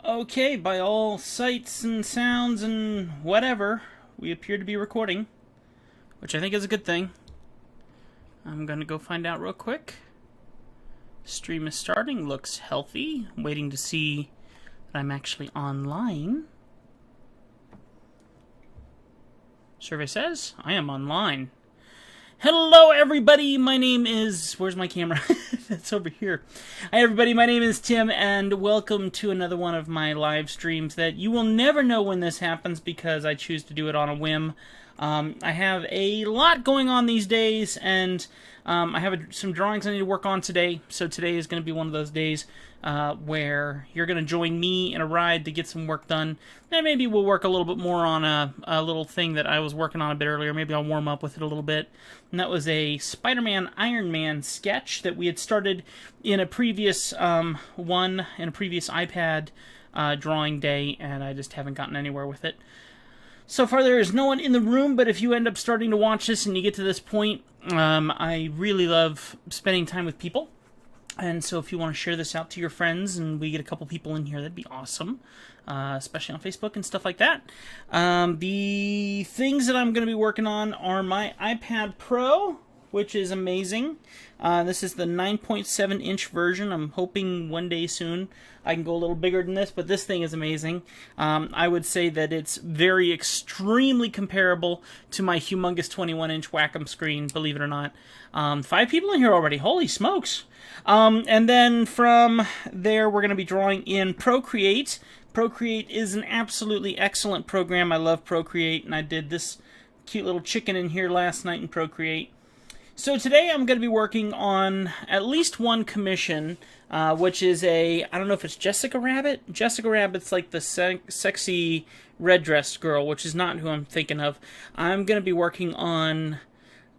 Okay, by all sights and sounds and whatever, we appear to be recording, which I think is a good thing. I'm gonna go find out real quick. Stream is starting, looks healthy. I'm waiting to see that I'm actually online. Survey says I am online. Hello, everybody. My name is... Where's my camera? It's over here. Hi, everybody. My name is Tim, and welcome to another one of my live streams that you will never know when this happens because I choose to do it on a whim. I have a lot going on these days, and I have some drawings I need to work on today. So today is going to be one of those days where you're going to join me in a ride to get some work done. And maybe we'll work a little bit more on a little thing that I was working on a bit earlier. Maybe I'll warm up with it a little bit. And that was a Spider-Man Iron Man sketch that we had started in a previous previous iPad drawing day, and I just haven't gotten anywhere with it. So far, there is no one in the room, but if you end up starting to watch this and you get to this point, I really love spending time with people. And so if you want to share this out to your friends and we get a couple people in here, that'd be awesome, especially on Facebook and stuff like that. The things that I'm going to be working on are my iPad Pro, which is amazing. This is the 9.7-inch version. I'm hoping one day soon I can go a little bigger than this, but this thing is amazing. I would say that it's very extremely comparable to my humongous 21-inch Wacom screen, believe it or not. 5 people in here already. Holy smokes. And then from there, we're going to be drawing in Procreate. Procreate is an absolutely excellent program. I love Procreate, and I did this cute little chicken in here last night in Procreate. So today I'm going to be working on at least one commission, which is I don't know if it's Jessica Rabbit. Jessica Rabbit's like the sexy red-dressed girl, which is not who I'm thinking of. I'm going to be working on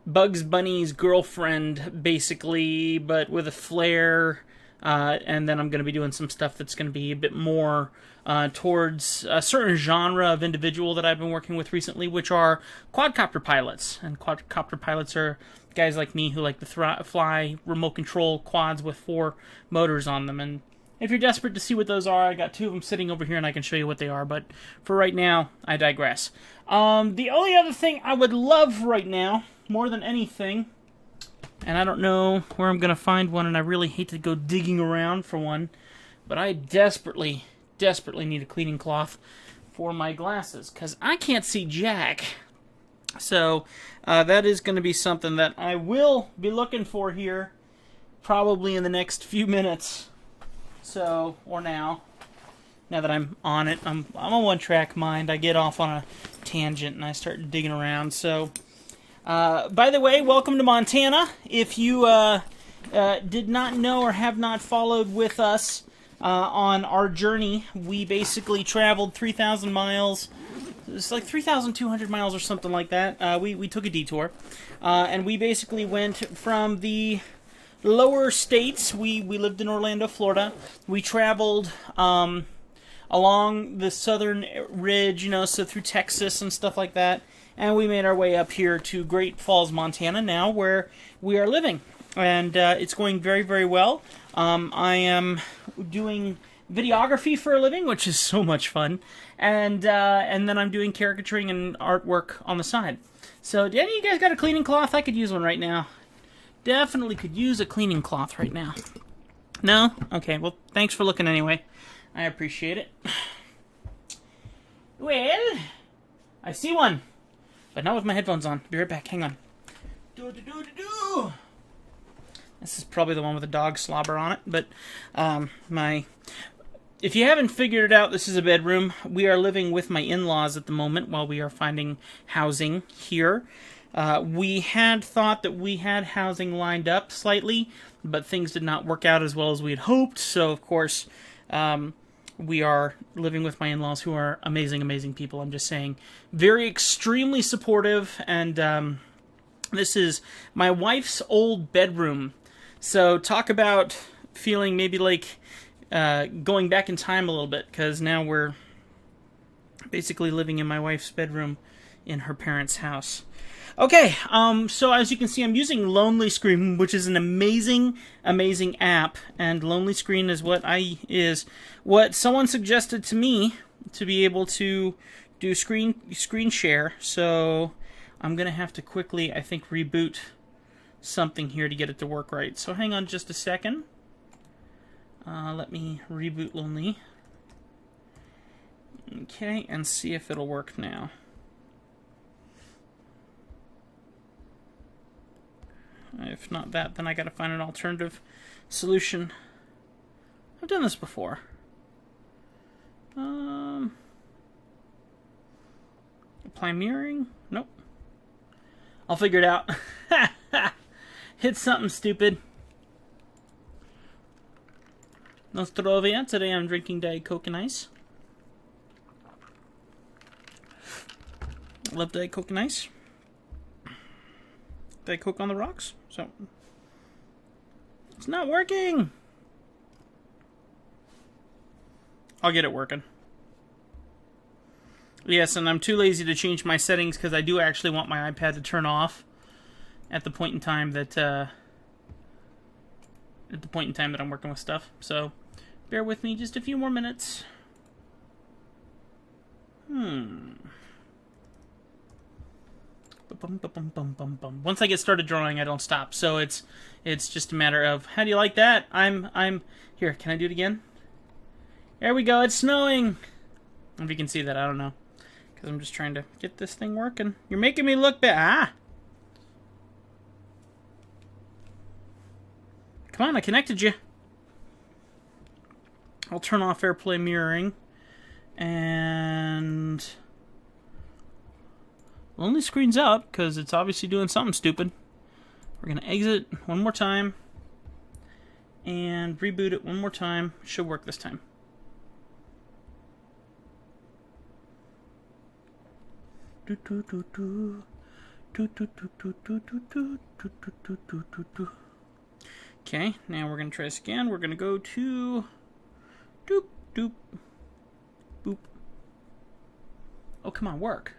Bugs Bunny's girlfriend, basically, but with a flair, and then I'm going to be doing some stuff that's going to be a bit more towards a certain genre of individual that I've been working with recently, which are quadcopter pilots. And quadcopter pilots are guys like me who like to fly remote control quads with 4 motors on them. And if you're desperate to see what those are, I got 2 of them sitting over here and I can show you what they are. But for right now, I digress. The only other thing I would love right now, more than anything, and I don't know where I'm going to find one, and I really hate to go digging around for one, but I desperately need a cleaning cloth for my glasses, because I can't see jack. So that is going to be something that I will be looking for here probably in the next few minutes. So, or now that I'm on it. I'm a one-track mind. I get off on a tangent and I start digging around. So, by the way, welcome to Montana. If you did not know or have not followed with us on our journey, we basically traveled 3,000 miles. It's like 3,200 miles or something like that. We took a detour, and we basically went from the lower states. We lived in Orlando, Florida. We traveled along the southern ridge, so through Texas and stuff like that, and we made our way up here to Great Falls, Montana, now where we are living, and it's going very, very well. I am doing videography for a living, which is so much fun, and then I'm doing caricaturing and artwork on the side. So, do any of you guys got a cleaning cloth? I could use one right now. Definitely could use a cleaning cloth right now. No? Okay, well, thanks for looking anyway. I appreciate it. Well, I see one, but not with my headphones on. Be right back, hang on. Do-do-do-do-do! This is probably the one with the dog slobber on it, but if you haven't figured it out, this is a bedroom. We are living with my in-laws at the moment while we are finding housing here. We had thought that we had housing lined up slightly, but things did not work out as well as we had hoped. So, of course, we are living with my in-laws, who are amazing, amazing people. I'm just saying, very extremely supportive. And this is my wife's old bedroom. So talk about feeling maybe like going back in time a little bit, because now we're basically living in my wife's bedroom in her parents' house. Okay, so as you can see, I'm using Lonely Screen, which is an amazing, amazing app, and Lonely Screen is what someone suggested to me to be able to do screen share. So I'm gonna have to quickly, I think, reboot something here to get it to work right. So hang on just a second. Let me reboot Lonely. Okay, and see if it'll work now. If not that, then I gotta find an alternative solution. I've done this before. Apply mirroring? Nope. I'll figure it out. Hit something stupid. Nostrovia. Today I'm drinking Diet Coke and Ice. Love Diet Coke and Ice. Diet Coke on the rocks. So it's not working. I'll get it working. Yes, and I'm too lazy to change my settings because I do actually want my iPad to turn off at the point in time that I'm working with stuff. So bear with me just a few more minutes. Once I get started drawing, I don't stop. So it's just a matter of, how do you like that? I'm here. Can I do it again? There we go. It's snowing. If you can see that, I don't know, because I'm just trying to get this thing working. You're making me look bad. Ah! Come on, I connected you. I'll turn off AirPlay mirroring, and Lonely Screen's up because it's obviously doing something stupid. We're gonna exit one more time and reboot it one more time. It should work this time. Okay, now we're gonna try this again. We're gonna go to doop doop boop. Oh, come on, work.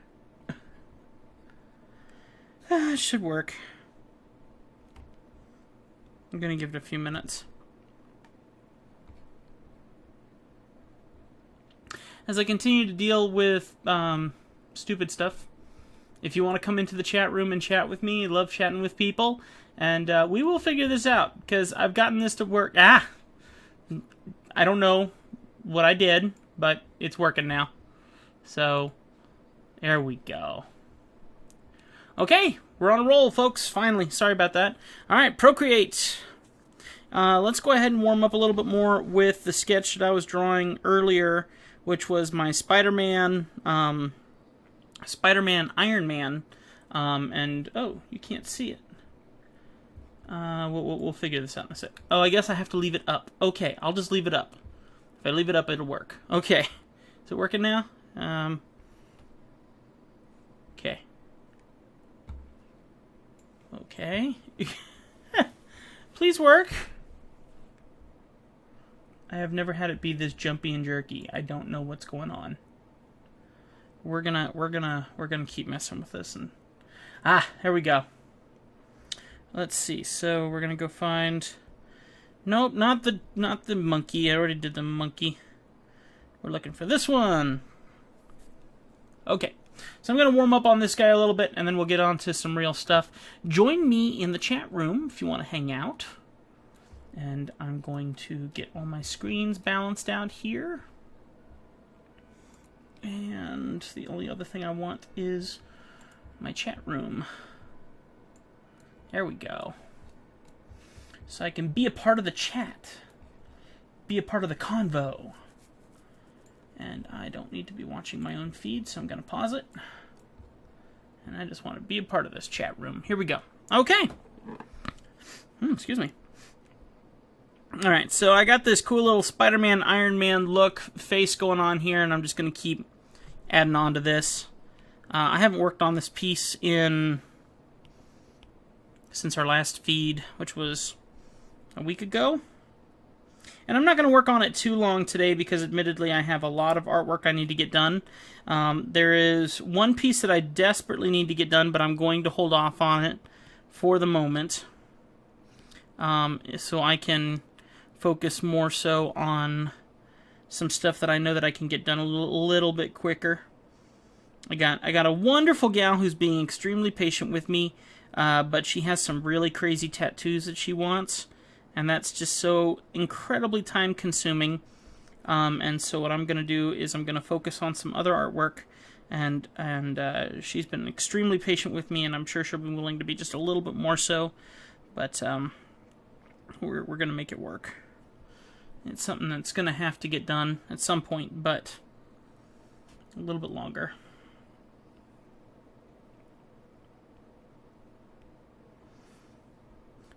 It should work. I'm gonna give it a few minutes. As I continue to deal with stupid stuff, if you want to come into the chat room and chat with me, I love chatting with people, and we will figure this out, because I've gotten this to work. I don't know what I did, but it's working now. So, there we go. Okay, we're on a roll, folks, finally. Sorry about that. Alright, Procreate. Let's go ahead and warm up a little bit more with the sketch that I was drawing earlier, which was my Spider-Man, Iron Man, and, oh, you can't see it. We'll figure this out in a sec. Oh, I guess I have to leave it up. Okay, I'll just leave it up. If I leave it up, it'll work. Okay. Is it working now? Okay. Okay. Please work. I have never had it be this jumpy and jerky. I don't know what's going on. We're gonna keep messing with this, and there we go. Let's see. So we're gonna go find. Nope, not the monkey. I already did the monkey. We're looking for this one. Okay. So I'm going to warm up on this guy a little bit, and then we'll get on to some real stuff. Join me in the chat room if you want to hang out. And I'm going to get all my screens balanced out here. And the only other thing I want is my chat room. There we go. So I can be a part of the chat. Be a part of the convo. And I don't need to be watching my own feed, so I'm going to pause it. And I just want to be a part of this chat room. Here we go. Okay. Excuse me. Alright, so I got this cool little Spider-Man, Iron Man look face going on here, and I'm just going to keep adding on to this. I haven't worked on this piece since our last feed, which was a week ago. And I'm not going to work on it too long today because admittedly I have a lot of artwork I need to get done. There is one piece that I desperately need to get done, but I'm going to hold off on it for the moment. So I can focus more so on some stuff that I know that I can get done a little bit quicker. I got a wonderful gal who's being extremely patient with me, but she has some really crazy tattoos that she wants, and that's just so incredibly time consuming. And so what I'm going to do is I'm going to focus on some other artwork, and she's been extremely patient with me, and I'm sure she'll be willing to be just a little bit more so, but we're going to make it work. It's something that's going to have to get done at some point, but a little bit longer.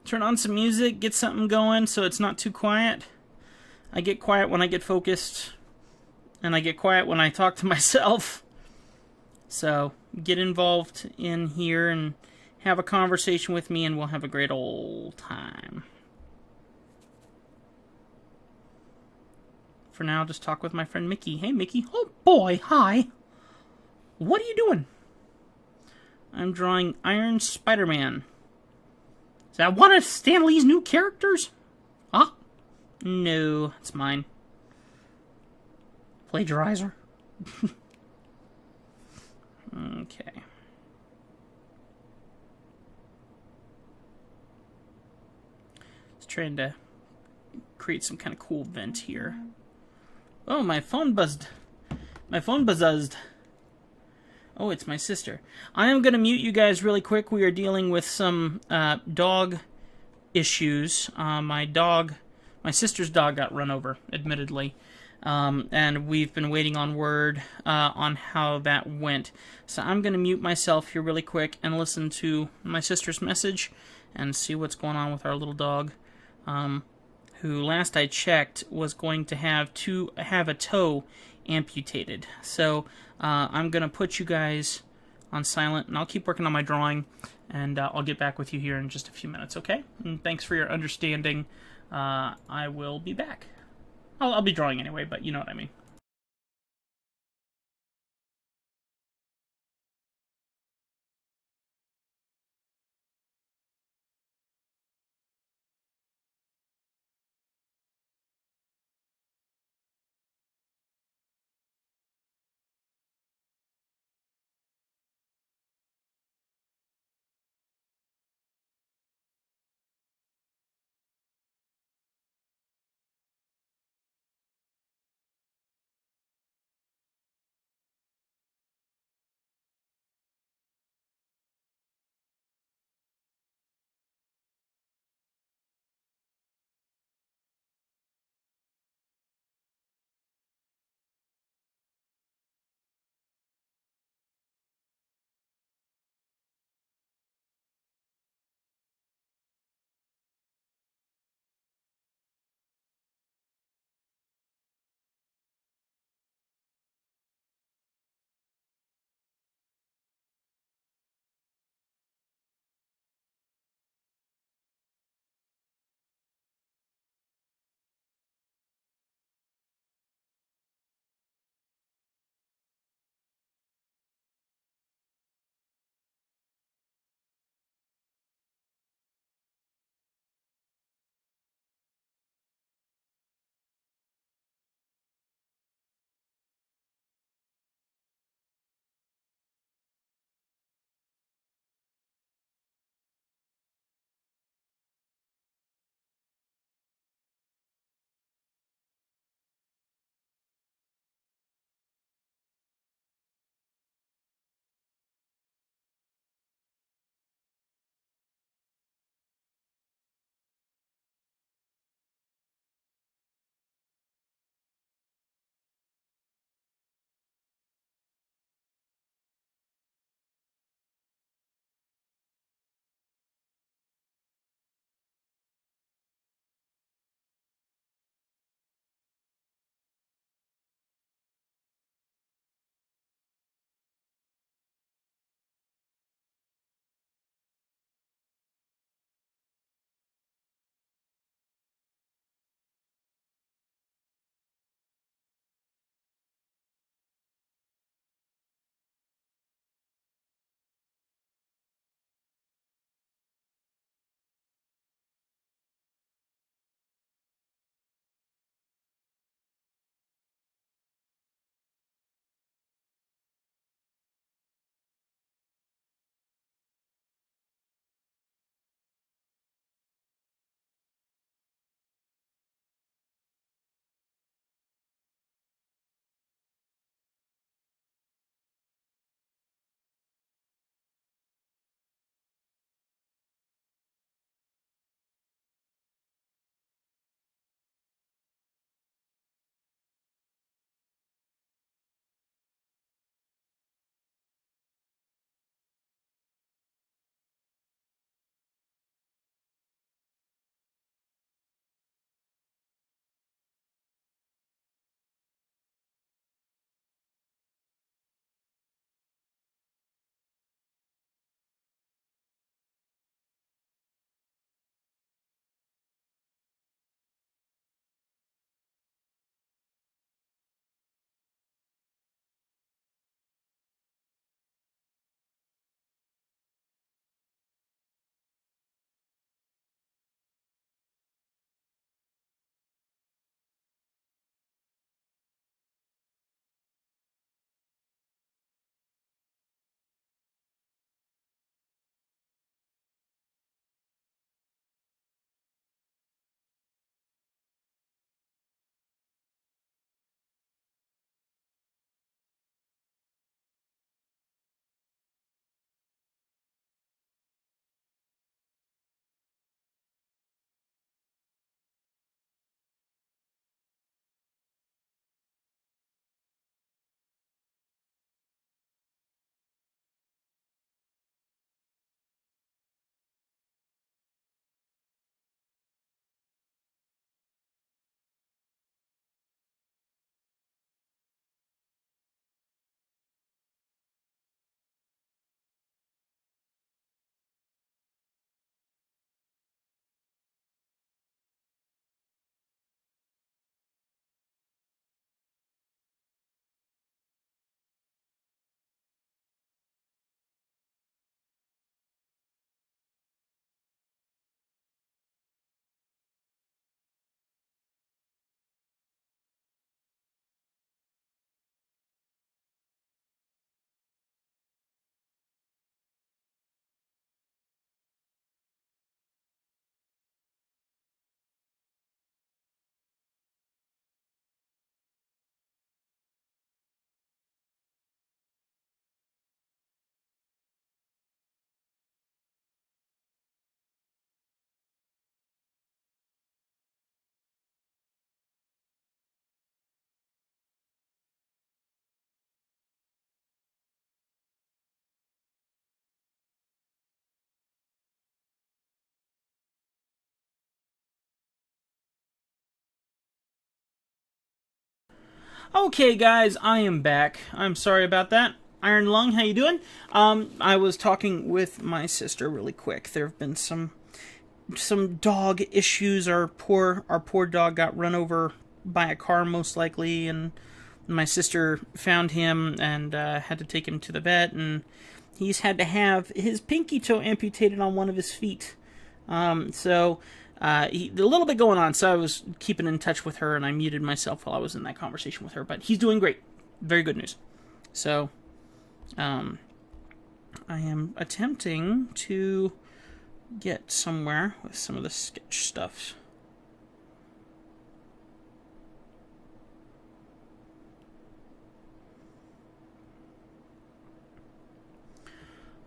Turn on some music, get something going so it's not too quiet. I get quiet when I get focused, and I get quiet when I talk to myself. So get involved in here and have a conversation with me, and we'll have a great old time. For now, just talk with my friend Mickey. Hey, Mickey. Oh, boy. Hi. What are you doing? I'm drawing Iron Spider-Man. Is that one of Stan Lee's new characters? Huh? No, it's mine. Plagiarizer. Okay. Just trying to create some kind of cool vent here. Oh, my phone buzzed. My phone buzzed. Oh, it's my sister. I am going to mute you guys really quick. We are dealing with some dog issues. My sister's dog got run over, admittedly. And we've been waiting on word on how that went. So I'm going to mute myself here really quick and listen to my sister's message and see what's going on with our little dog, who last I checked was going to have a toe amputated. So I'm going to put you guys on silent, and I'll keep working on my drawing, and I'll get back with you here in just a few minutes, okay? And thanks for your understanding. I will be back. I'll be drawing anyway, but you know what I mean. Okay, guys, I am back. I'm sorry about that. Iron Lung, how you doing? I was talking with my sister really quick. There have been some dog issues. Our poor dog got run over by a car, most likely, and my sister found him and had to take him to the vet, and he's had to have his pinky toe amputated on one of his feet. A little bit going on, so I was keeping in touch with her, and I muted myself while I was in that conversation with her. But he's doing great. Very good news. So, I am attempting to get somewhere with some of the sketch stuff.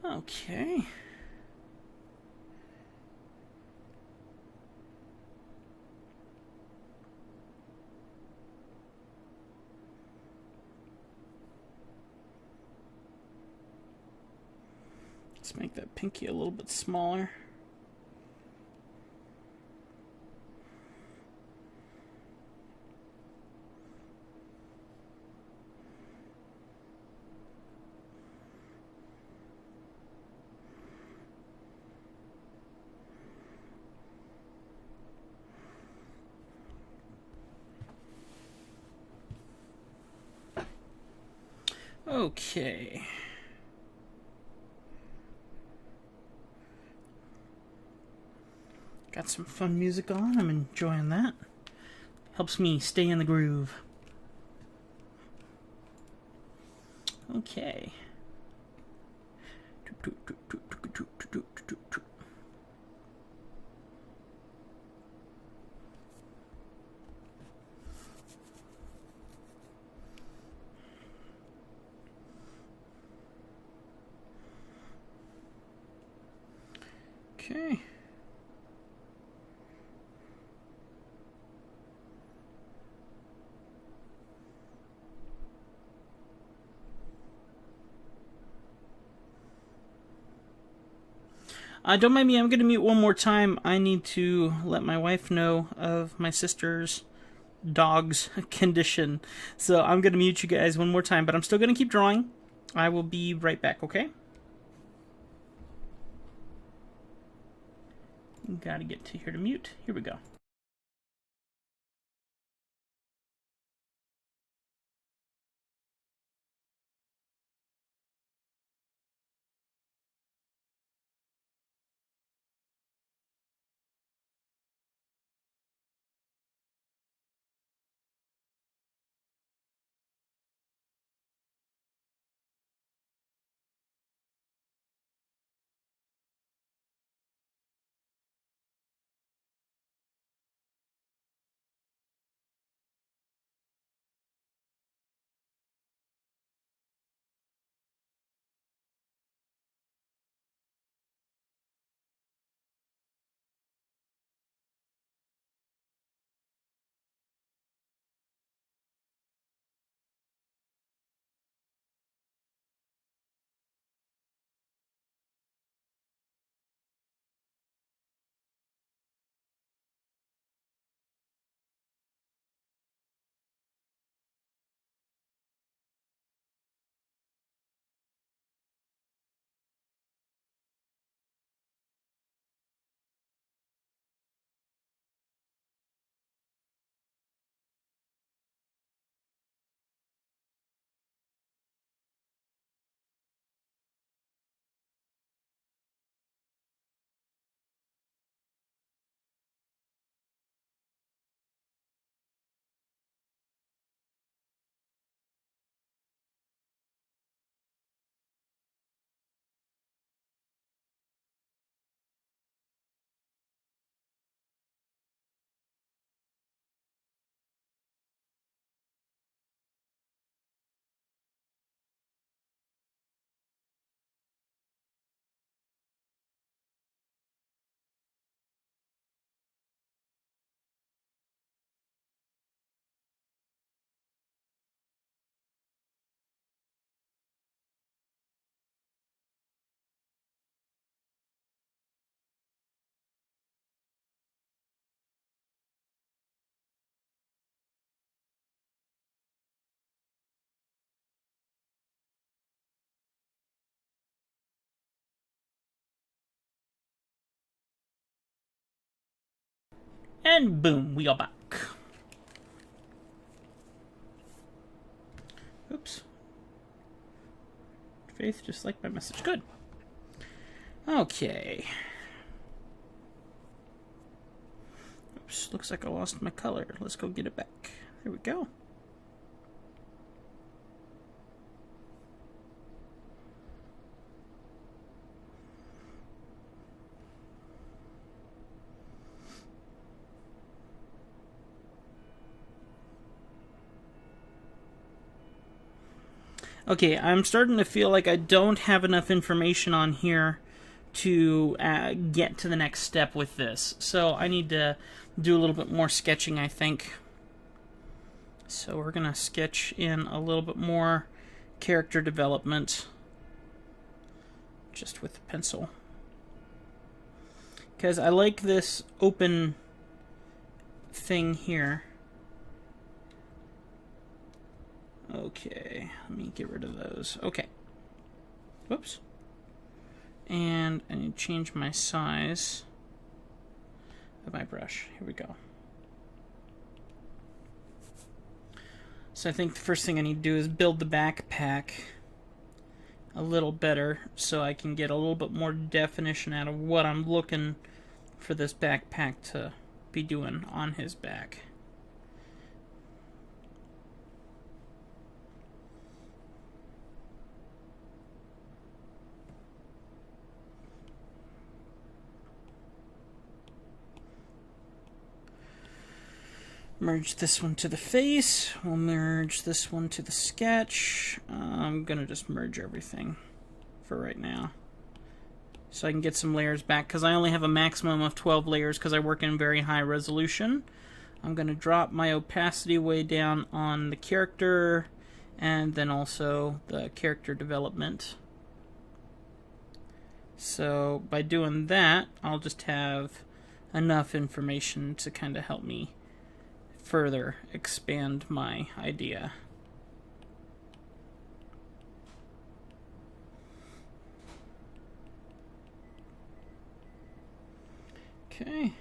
Okay. Let's make that pinky a little bit smaller. Okay. Got some fun music on. I'm enjoying that. Helps me stay in the groove. Okay. Okay. Don't mind me, I'm going to mute one more time. I need to let my wife know of my sister's dog's condition. So I'm going to mute you guys one more time, but I'm still going to keep drawing. I will be right back, okay? Gotta get to here to mute. Here we go. And boom, we are back. Oops. Faith just liked my message. Good. Okay. Oops, looks like I lost my color. Let's go get it back. There we go. Okay, I'm starting to feel like I don't have enough information on here to get to the next step with this. So I need to do a little bit more sketching, I think. So we're going to sketch in a little bit more character development just with the pencil. Because I like this open thing here. Okay, let me get rid of those. Okay. Whoops. And I need to change my size of my brush. Here we go. So I think the first thing I need to do is build the backpack a little better so I can get a little bit more definition out of what I'm looking for this backpack to be doing on his back. Merge this one to the face. We'll merge this one to the sketch. I'm going to just merge everything for right now, so I can get some layers back, because I only have a maximum of 12 layers because I work in very high resolution. I'm going to drop my opacity way down on the character, and then also the character development. So by doing that, I'll just have enough information to kind of help me further expand my idea. Okay.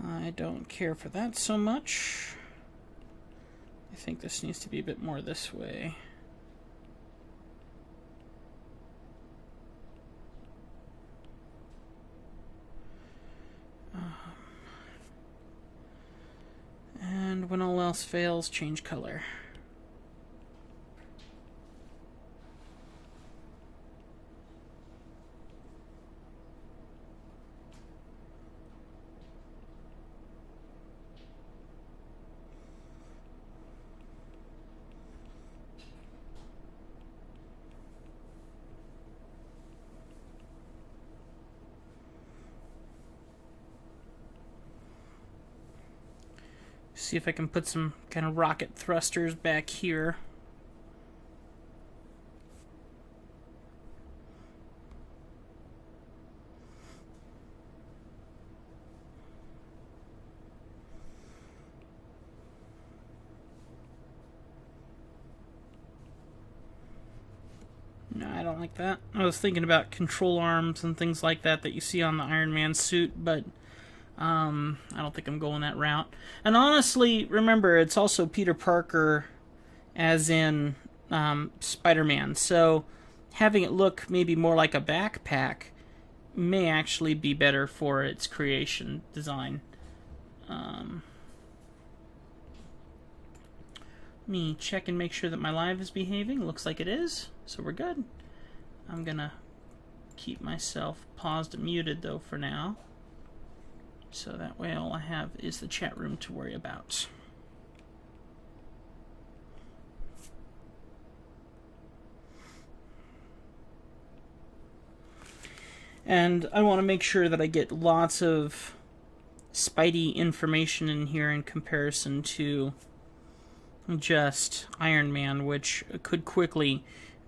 I don't care for that so much. I think this needs to be a bit more this way. And when all else fails, change color. See if I can put some kind of rocket thrusters back here. No, I don't like that. I was thinking about control arms and things like that that you see on the Iron Man suit, but I don't think I'm going that route. And honestly, remember, it's also Peter Parker as in Spider-Man, so having it look maybe more like a backpack may actually be better for its creation design. Let me check and make sure that my live is behaving. Looks like it is, so we're good. I'm gonna keep myself paused and muted though for now, so that way all I have is the chat room to worry about. And I want to make sure that I get lots of Spidey information in here in comparison to just Iron Man, which could quickly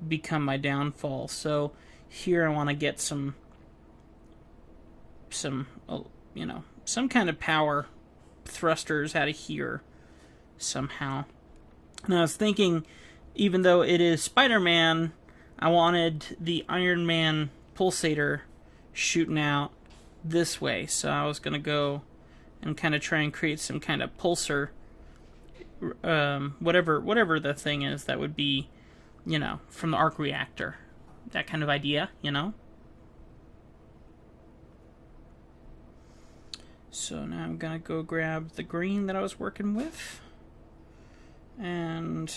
become my downfall. So here I want to get some you know, some kind of power thrusters out of here somehow. And I was thinking, even though it is Spider-Man, I wanted the Iron Man pulsator shooting out this way. So I was going to go and kind of try and create some kind of pulsar, whatever the thing is that would be, from the arc reactor. That kind of idea, So now I'm going to go grab the green that I was working with, and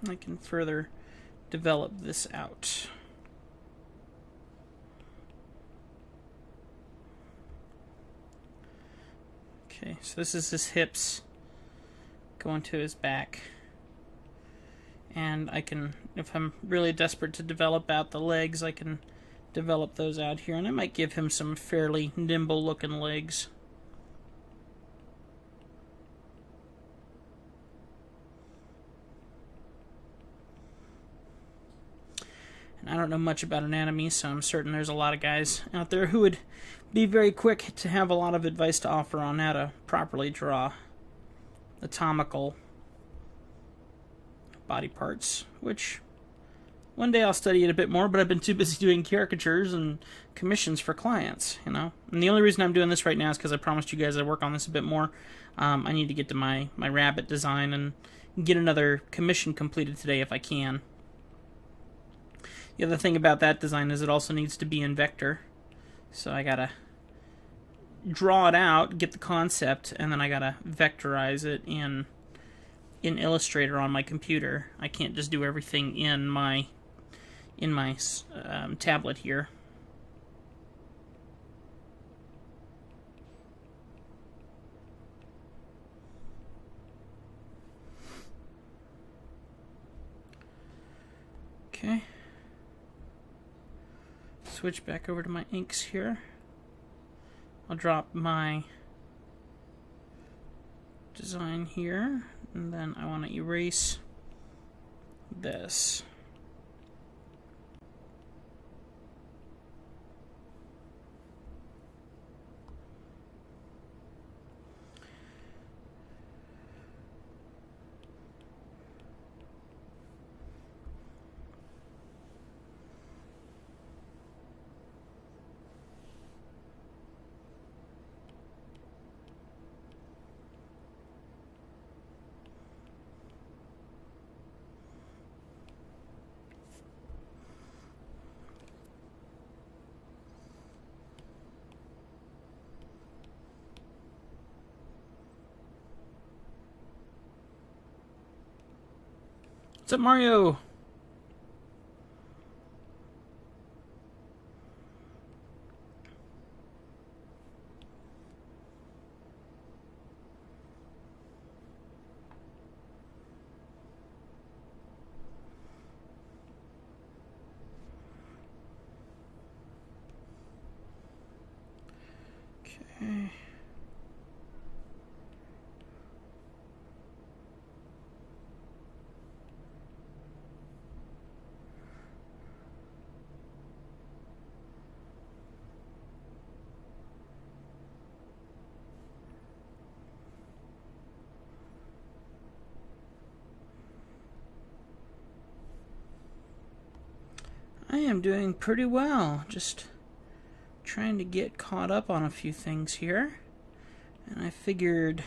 I can further develop this out. Okay, so this is his hips going to his back. And I can, if I'm really desperate to develop out the legs, I can develop those out here, and I might give him some fairly nimble looking legs. And I don't know much about anatomy, so I'm certain there's a lot of guys out there who would be very quick to have a lot of advice to offer on how to properly draw anatomical body parts, which one day I'll study it a bit more, but I've been too busy doing caricatures and commissions for clients, And the only reason I'm doing this right now is because I promised you guys I'd work on this a bit more. I need to get to my rabbit design and get another commission completed today if I can. The other thing about that design is it also needs to be in vector. So I gotta draw it out, get the concept, and then I gotta vectorize it in Illustrator on my computer. I can't just do everything in my tablet here. Okay. Switch back over to my inks here. I'll drop my design here, and then I want to erase this. What's up, Mario? Okay. I am doing pretty well. Just trying to get caught up on a few things here. And I figured,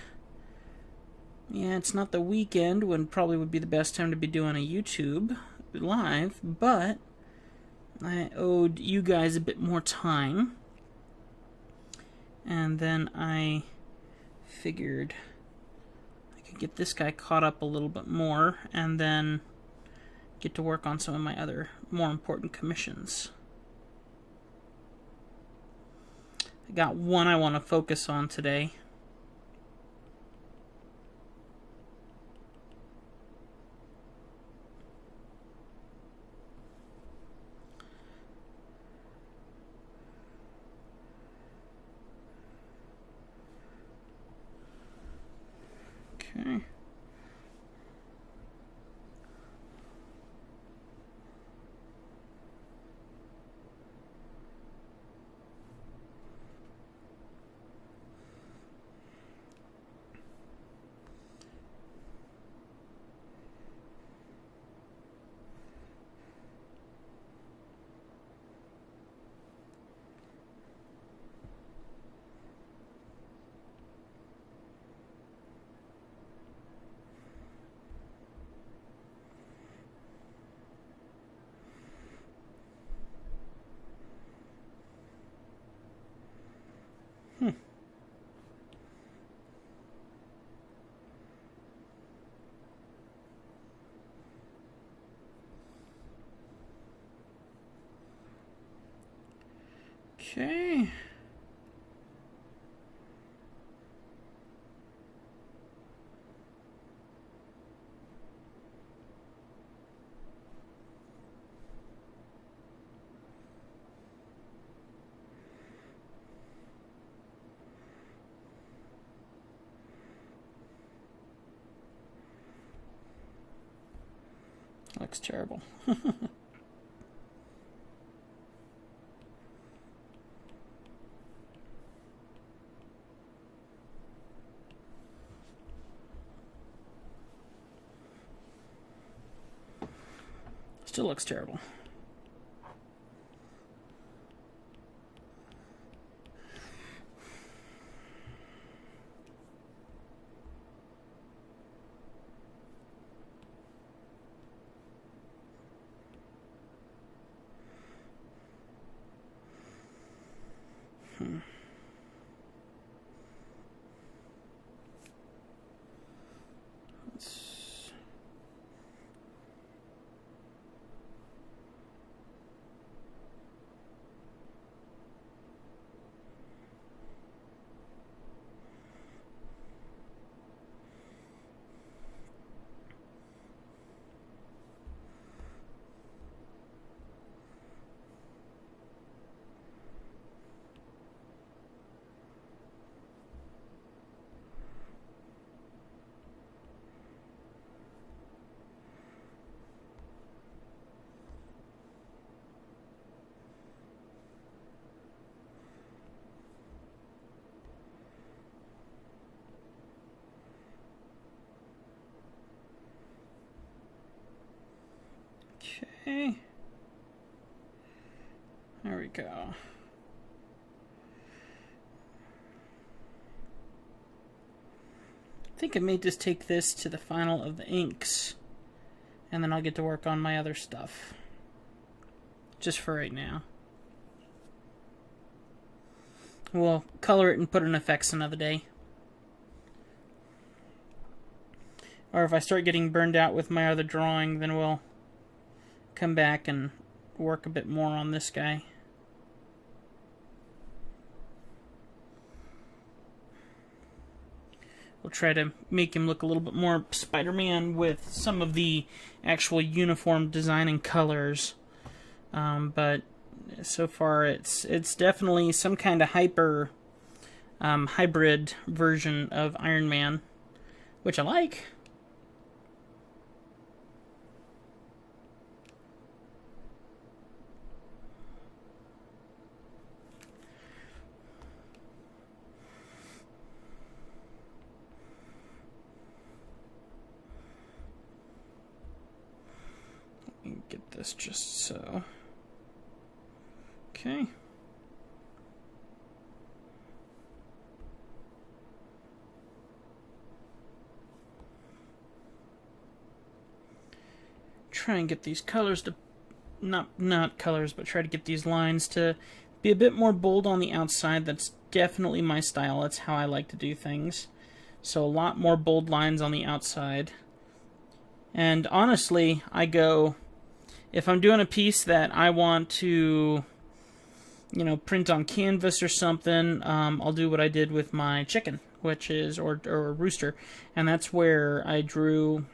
yeah, it's not the weekend when probably would be the best time to be doing a YouTube live, but I owed you guys a bit more time. And then I figured I could get this guy caught up a little bit more, and then get to work on some of my other more important commissions. I got one I want to focus on today. Okay. Okay. Looks terrible. Still looks terrible. Okay. There we go. I think I may just take this to the final of the inks, and then I'll get to work on my other stuff. Just for right now. We'll color it and put in effects another day. Or if I start getting burned out with my other drawing, then we'll come back and work a bit more on this guy. We'll try to make him look a little bit more Spider-Man with some of the actual uniform design and colors. But so far it's definitely some kind of hybrid version of Iron Man, which I like. Get this just so. Okay. Try and get these colors to not colors, but try to get these lines to be a bit more bold on the outside. That's definitely my style. That's how I like to do things. So a lot more bold lines on the outside. And honestly, I go, if I'm doing a piece that I want to, you know, print on canvas or something, I'll do what I did with my chicken, which is, or rooster, and that's where I drew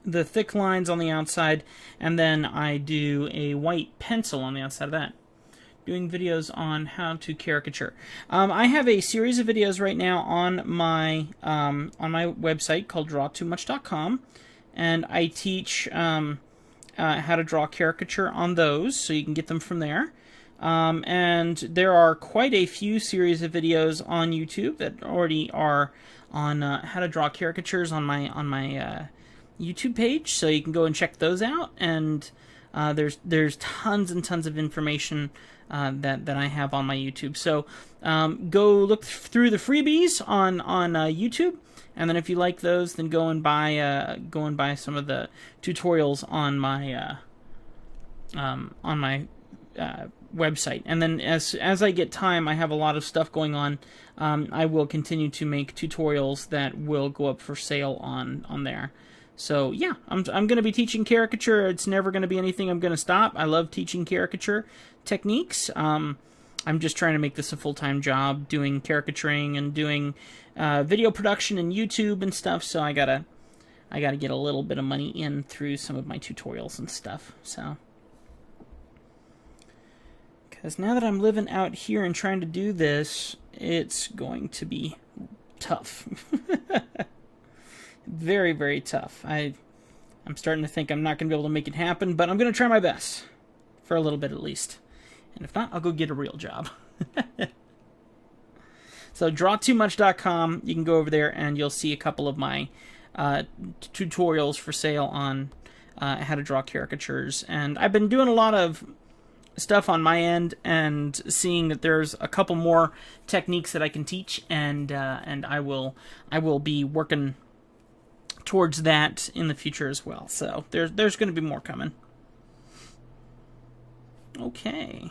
the thick lines on the outside, and then I do a white pencil on the outside of that. Doing videos on how to caricature. I have a series of videos right now on my website called drawtoomuch.com, and I teach how to draw caricature on those, so you can get them from there. And there are quite a few series of videos on YouTube that already are on how to draw caricatures on my YouTube page, so you can go and check those out. And there's tons and tons of information that I have on my YouTube. So go look through the freebies on YouTube. And then if you like those, then go and buy some of the tutorials on my website. And then as I get time, I have a lot of stuff going on. I will continue to make tutorials that will go up for sale on there. So yeah, I'm going to be teaching caricature. It's never going to be anything I'm going to stop. I love teaching caricature techniques. I'm just trying to make this a full-time job, doing caricaturing and doing video production and YouTube and stuff. So I gotta get a little bit of money in through some of my tutorials and stuff. So, because now that I'm living out here and trying to do this, it's going to be tough. Very, very tough. I'm starting to think I'm not going to be able to make it happen, but I'm going to try my best. For a little bit at least. And if not, I'll go get a real job. So drawtoomuch.com, you can go over there and you'll see a couple of my tutorials for sale on how to draw caricatures. And I've been doing a lot of stuff on my end and seeing that there's a couple more techniques that I can teach, and I will be working towards that in the future as well. So there's going to be more coming. Okay.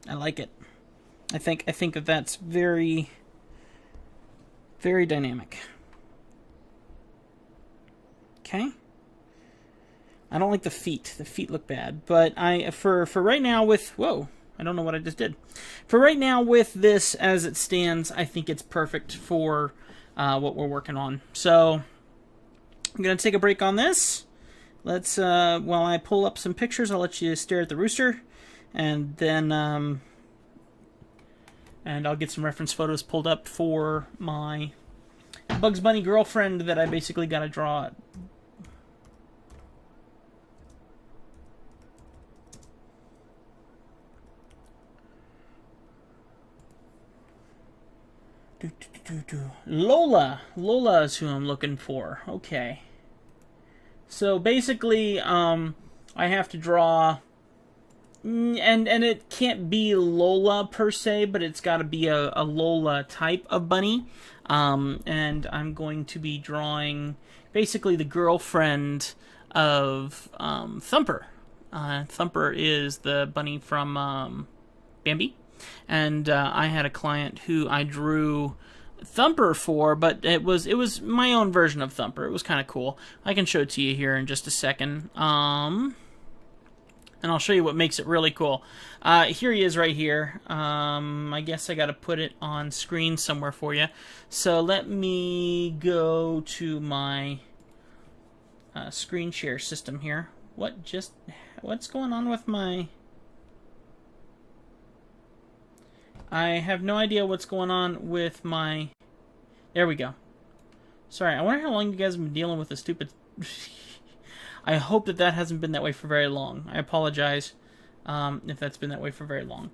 I like it. I think that that's very, very dynamic. Okay. I don't like the feet. The feet look bad, but for right now with I don't know what I just did. For right now with this as it stands, I think it's perfect for what we're working on. So I'm gonna take a break on this. Let's while I pull up some pictures, I'll let you stare at the rooster, and then and I'll get some reference photos pulled up for my Bugs Bunny girlfriend that I basically got to draw. Lola is who I'm looking for. Okay. So basically, I have to draw, and it can't be Lola per se, but it's got to be a Lola type of bunny. And I'm going to be drawing basically the girlfriend of Thumper. Thumper is the bunny from Bambi. And I had a client who I drew Thumper for, but it was my own version of Thumper. It was kind of cool. I can show it to you here in just a second. And I'll show you what makes it really cool. Here he is right here. I guess I got to put it on screen somewhere for you. So let me go to my screen share system here. What's going on with my... I have no idea what's going on with my... There we go. Sorry, I wonder how long you guys have been dealing with this stupid... I hope that hasn't been that way for very long. I apologize if that's been that way for very long.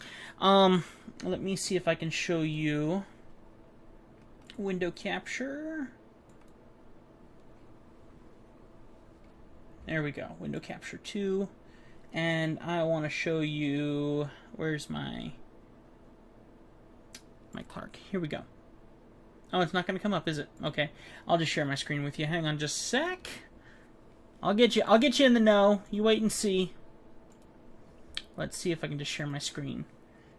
Let me see if I can show you window capture. There we go. Window capture 2. And I want to show you... Where's my Clark? Here we go. Oh, it's not going to come up, is it? Okay. I'll just share my screen with you. Hang on just a sec. I'll get you in the know. You wait and see. Let's see if I can just share my screen.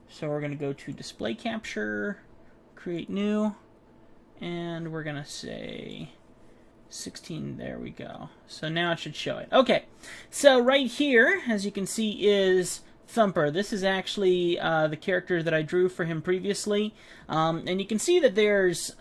So we're going to go to display capture, create new, and we're going to say 16. There we go. So now it should show it. Okay. So right here, as you can see, is Thumper. This is actually the character that I drew for him previously. And you can see that there's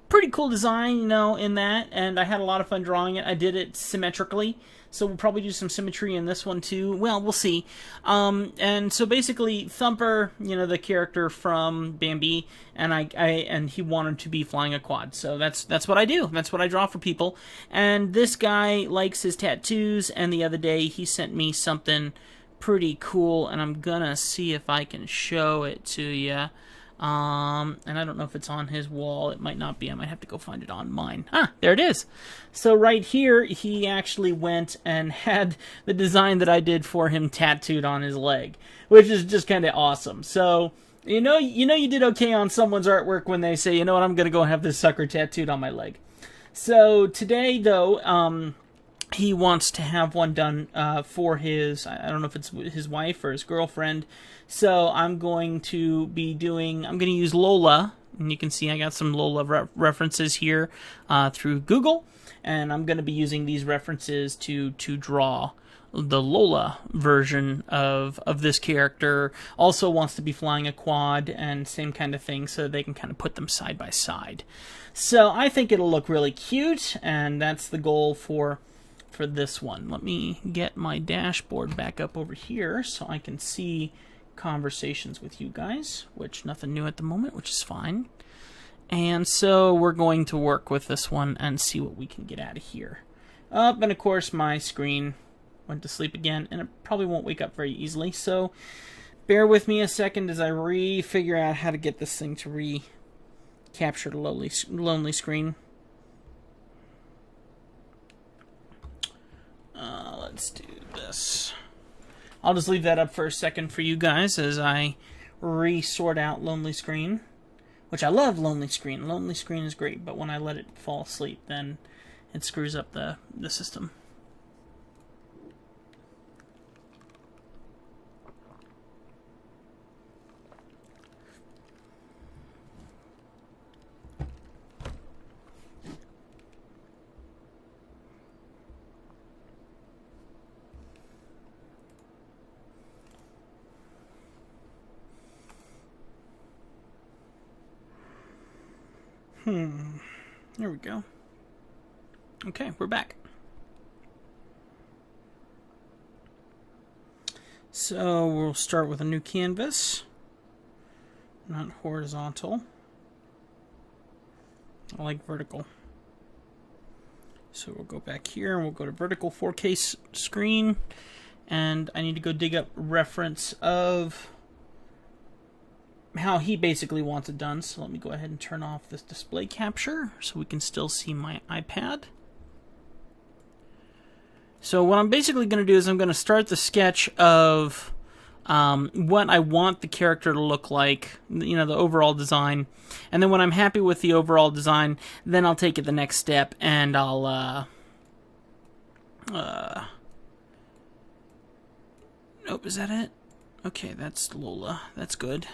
pretty cool design, you know, in that, and I had a lot of fun drawing it. I did it symmetrically, so we'll probably do some symmetry in this one too. Well, we'll see. And so basically, Thumper, you know, the character from Bambi, and he wanted to be flying a quad. So that's what I do. That's what I draw for people. And this guy likes his tattoos, and the other day he sent me something pretty cool, and I'm gonna see if I can show it to you. And I don't know if it's on his wall. It might not be. I might have to go find it on mine. Ah, there it is. So right here, he actually went and had the design that I did for him tattooed on his leg, which is just kind of awesome. So, you know you did okay on someone's artwork when they say, you know what, I'm going to go have this sucker tattooed on my leg. So today, though, he wants to have one done for his, I don't know if it's his wife or his girlfriend. So I'm going to use Lola, and you can see I got some Lola references here through Google, and I'm going to be using these references to draw the Lola version of this character. Also wants to be flying a quad and same kind of thing, so they can kind of put them side by side. So I think it'll look really cute, and that's the goal for this one. Let me get my dashboard back up over here so I can see conversations with you guys, which nothing new at the moment, which is fine. And so we're going to work with this one and see what we can get out of here. And of course my screen went to sleep again, and it probably won't wake up very easily, so bear with me a second as I figure out how to get this thing to capture the lonely screen. Let's do this. I'll just leave that up for a second for you guys as I sort out lonely screen, which I love lonely screen. Lonely screen is great, but when I let it fall asleep, then it screws up the system. There we go. Okay, we're back. So we'll start with a new canvas, not horizontal. I like vertical. So we'll go back here and we'll go to vertical 4K screen, and I need to go dig up reference of how he basically wants it done. So let me go ahead and turn off this display capture so we can still see my iPad. So what I'm basically going to do is I'm going to start the sketch of what I want the character to look like, you know, the overall design. And then when I'm happy with the overall design, then I'll take it the next step and I'll nope, is that it? Okay, that's Lola. That's good.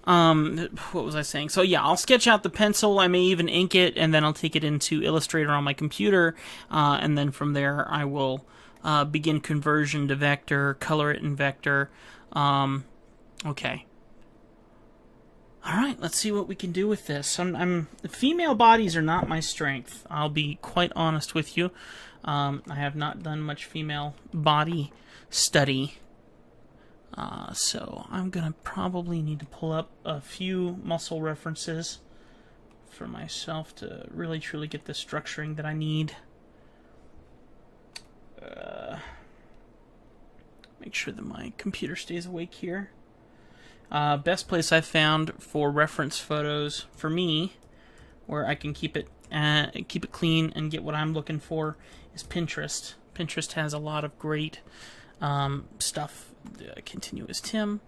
What was I saying? So yeah, I'll sketch out the pencil. I may even ink it, and then I'll take it into Illustrator on my computer, and then from there I will begin conversion to vector, color it in vector. Okay. All right, let's see what we can do with this. Female bodies are not my strength. I'll be quite honest with you. I have not done much female body study. So I'm going to probably need to pull up a few muscle references for myself to really truly get the structuring that I need. Make sure that my computer stays awake here. Best place I've found for reference photos for me, where I can keep it clean and get what I'm looking for, is Pinterest. Pinterest has a lot of great stuff. Continue as Tim.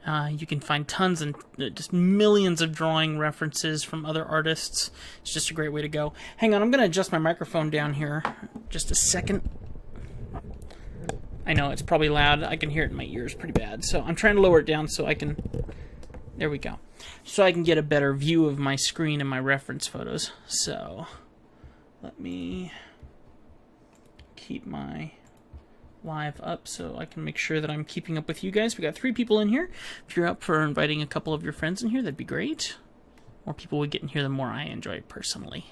You can find tons and just millions of drawing references from other artists. It's just a great way to go. Hang on, I'm going to adjust my microphone down here just a second. I know it's probably loud. I can hear it in my ears pretty bad. So I'm trying to lower it down so I can... There we go. So I can get a better view of my screen and my reference photos. So let me keep my live up so I can make sure that I'm keeping up with you guys. We got 3 people in here. If you're up for inviting a couple of your friends in here, that'd be great. More people we get in here, the more I enjoy it personally.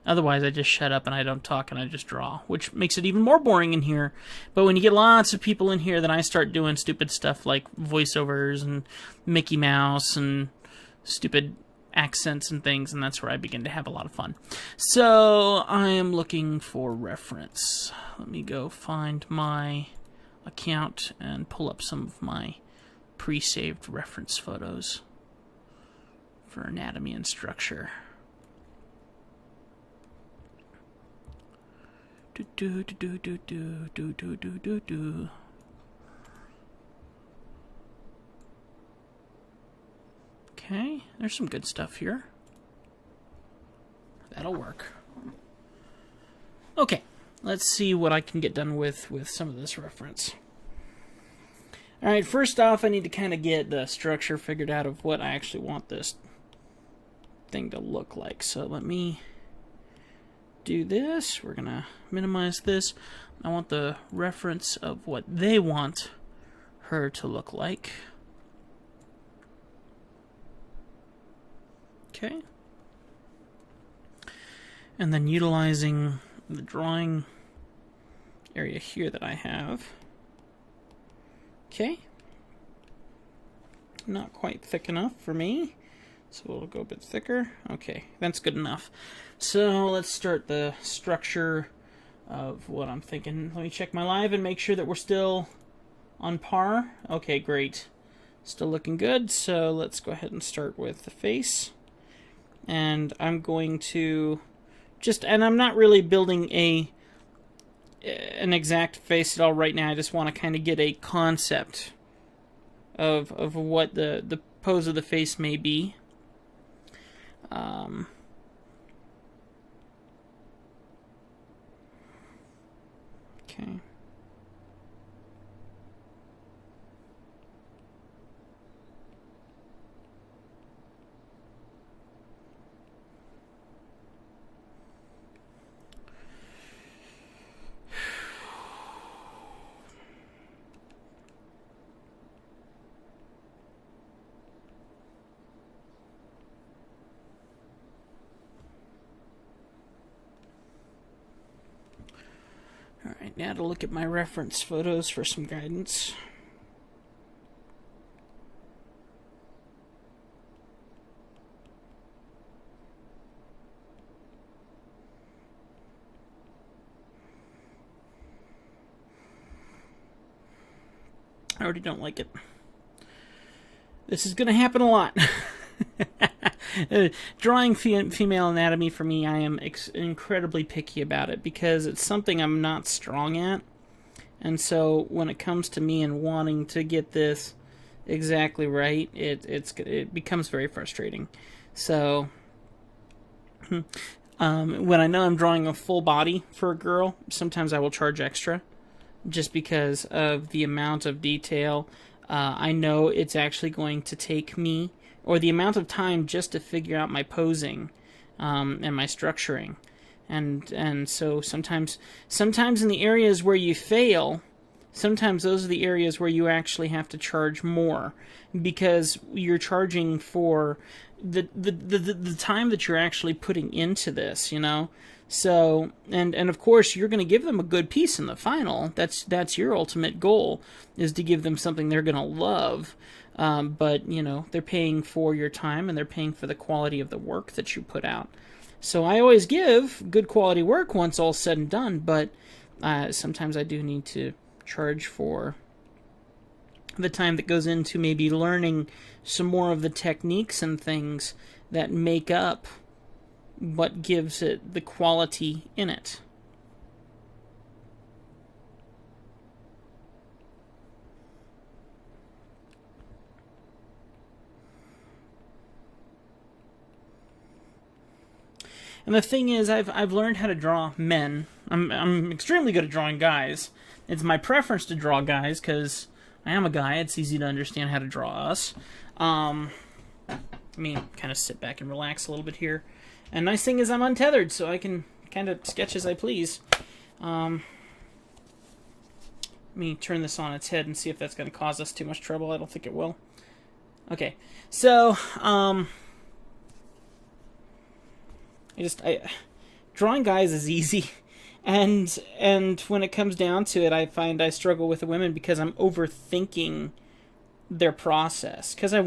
Otherwise, I just shut up and I don't talk and I just draw, which makes it even more boring in here. But when you get lots of people in here, then I start doing stupid stuff like voiceovers and Mickey Mouse and stupid accents and things, and that's where I begin to have a lot of fun. So I am looking for reference. Let me go find my account and pull up some of my pre-saved reference photos for anatomy and structure. Okay, there's some good stuff here. That'll work. Okay, let's see what I can get done with some of this reference. Alright, first off, I need to kind of get the structure figured out of what I actually want this thing to look like. So let me do this. We're going to minimize this. I want the reference of what they want her to look like. Okay. And then utilizing the drawing area here that I have. Okay. Not quite thick enough for me, so we'll go a bit thicker. Okay, that's good enough. So let's start the structure of what I'm thinking. Let me check my live and make sure that we're still on par. Okay, great. Still looking good, so let's go ahead and start with the face. And I'm going to and I'm not really building an exact face at all right now. I just want to kind of get a concept of what the pose of the face may be. Okay. Alright, now to look at my reference photos for some guidance. I already don't like it. This is going to happen a lot. Drawing female anatomy, for me, I am incredibly picky about it because it's something I'm not strong at. And so when it comes to me and wanting to get this exactly right, it becomes very frustrating. So when I know I'm drawing a full body for a girl, sometimes I will charge extra just because of the amount of detail. I know it's actually going to take me, or the amount of time just to figure out my posing and my structuring. And so sometimes in the areas where you fail, sometimes those are the areas where you actually have to charge more because you're charging for the time that you're actually putting into this, you know? So, and of course, you're going to give them a good piece in the final. That's your ultimate goal, is to give them something they're going to love. But, you know, they're paying for your time and they're paying for the quality of the work that you put out. So I always give good quality work once all's said and done, but sometimes I do need to charge for the time that goes into maybe learning some more of the techniques and things that make up what gives it the quality in it. And the thing is, I've learned how to draw men. I'm extremely good at drawing guys. It's my preference to draw guys because I am a guy. It's easy to understand how to draw us. Let me kind of sit back and relax a little bit here. And nice thing is I'm untethered, so I can kind of sketch as I please. Let me turn this on its head and see if that's going to cause us too much trouble. I don't think it will. Okay, so drawing guys is easy, and when it comes down to it, I find I struggle with the women because I'm overthinking their process. Because I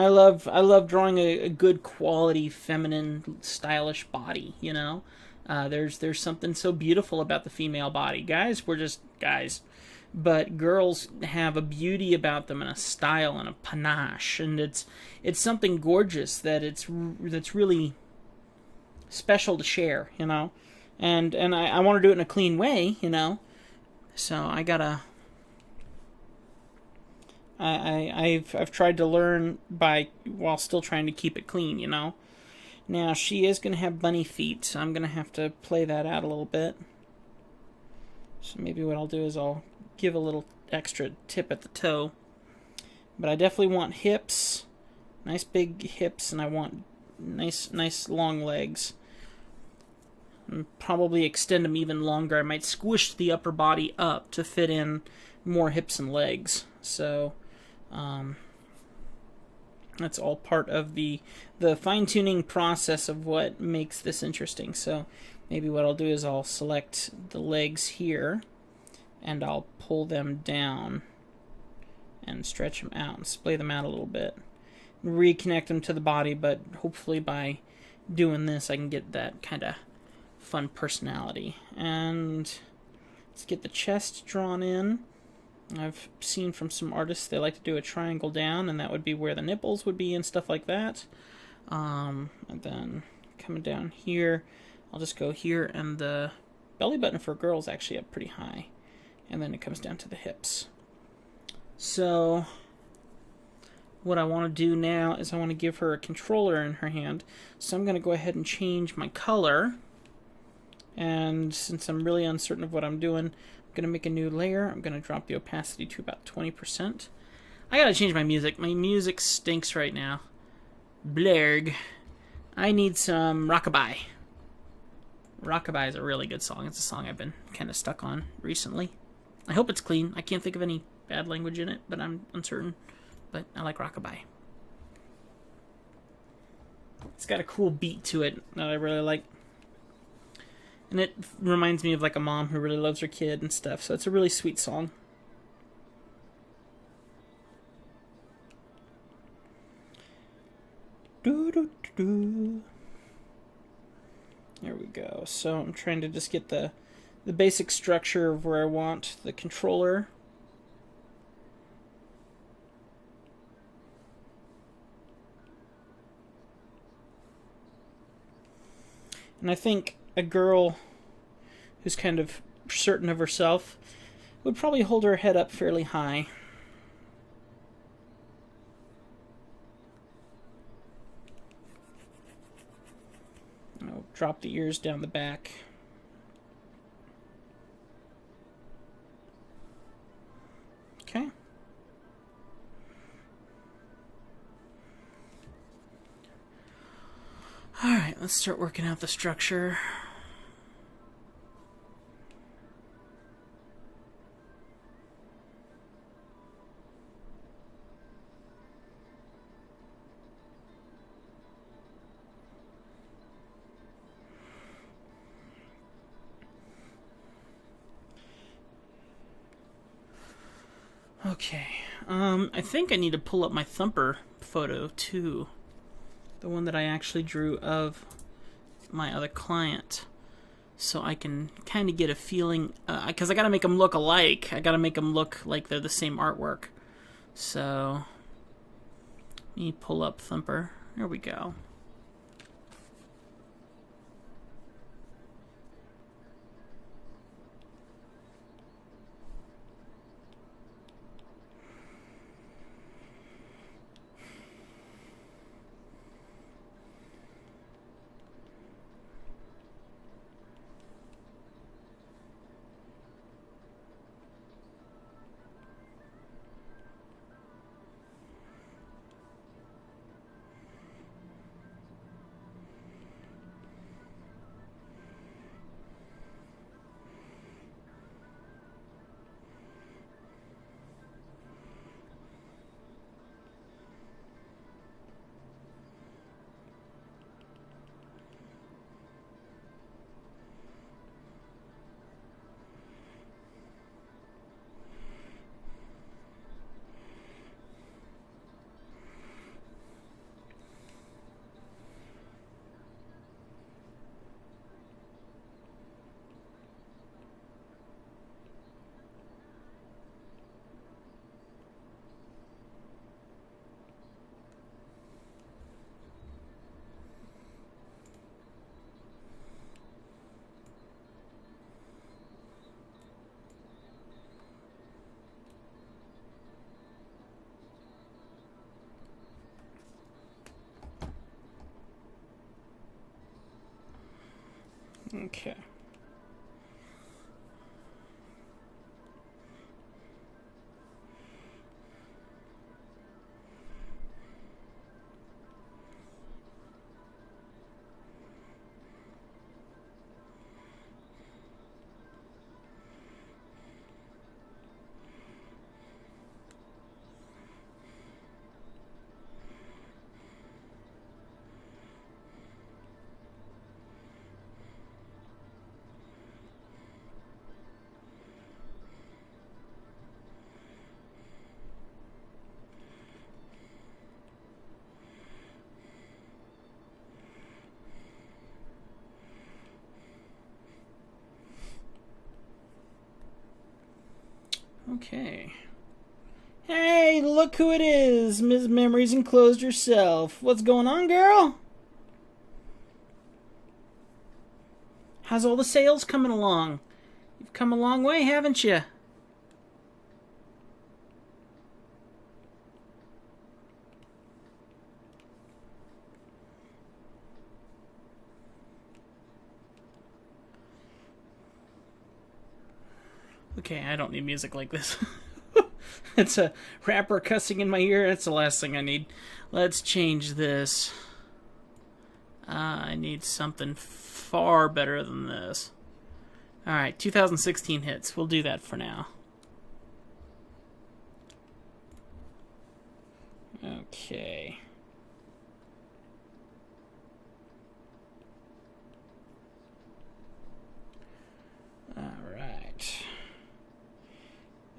love drawing a good quality, feminine, stylish body. You know, there's something so beautiful about the female body. Guys, we're just guys, but girls have a beauty about them and a style and a panache, and it's something gorgeous that's really special to share, you know, and I want to do it in a clean way, you know, so I've tried to learn while still trying to keep it clean, you know. Now she is going to have bunny feet, so I'm going to have to play that out a little bit. So maybe what I'll do is I'll give a little extra tip at the toe. But I definitely want hips, nice big hips, and I want nice long legs. And probably extend them even longer. I might squish the upper body up to fit in more hips and legs. So that's all part of the fine-tuning process of what makes this interesting. So maybe what I'll do is I'll select the legs here, and I'll pull them down and stretch them out and splay them out a little bit. Reconnect them to the body, but hopefully by doing this I can get that kind of fun personality. And let's get the chest drawn in. I've seen from some artists they like to do a triangle down, and that would be where the nipples would be and stuff like that. And then coming down here, I'll just go here, and the belly button for a girl is actually up pretty high. And then it comes down to the hips. So what I want to do now is I want to give her a controller in her hand. So I'm going to go ahead and change my color. And since I'm really uncertain of what I'm doing, I'm going to make a new layer. I'm going to drop the opacity to about 20%. I got to change my music. My music stinks right now. Blurg. I need some rockabye. Rockabye is a really good song. It's a song I've been kind of stuck on recently. I hope it's clean. I can't think of any bad language in it, but I'm uncertain. But I like rockabye. It's got a cool beat to it that I really like. And it reminds me of like a mom who really loves her kid and stuff. So it's a really sweet song. There we go. So I'm trying to just get the basic structure of where I want the controller. And I think a girl who's kind of certain of herself would probably hold her head up fairly high. I'll drop the ears down the back. Okay. Alright, let's start working out the structure. Okay, I think I need to pull up my Thumper photo too. The one that I actually drew of my other client. So I can kind of get a feeling, because I gotta make them look alike. I gotta make them look like they're the same artwork. So, let me pull up Thumper. There we go. Okay. Okay. Hey, look who it is! Ms. Memories Enclosed herself. What's going on, girl? How's all the sales coming along? You've come a long way, haven't you? Okay, I don't need music like this. It's a rapper cussing in my ear. That's the last thing I need. Let's change this. I need something far better than this. Alright, 2016 hits. We'll do that for now. Okay. Alright.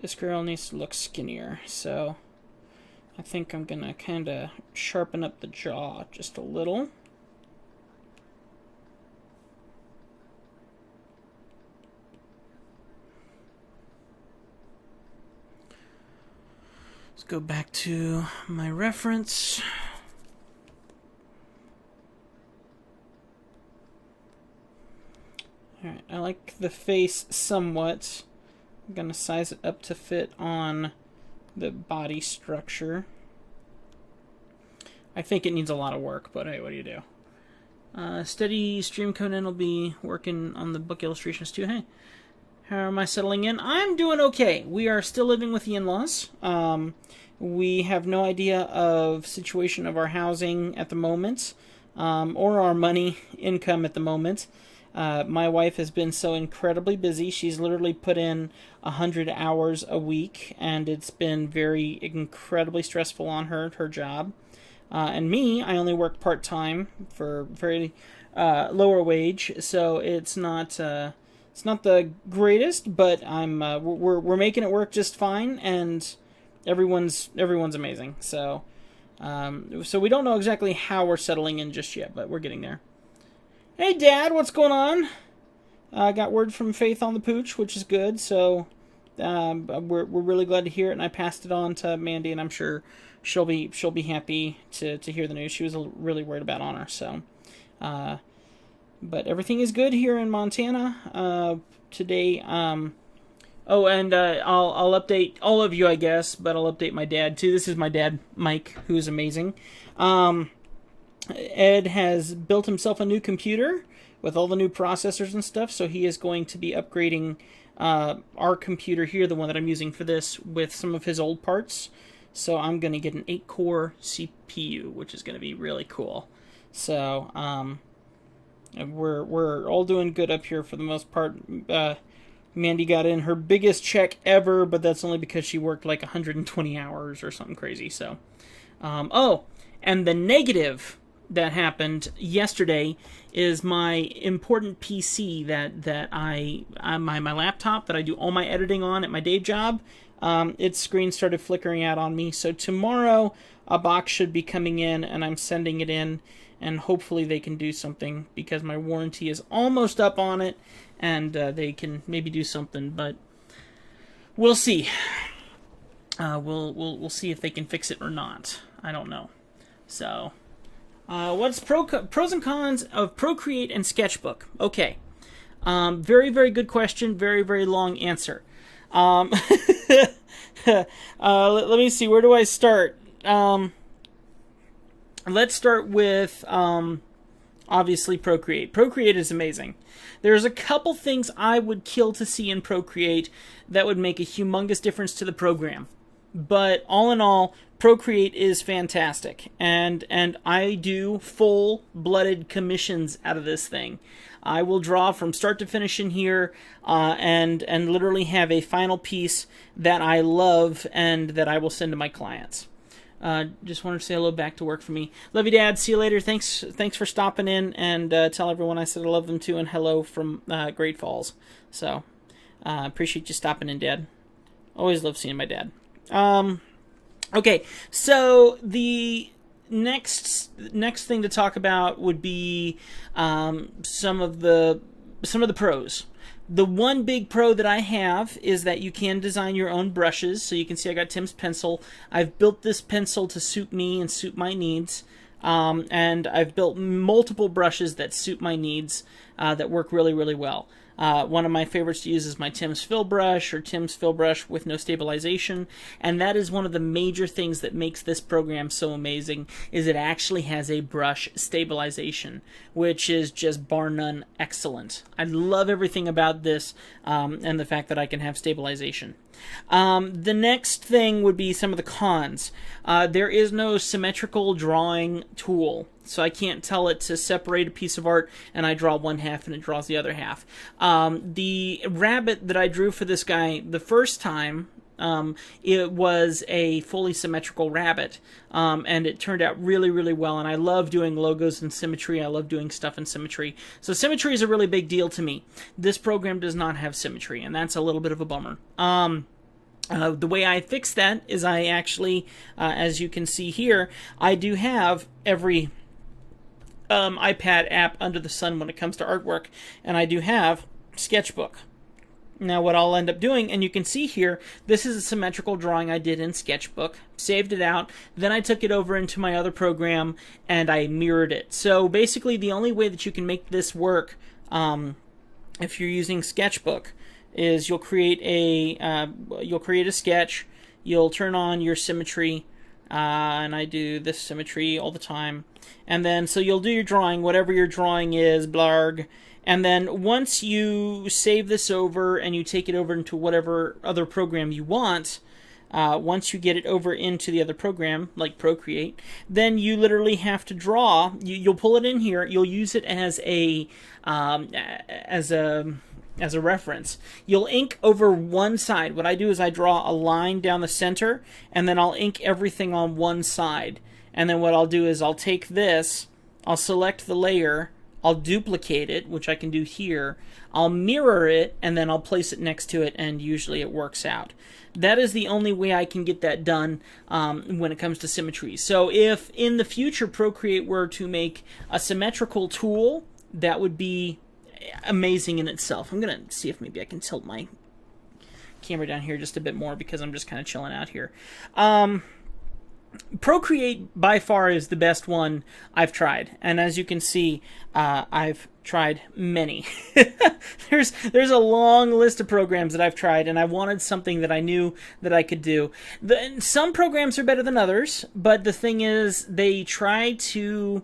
This girl needs to look skinnier, so I think I'm gonna kind of sharpen up the jaw just a little. Let's go back to my reference. Alright, I like the face somewhat. I'm going to size it up to fit on the body structure. I think it needs a lot of work, but hey, what do you do? Steady Stream Conan will be working on the book illustrations too. Hey, how am I settling in? I'm doing okay. We are still living with the in-laws. We have no idea of situation of our housing at the moment, or our money income at the moment. My wife has been so incredibly busy. She's literally put in 100 hours a week, and it's been very incredibly stressful on her job. And me, I only work part-time for very lower wage, so it's not the greatest, but we're making it work just fine, and everyone's amazing. So we don't know exactly how we're settling in just yet, but we're getting there. Hey, Dad, what's going on? I got word from Faith on the pooch, which is good. So we're really glad to hear it, and I passed it on to Mandy, and I'm sure she'll be happy to hear the news. She was really worried about Honor. So, but everything is good here in Montana today. Oh, and I'll update all of you, I guess, but I'll update my dad too. This is my dad, Mike, who's amazing. Ed has built himself a new computer with all the new processors and stuff, so he is going to be upgrading our computer here, the one that I'm using for this, with some of his old parts. So I'm going to get an 8-core CPU, which is going to be really cool. So we're all doing good up here for the most part. Mandy got in her biggest check ever, but that's only because she worked like 120 hours or something crazy. So, oh, and the negative that happened yesterday is my important PC that my laptop that I do all my editing on at my day job. Its screen started flickering out on me. So tomorrow a box should be coming in, and I'm sending it in, and hopefully they can do something because my warranty is almost up on it, and they can maybe do something, but we'll see. We'll see if they can fix it or not. I don't know. So, what's pros and cons of Procreate and Sketchbook? Okay. Very, very good question. Very, very long answer. Let me see. Where do I start? Let's start with, obviously, Procreate. Procreate is amazing. There's a couple things I would kill to see in Procreate that would make a humongous difference to the program. But all in all, Procreate is fantastic, and I do full-blooded commissions out of this thing. I will draw from start to finish in here, and literally have a final piece that I love and that I will send to my clients. Just wanted to say hello back to work for me. Love you, Dad. See you later. Thanks for stopping in, and tell everyone I said I love them too, and hello from Great Falls. So, appreciate you stopping in, Dad. Always love seeing my dad. Okay, so the next thing to talk about would be some of the pros. The one big pro that I have is that you can design your own brushes. So you can see I got Tim's pencil. I've built this pencil to suit me and suit my needs. And I've built multiple brushes that suit my needs that work really, really well. One of my favorites to use is my Tim's fill brush, or Tim's fill brush with no stabilization, and that is one of the major things that makes this program so amazing, is it actually has a brush stabilization, which is just bar none excellent. I love everything about this, and the fact that I can have stabilization. The next thing would be some of the cons. There is no symmetrical drawing tool, so I can't tell it to separate a piece of art and I draw one half and it draws the other half. The rabbit that I drew for this guy the first time, it was a fully symmetrical rabbit, and it turned out really, really well, and I love doing logos and symmetry. I love doing stuff in symmetry. So symmetry is a really big deal to me. This program does not have symmetry, and that's a little bit of a bummer. The way I fix that is I actually, as you can see here, I do have every iPad app under the sun when it comes to artwork, and I do have Sketchbook. Now what I'll end up doing, and you can see here, this is a symmetrical drawing I did in Sketchbook, saved it out, then I took it over into my other program and I mirrored it. So basically the only way that you can make this work, if you're using Sketchbook, is you'll create a sketch, you'll turn on your symmetry, and I do this symmetry all the time, and then so you'll do your drawing, whatever your drawing is, blarg, and then once you save this over and you take it over into whatever other program you want, once you get it over into the other program, like Procreate, then you literally have to draw. You'll pull it in here. You'll use it as a reference. You'll ink over one side. What I do is I draw a line down the center, and then I'll ink everything on one side. And then what I'll do is I'll take this, I'll select the layer, I'll duplicate it, which I can do here, I'll mirror it, and then I'll place it next to it, and usually it works out. That is the only way I can get that done when it comes to symmetry. So if in the future Procreate were to make a symmetrical tool, that would be amazing in itself. I'm going to see if maybe I can tilt my camera down here just a bit more because I'm just kind of chilling out here. Procreate by far is the best one I've tried, and as you can see, I've tried many. There's a long list of programs that I've tried, and I wanted something that I knew that I could do. Some programs are better than others, but the thing is, they try to...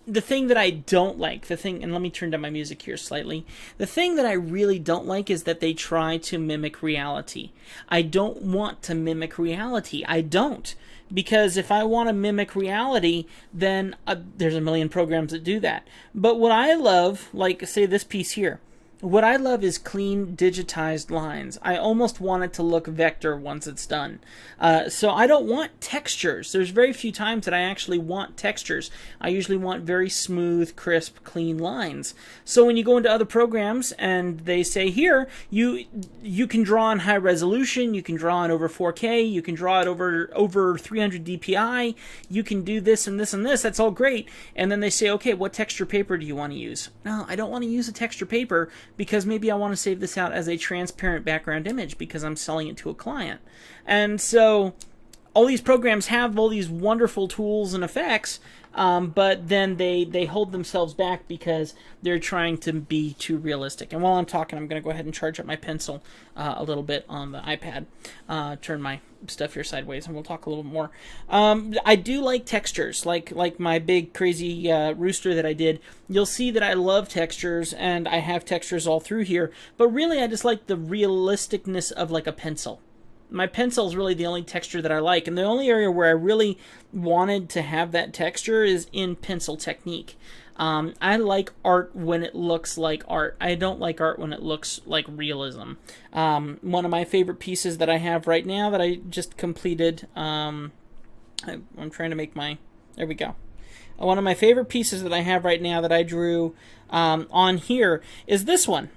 The thing that I don't like, and let me turn down my music here slightly. The thing that I really don't like is that they try to mimic reality. I don't want to mimic reality. I don't. Because if I want to mimic reality, then there's a million programs that do that. But what I love, like say this piece here, what I love is clean digitized lines. I almost want it to look vector once it's done. So I don't want textures. There's very few times that I actually want textures. I usually want very smooth, crisp, clean lines. So when you go into other programs and they say here, you can draw in high resolution, you can draw in over 4K, you can draw it over 300 DPI, you can do this and this and this, that's all great. And then they say, okay, what texture paper do you want to use? No, I don't want to use a texture paper, because maybe I want to save this out as a transparent background image because I'm selling it to a client. And so all these programs have all these wonderful tools and effects, but then they hold themselves back because they're trying to be too realistic. And while I'm talking, I'm going to go ahead and charge up my pencil a little bit on the iPad. Turn my stuff here sideways, and we'll talk a little bit more. I do like textures, like my big crazy rooster that I did. You'll see that I love textures, and I have textures all through here, but really I just like the realisticness of like a pencil. My pencil is really the only texture that I like, and the only area where I really wanted to have that texture is in pencil technique. I like art when it looks like art. I don't like art when it looks like realism. One of my favorite pieces that I have right now that I just completed, I'm trying to make my, there we go. One of my favorite pieces that I have right now that I drew on here is this one.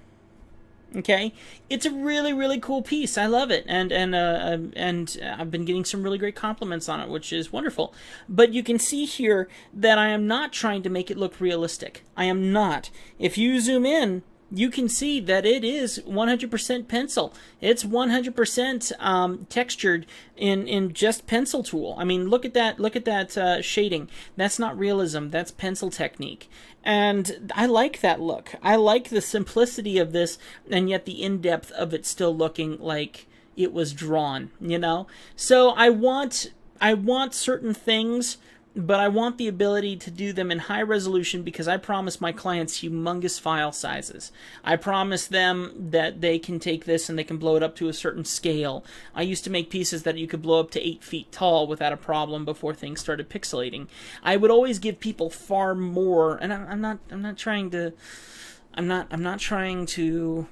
Okay, it's a really, really cool piece. I love it, and I've been getting some really great compliments on it, which is wonderful. But you can see here that I am not trying to make it look realistic. I am not. If you zoom in, you can see that it is 100% pencil. It's 100% textured in just pencil tool. I mean, look at that shading. That's not realism. That's pencil technique. And I like that look. I like the simplicity of this, and yet the in-depth of it still looking like it was drawn, you know? So I want certain things, but I want the ability to do them in high resolution because I promise my clients humongous file sizes. I promise them that they can take this and they can blow it up to a certain scale. I used to make pieces that you could blow up to 8 feet tall without a problem before things started pixelating. I would always give people far more, and I'm not trying to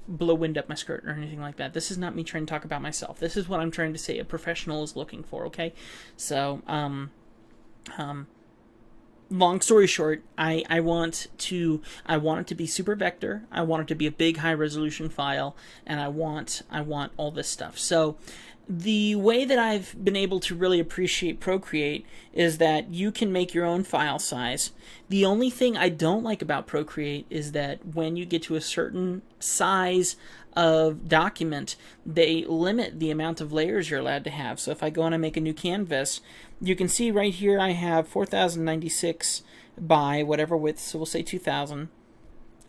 blow wind up my skirt or anything like that. This is not me trying to talk about myself. This is what I'm trying to say a professional is looking for, okay? So, long story short, I want it to be super vector. I want it to be a big high resolution file, and I want all this stuff. So the way that I've been able to really appreciate Procreate is that you can make your own file size. The only thing I don't like about Procreate is that when you get to a certain size of document, they limit the amount of layers you're allowed to have. So if I go and I make a new canvas, you can see right here I have 4096 by whatever width, so we'll say 2000.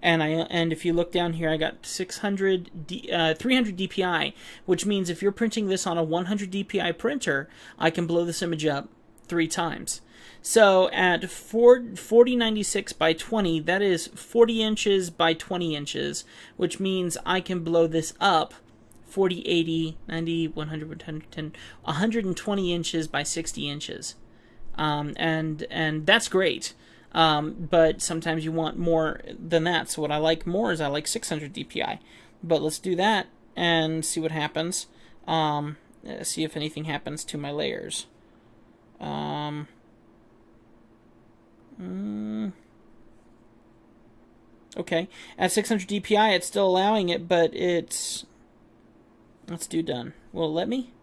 And if you look down here, I got 300 DPI, which means if you're printing this on a 100 DPI printer, I can blow this image up 3 times. So at 4096 by 20, that is 40 inches by 20 inches, which means I can blow this up 40, 80, 90, 100, 110, 120 inches by 60 inches. And that's great. But sometimes you want more than that. So what I like more is I like 600 DPI. But let's do that and see what happens. See if anything happens to my layers. Okay, at 600 DPI it's still allowing it, but it's... Let's do done. Will it let me?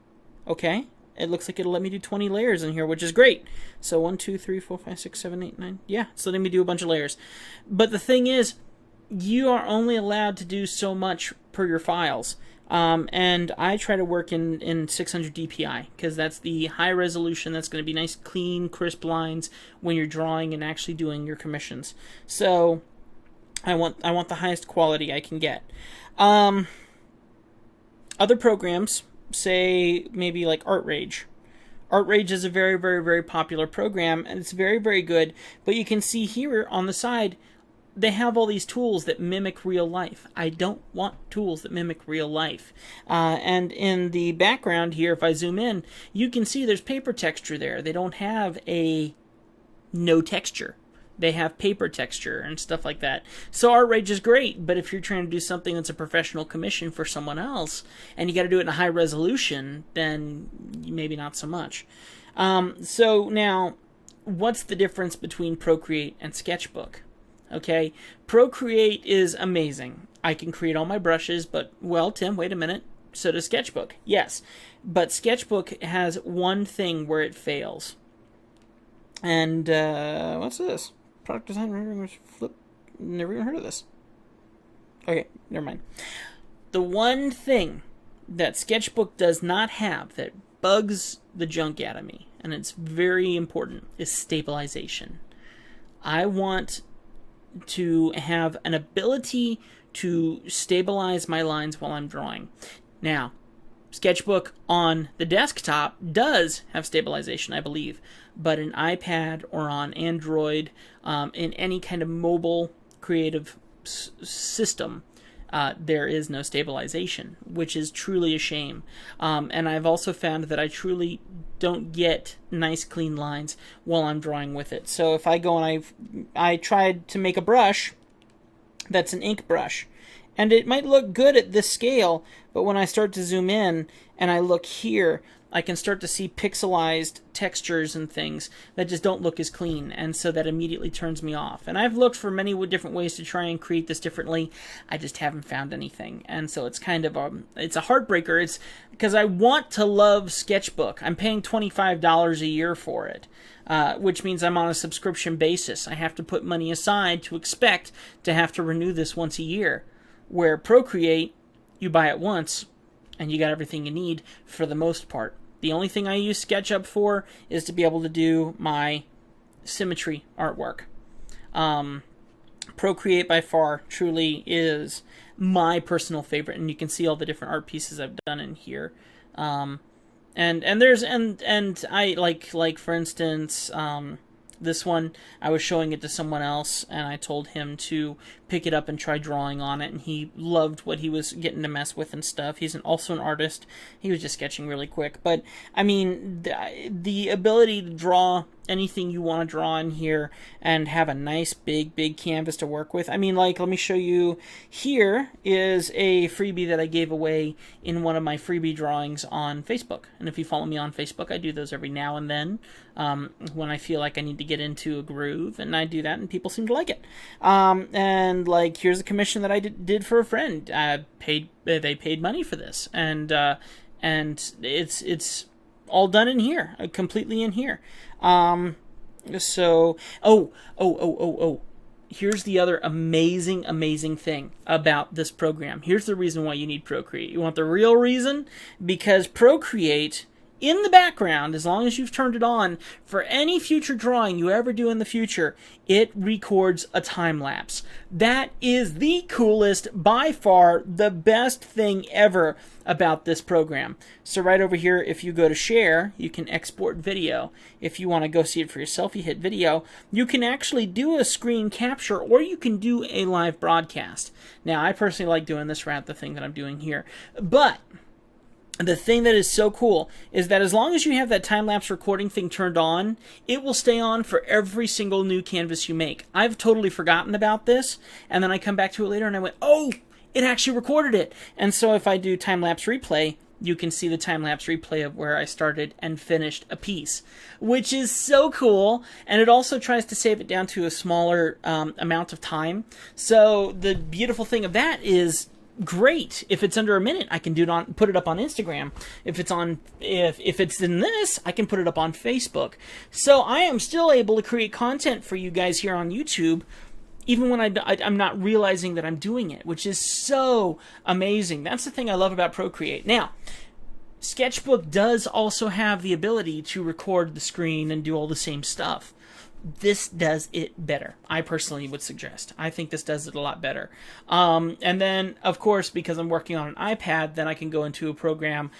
Okay. It looks like it'll let me do 20 layers in here, which is great. So 1, 2, 3, 4, 5, 6, 7, 8, 9. Yeah, it's letting me do a bunch of layers. But the thing is, you are only allowed to do so much per your files. And I try to work in 600 DPI because that's the high resolution. That's going to be nice, clean, crisp lines when you're drawing and actually doing your commissions. So I want the highest quality I can get. Other programs, say maybe like ArtRage. ArtRage is a very, very, very popular program, and it's very, very good. But you can see here on the side, they have all these tools that mimic real life. I don't want tools that mimic real life. And in the background here, if I zoom in, you can see there's paper texture there. They don't have a no texture. They have paper texture and stuff like that. So ArtRage is great, but if you're trying to do something that's a professional commission for someone else, and you got to do it in a high resolution, then maybe not so much. So now, what's the difference between Procreate and Sketchbook? Okay, Procreate is amazing. I can create all my brushes, but, well, Tim, wait a minute. So does Sketchbook. Yes, but Sketchbook has one thing where it fails. And, what's this? Product design, flip. Never even heard of this. Okay, never mind. The one thing that Sketchbook does not have that bugs the junk out of me, and it's very important, is stabilization. I want to have an ability to stabilize my lines while I'm drawing. Now, Sketchbook on the desktop does have stabilization, I believe, but an iPad or on Android, in any kind of mobile creative system, there is no stabilization, which is truly a shame. And I've also found that I truly don't get nice clean lines while I'm drawing with it. So if I go and I tried to make a brush that's an ink brush, and it might look good at this scale, but when I start to zoom in and I look here, I can start to see pixelized textures and things that just don't look as clean, and so that immediately turns me off. And I've looked for many different ways to try and create this differently. I just haven't found anything, and so it's kind of it's a heartbreaker. It's because I want to love Sketchbook. I'm paying $25 a year for it, which means I'm on a subscription basis. I have to put money aside to expect to have to renew this once a year, where Procreate, you buy it once, and you got everything you need for the most part. The only thing I use SketchUp for is to be able to do my symmetry artwork. Procreate by far truly is my personal favorite, and you can see all the different art pieces I've done in here. And I like for instance, this one, I was showing it to someone else, and I told him to pick it up and try drawing on it, and he loved what he was getting to mess with and stuff. He's also an artist. He was just sketching really quick. But, I mean, the ability to draw anything you want to draw in here and have a nice, big canvas to work with. I mean, like, let me show you. Here is a freebie that I gave away in one of my freebie drawings on Facebook. And if you follow me on Facebook, I do those every now and then when I feel like I need to get into a groove, and I do that, and people seem to like it. And like, here's a commission that I did for a friend. They paid money for this, and it's all done in here, completely in here. So, here's the other amazing thing about this program. Here's the reason why you need Procreate. You want the real reason? Because Procreate, in the background, as long as you've turned it on, for any future drawing you ever do in the future, it records a time lapse. That is the coolest, by far, the best thing ever about this program. So right over here, if you go to share, you can export video. If you want to go see it for yourself, you hit video. You can actually do a screen capture, or you can do a live broadcast. Now, I personally like doing this route, the thing that I'm doing here. But the thing that is so cool is that as long as you have that time-lapse recording thing turned on, it will stay on for every single new canvas you make. I've totally forgotten about this, and then I come back to it later and I went, oh, it actually recorded it. And so if I do time-lapse replay, you can see the time-lapse replay of where I started and finished a piece, which is so cool. And it also tries to save it down to a smaller amount of time. So the beautiful thing of that is, great. If it's under a minute, I can put it up on Instagram. If it's in this, I can put it up on Facebook. So I am still able to create content for you guys here on YouTube, even when I'm not realizing that I'm doing it, which is so amazing. That's the thing I love about Procreate. Now, Sketchbook does also have the ability to record the screen and do all the same stuff. This does it better. I personally would suggest. I think this does it a lot better. And then, of course, because I'm working on an iPad, then I can go into a program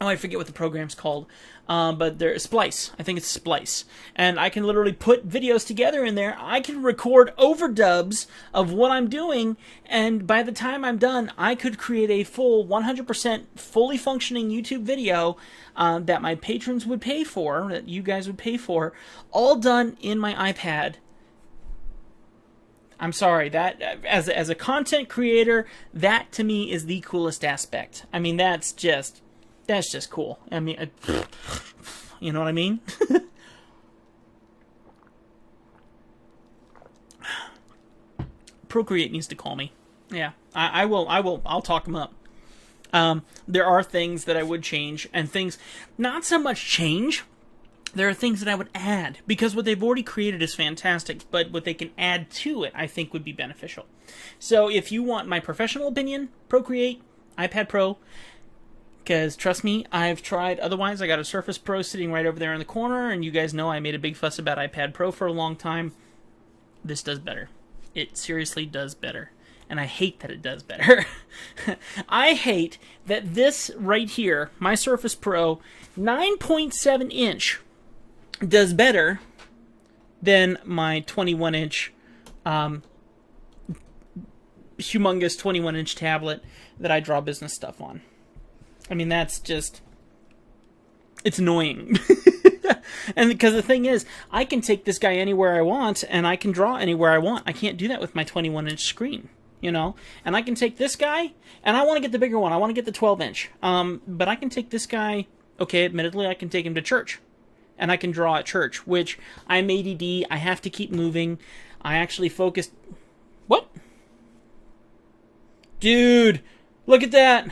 I forget what the program's called, but there's Splice. I think it's Splice. And I can literally put videos together in there. I can record overdubs of what I'm doing, and by the time I'm done, I could create a full 100% fully functioning YouTube video that my patrons would pay for, that you guys would pay for, all done in my iPad. I'm sorry, that as a content creator, that to me is the coolest aspect. I mean, that's just cool. I mean, you know what I mean? Procreate needs to call me. Yeah, I will. I'll talk them up. There are things that I would change, and things, not so much change. There are things that I would add, because what they've already created is fantastic, but what they can add to it, I think, would be beneficial. So if you want my professional opinion, Procreate, iPad Pro, because trust me, I've tried. Otherwise, I got a Surface Pro sitting right over there in the corner, and you guys know I made a big fuss about iPad Pro for a long time. This does better. It seriously does better. And I hate that it does better. I hate that this right here, my Surface Pro 9.7 inch, does better than my 21-inch, humongous 21-inch tablet that I draw business stuff on. I mean, that's just, it's annoying. And because the thing is, I can take this guy anywhere I want, and I can draw anywhere I want. I can't do that with my 21-inch screen. you know? And I can take this guy, and I want to get the bigger one. I want to get the 12-inch. But I can take this guy, okay, admittedly, I can take him to church. And I can draw at church, which I'm ADD. I have to keep moving. I actually focused... What? Dude, look at that.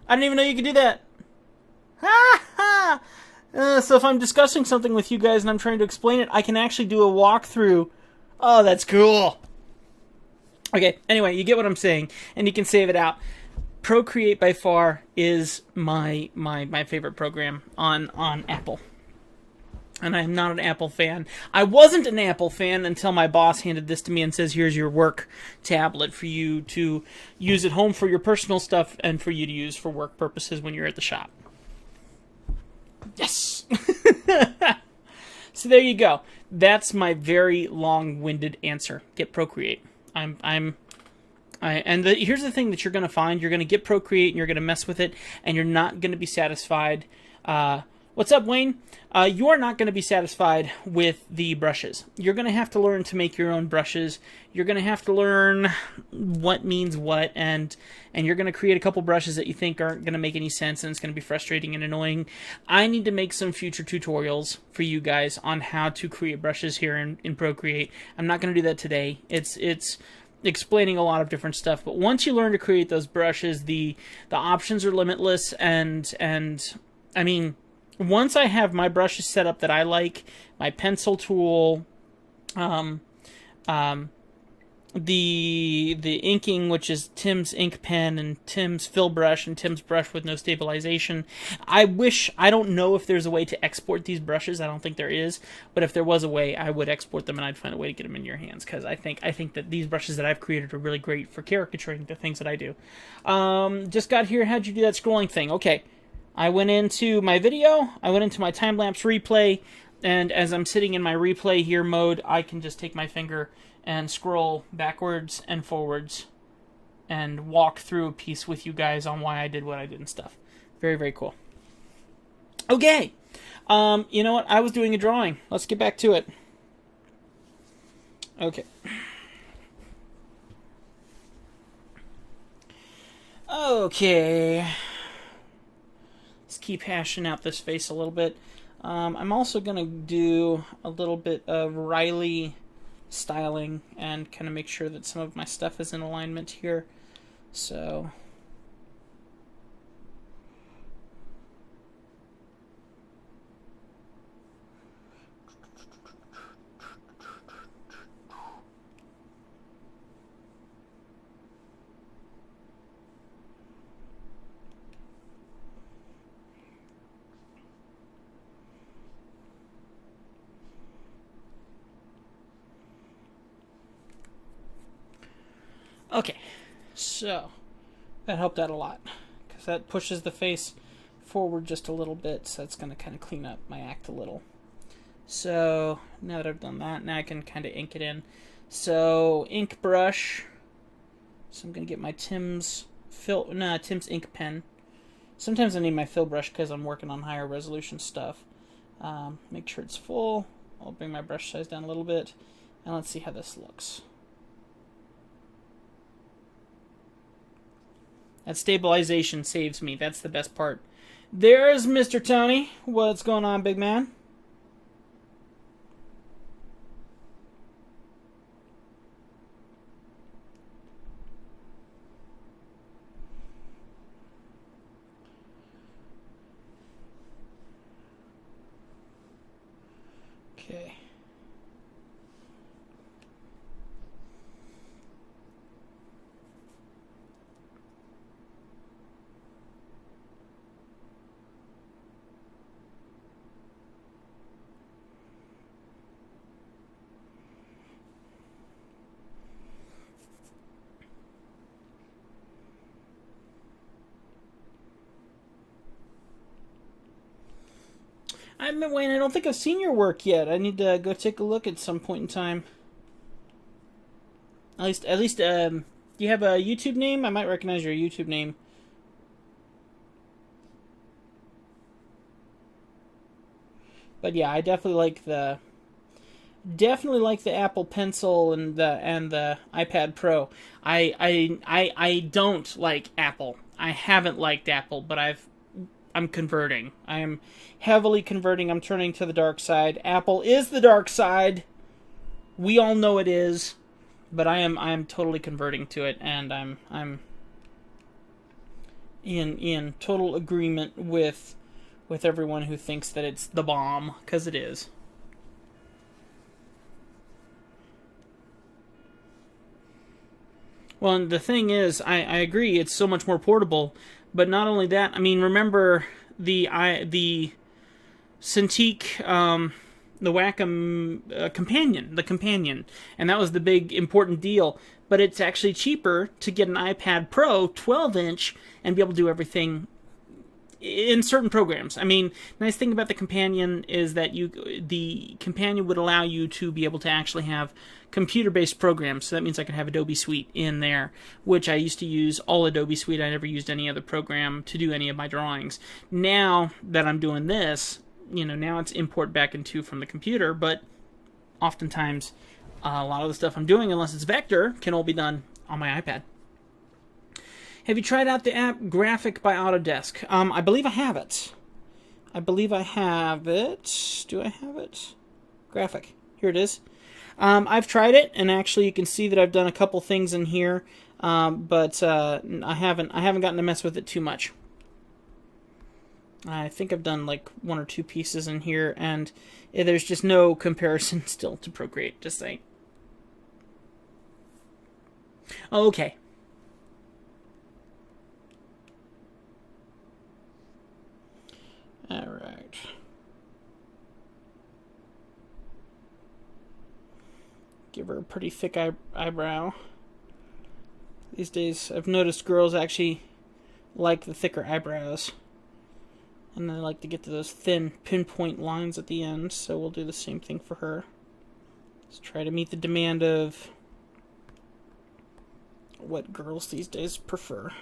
I didn't even know you could do that. Ha ha! So if I'm discussing something with you guys and I'm trying to explain it, I can actually do a walkthrough. Oh, that's cool. Okay, anyway, you get what I'm saying, and you can save it out. Procreate by far is my favorite program on Apple. And I'm not an Apple fan. I wasn't an Apple fan until my boss handed this to me and says, here's your work tablet for you to use at home for your personal stuff and for you to use for work purposes when you're at the shop. Yes! So there you go. That's my very long-winded answer. Get Procreate. Here's the thing that you're going to find. You're going to get Procreate and you're going to mess with it and you're not going to be satisfied. What's up, Wayne? You are not going to be satisfied with the brushes. You're going to have to learn to make your own brushes. You're going to have to learn what means what, and you're going to create a couple brushes that you think aren't going to make any sense, and it's going to be frustrating and annoying. I need to make some future tutorials for you guys on how to create brushes here in Procreate. I'm not going to do that today. It's explaining a lot of different stuff, but once you learn to create those brushes, the options are limitless, and I mean, once I have my brushes set up that I like, my pencil tool, the inking, which is Tim's ink pen and Tim's fill brush and Tim's brush with no stabilization. I don't know if there's a way to export these brushes. I don't think there is, but if there was a way, I would export them and I'd find a way to get them in your hands, because I think that these brushes that I've created are really great for caricaturing the things that I do. Just got here. How'd you do that scrolling thing? Okay. I went into my video, I went into my time-lapse replay, and as I'm sitting in my replay here mode, I can just take my finger and scroll backwards and forwards and walk through a piece with you guys on why I did what I did and stuff. Very, very cool. Okay. You know what? I was doing a drawing. Let's get back to it. Okay. Okay. Keep hashing out this face a little bit. I'm also going to do a little bit of Riley styling and kind of make sure that some of my stuff is in alignment here. So... Okay, so that helped out a lot, because that pushes the face forward just a little bit, so that's going to kind of clean up my act a little. So now that I've done that, now I can kind of ink it in. So ink brush. So I'm going to get my Tim's ink pen. Sometimes I need my fill brush because I'm working on higher resolution stuff. Make sure it's full. I'll bring my brush size down a little bit, and let's see how this looks. That stabilization saves me. That's the best part. There's Mr. Tony. What's going on, big man? Okay. Wayne, I don't think I've seen your work yet. I need to go take a look at some point in time. At least, do you have a YouTube name? I might recognize your YouTube name. But yeah, I definitely like the definitely like the Apple Pencil and the iPad Pro. I don't like Apple. I haven't liked Apple, but I'm converting. I am heavily converting. I'm turning to the dark side. Apple is the dark side. We all know it is, but I am totally converting to it, and I'm in total agreement with everyone who thinks that it's the bomb, because it is. Well, and the thing is, I agree, it's so much more portable. But not only that, I mean, remember the Cintiq, the Wacom companion, and that was the big important deal. But it's actually cheaper to get an iPad Pro 12-inch and be able to do everything in certain programs. I mean, nice thing about the companion is that the companion would allow you to be able to actually have computer-based programs. So that means I can have Adobe Suite in there, which I used to use all Adobe Suite. I never used any other program to do any of my drawings. Now that I'm doing this, now it's import back into from the computer, but oftentimes a lot of the stuff I'm doing, unless it's vector, can all be done on my iPad. Have you tried out the app Graphic by Autodesk? I believe I have it. Do I have it? Graphic. Here it is. I've tried it, and actually you can see that I've done a couple things in here, but I haven't gotten to mess with it too much. I think I've done like 1 or 2 pieces in here, and there's just no comparison still to Procreate, just saying. Okay. All right. Give her a pretty thick eyebrow. These days, I've noticed girls actually like the thicker eyebrows. And they like to get to those thin pinpoint lines at the end, so we'll do the same thing for her. Let's try to meet the demand of what girls these days prefer.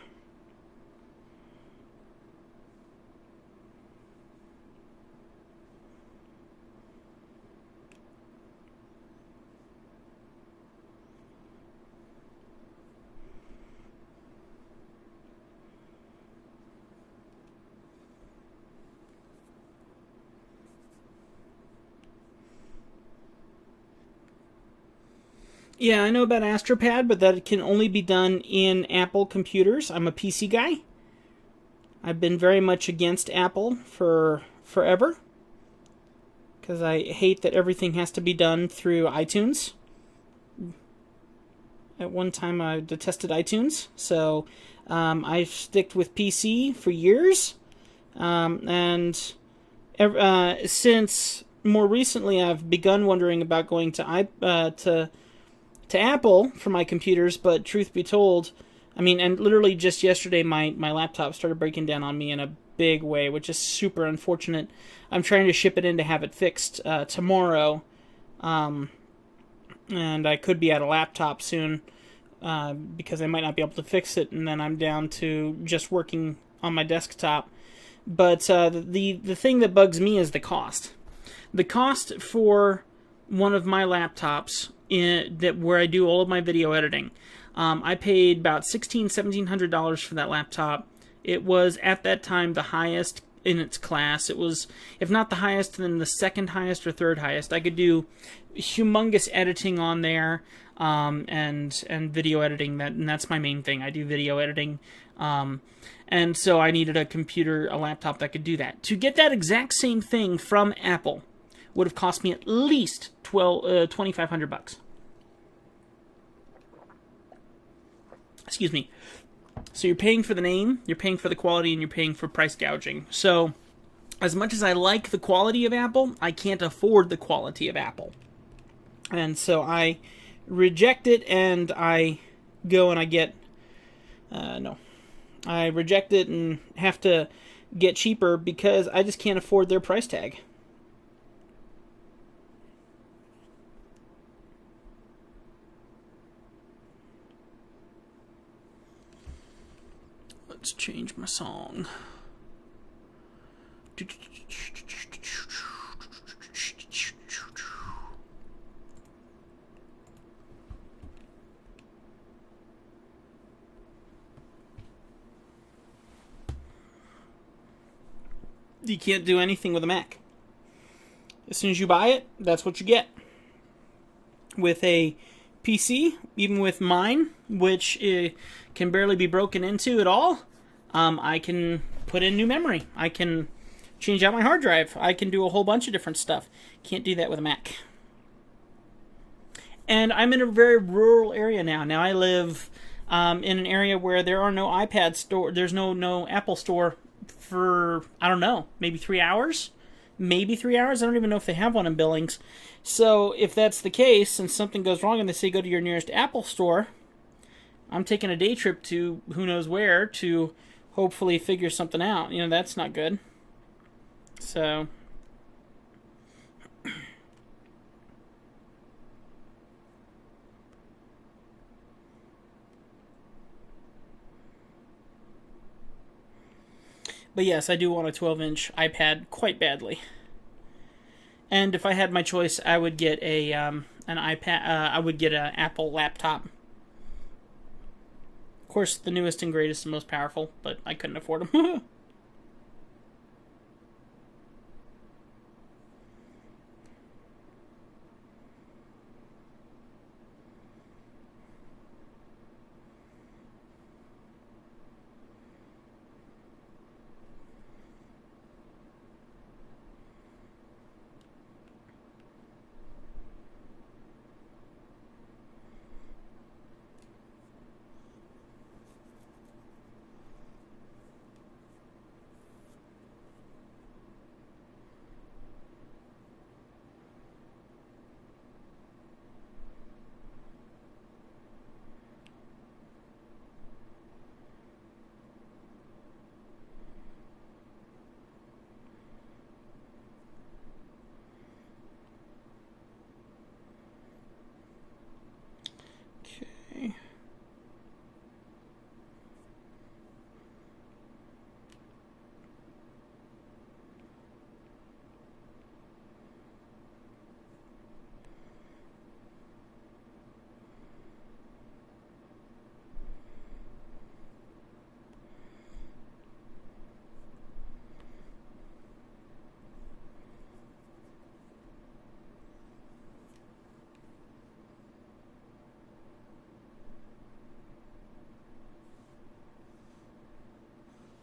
Yeah, I know about AstroPad, but that can only be done in Apple computers. I'm a PC guy. I've been very much against Apple for forever, because I hate that everything has to be done through iTunes. At one time, I detested iTunes, so I've sticked with PC for years, and since more recently, I've begun wondering about going to Apple for my computers, but truth be told, I mean, and literally just yesterday, my laptop started breaking down on me in a big way, which is super unfortunate. I'm trying to ship it in to have it fixed tomorrow, and I could be at a laptop soon, because I might not be able to fix it, and then I'm down to just working on my desktop. But the thing that bugs me is the cost. The cost for one of my laptops where I do all of my video editing. I paid about $1,700 for that laptop. It was at that time the highest in its class. It was, if not the highest, then the second highest or third highest. I could do humongous editing on there, and video editing. And that's my main thing. I do video editing, and so I needed a laptop that could do that. To get that exact same thing from Apple would have cost me at least $2,500. Excuse me. So you're paying for the name, you're paying for the quality, and you're paying for price gouging. So as much as I like the quality of Apple, I can't afford the quality of Apple. And so I reject it, and I go and I get... I reject it and have to get cheaper because I just can't afford their price tag. Let's change my song. You can't do anything with a Mac. As soon as you buy it, that's what you get. With a PC, even with mine, which can barely be broken into at all, I can put in new memory. I can change out my hard drive. I can do a whole bunch of different stuff. Can't do that with a Mac. And I'm in a very rural area now. Now I live in an area where there are no iPad store. There's no Apple store for, I don't know, maybe 3 hours? Maybe 3 hours? I don't even know if they have one in Billings. So if that's the case and something goes wrong and they say go to your nearest Apple store, I'm taking a day trip to who knows where to hopefully figure something out. You know, that's not good. So... But yes, I do want a 12-inch iPad quite badly. And if I had my choice, I would get an iPad. I would get an Apple laptop. Of course, the newest and greatest and most powerful, but I couldn't afford them. Okay.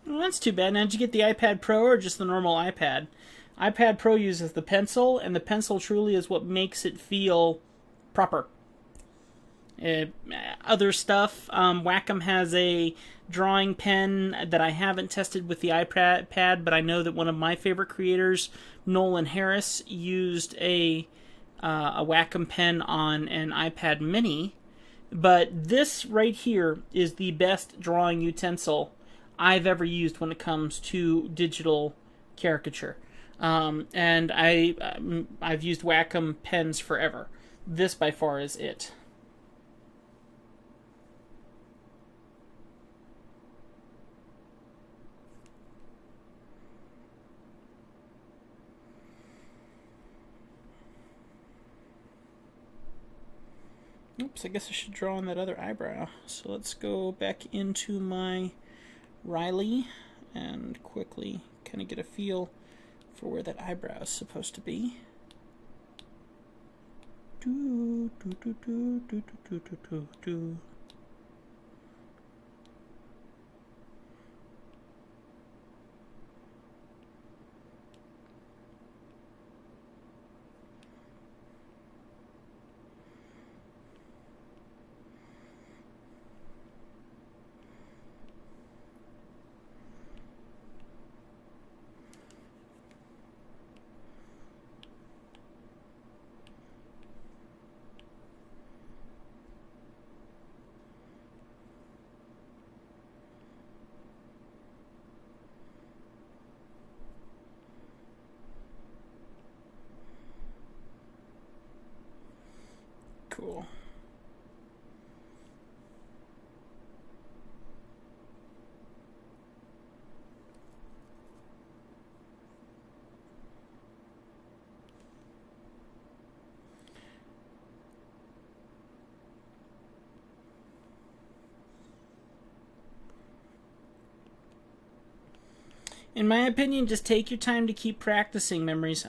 Well, that's too bad. Now, did you get the iPad Pro or just the normal iPad? iPad Pro uses the pencil, and the pencil truly is what makes it feel proper. Other stuff, Wacom has a drawing pen that I haven't tested with the iPad, but I know that one of my favorite creators, Nolan Harris, used a Wacom pen on an iPad Mini. But this right here is the best drawing utensil I've ever used when it comes to digital caricature. And I've used Wacom pens forever. This by far is it. Oops, I guess I should draw on that other eyebrow. So let's go back into my Riley and quickly kind of get a feel for where that eyebrow is supposed to be. Do, do, do, do, do, do, do, do, do. In my opinion, just take your time to keep practicing, Memories.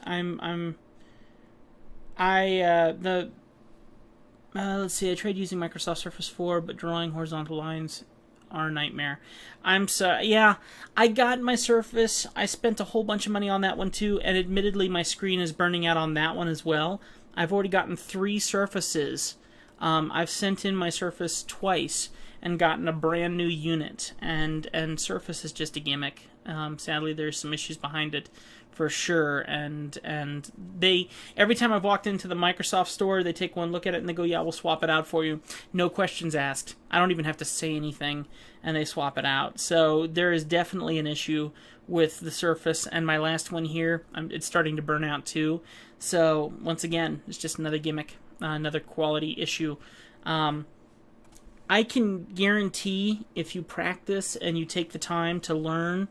Let's see, I tried using Microsoft Surface 4, but drawing horizontal lines are a nightmare. Yeah, I got my Surface. I spent a whole bunch of money on that one too, and admittedly my screen is burning out on that one as well. I've already gotten 3 Surfaces. I've sent in my Surface twice and gotten a brand new unit, and Surface is just a gimmick. Sadly, there's some issues behind it for sure, and they, every time I've walked into the Microsoft store, they take one look at it and they go, yeah, we'll swap it out for you, no questions asked. I don't even have to say anything, and they swap it out. So there is definitely an issue with the Surface, and my last one here, it's starting to burn out too. So once again, it's just another gimmick, another quality issue. I can guarantee if you practice and you take the time to learn,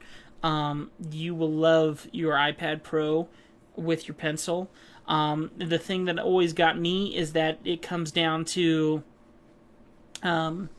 you will love your iPad Pro with your pencil. The thing that always got me is that it comes down to, when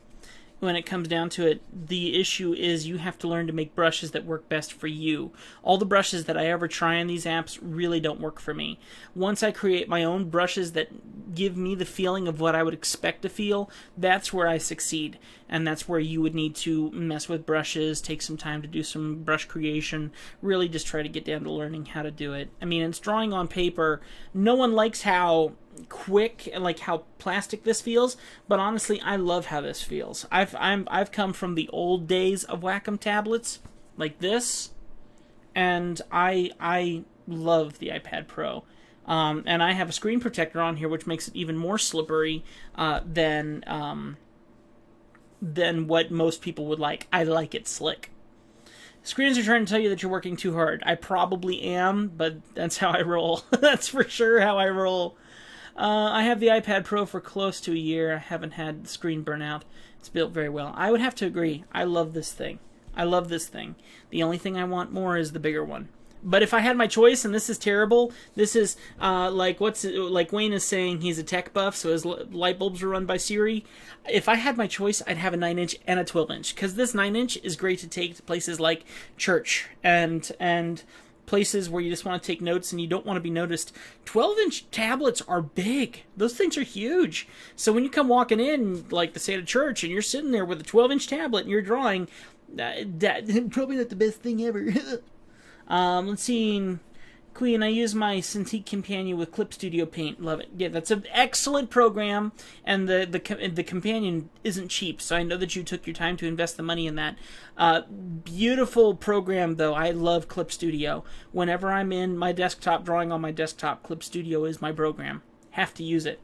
it comes down to it, the issue is you have to learn to make brushes that work best for you. All the brushes that I ever try in these apps really don't work for me. Once I create my own brushes that give me the feeling of what I would expect to feel, that's where I succeed. And that's where you would need to mess with brushes, take some time to do some brush creation, really just try to get down to learning how to do it. I mean, it's drawing on paper. No one likes how quick, like how plastic this feels, but honestly, I love how this feels. I've come from the old days of Wacom tablets like this, and I love the iPad Pro. And I have a screen protector on here, which makes it even more slippery than what most people would like. I like it slick. Screens are trying to tell you that you're working too hard. I probably am, but that's how I roll. That's for sure how I roll. I have the iPad Pro for close to a year. I haven't had the screen burnout. It's built very well. I would have to agree. I love this thing. I love this thing. The only thing I want more is the bigger one. But if I had my choice, and this is terrible, this is like Wayne is saying, he's a tech buff, so his light bulbs are run by Siri. If I had my choice, I'd have a 9-inch and a 12-inch, because this 9-inch is great to take to places like church and places where you just want to take notes and you don't want to be noticed. 12-inch tablets are big. Those things are huge. So when you come walking in, like say at a church, and you're sitting there with a 12-inch tablet and you're drawing, that probably not the best thing ever. Let's see. Queen, I use my Cintiq Companion with Clip Studio Paint. Love it. Yeah, that's an excellent program, and the Companion isn't cheap, so I know that you took your time to invest the money in that. Beautiful program, though. I love Clip Studio. Whenever I'm in my desktop, drawing on my desktop, Clip Studio is my program. Have to use it.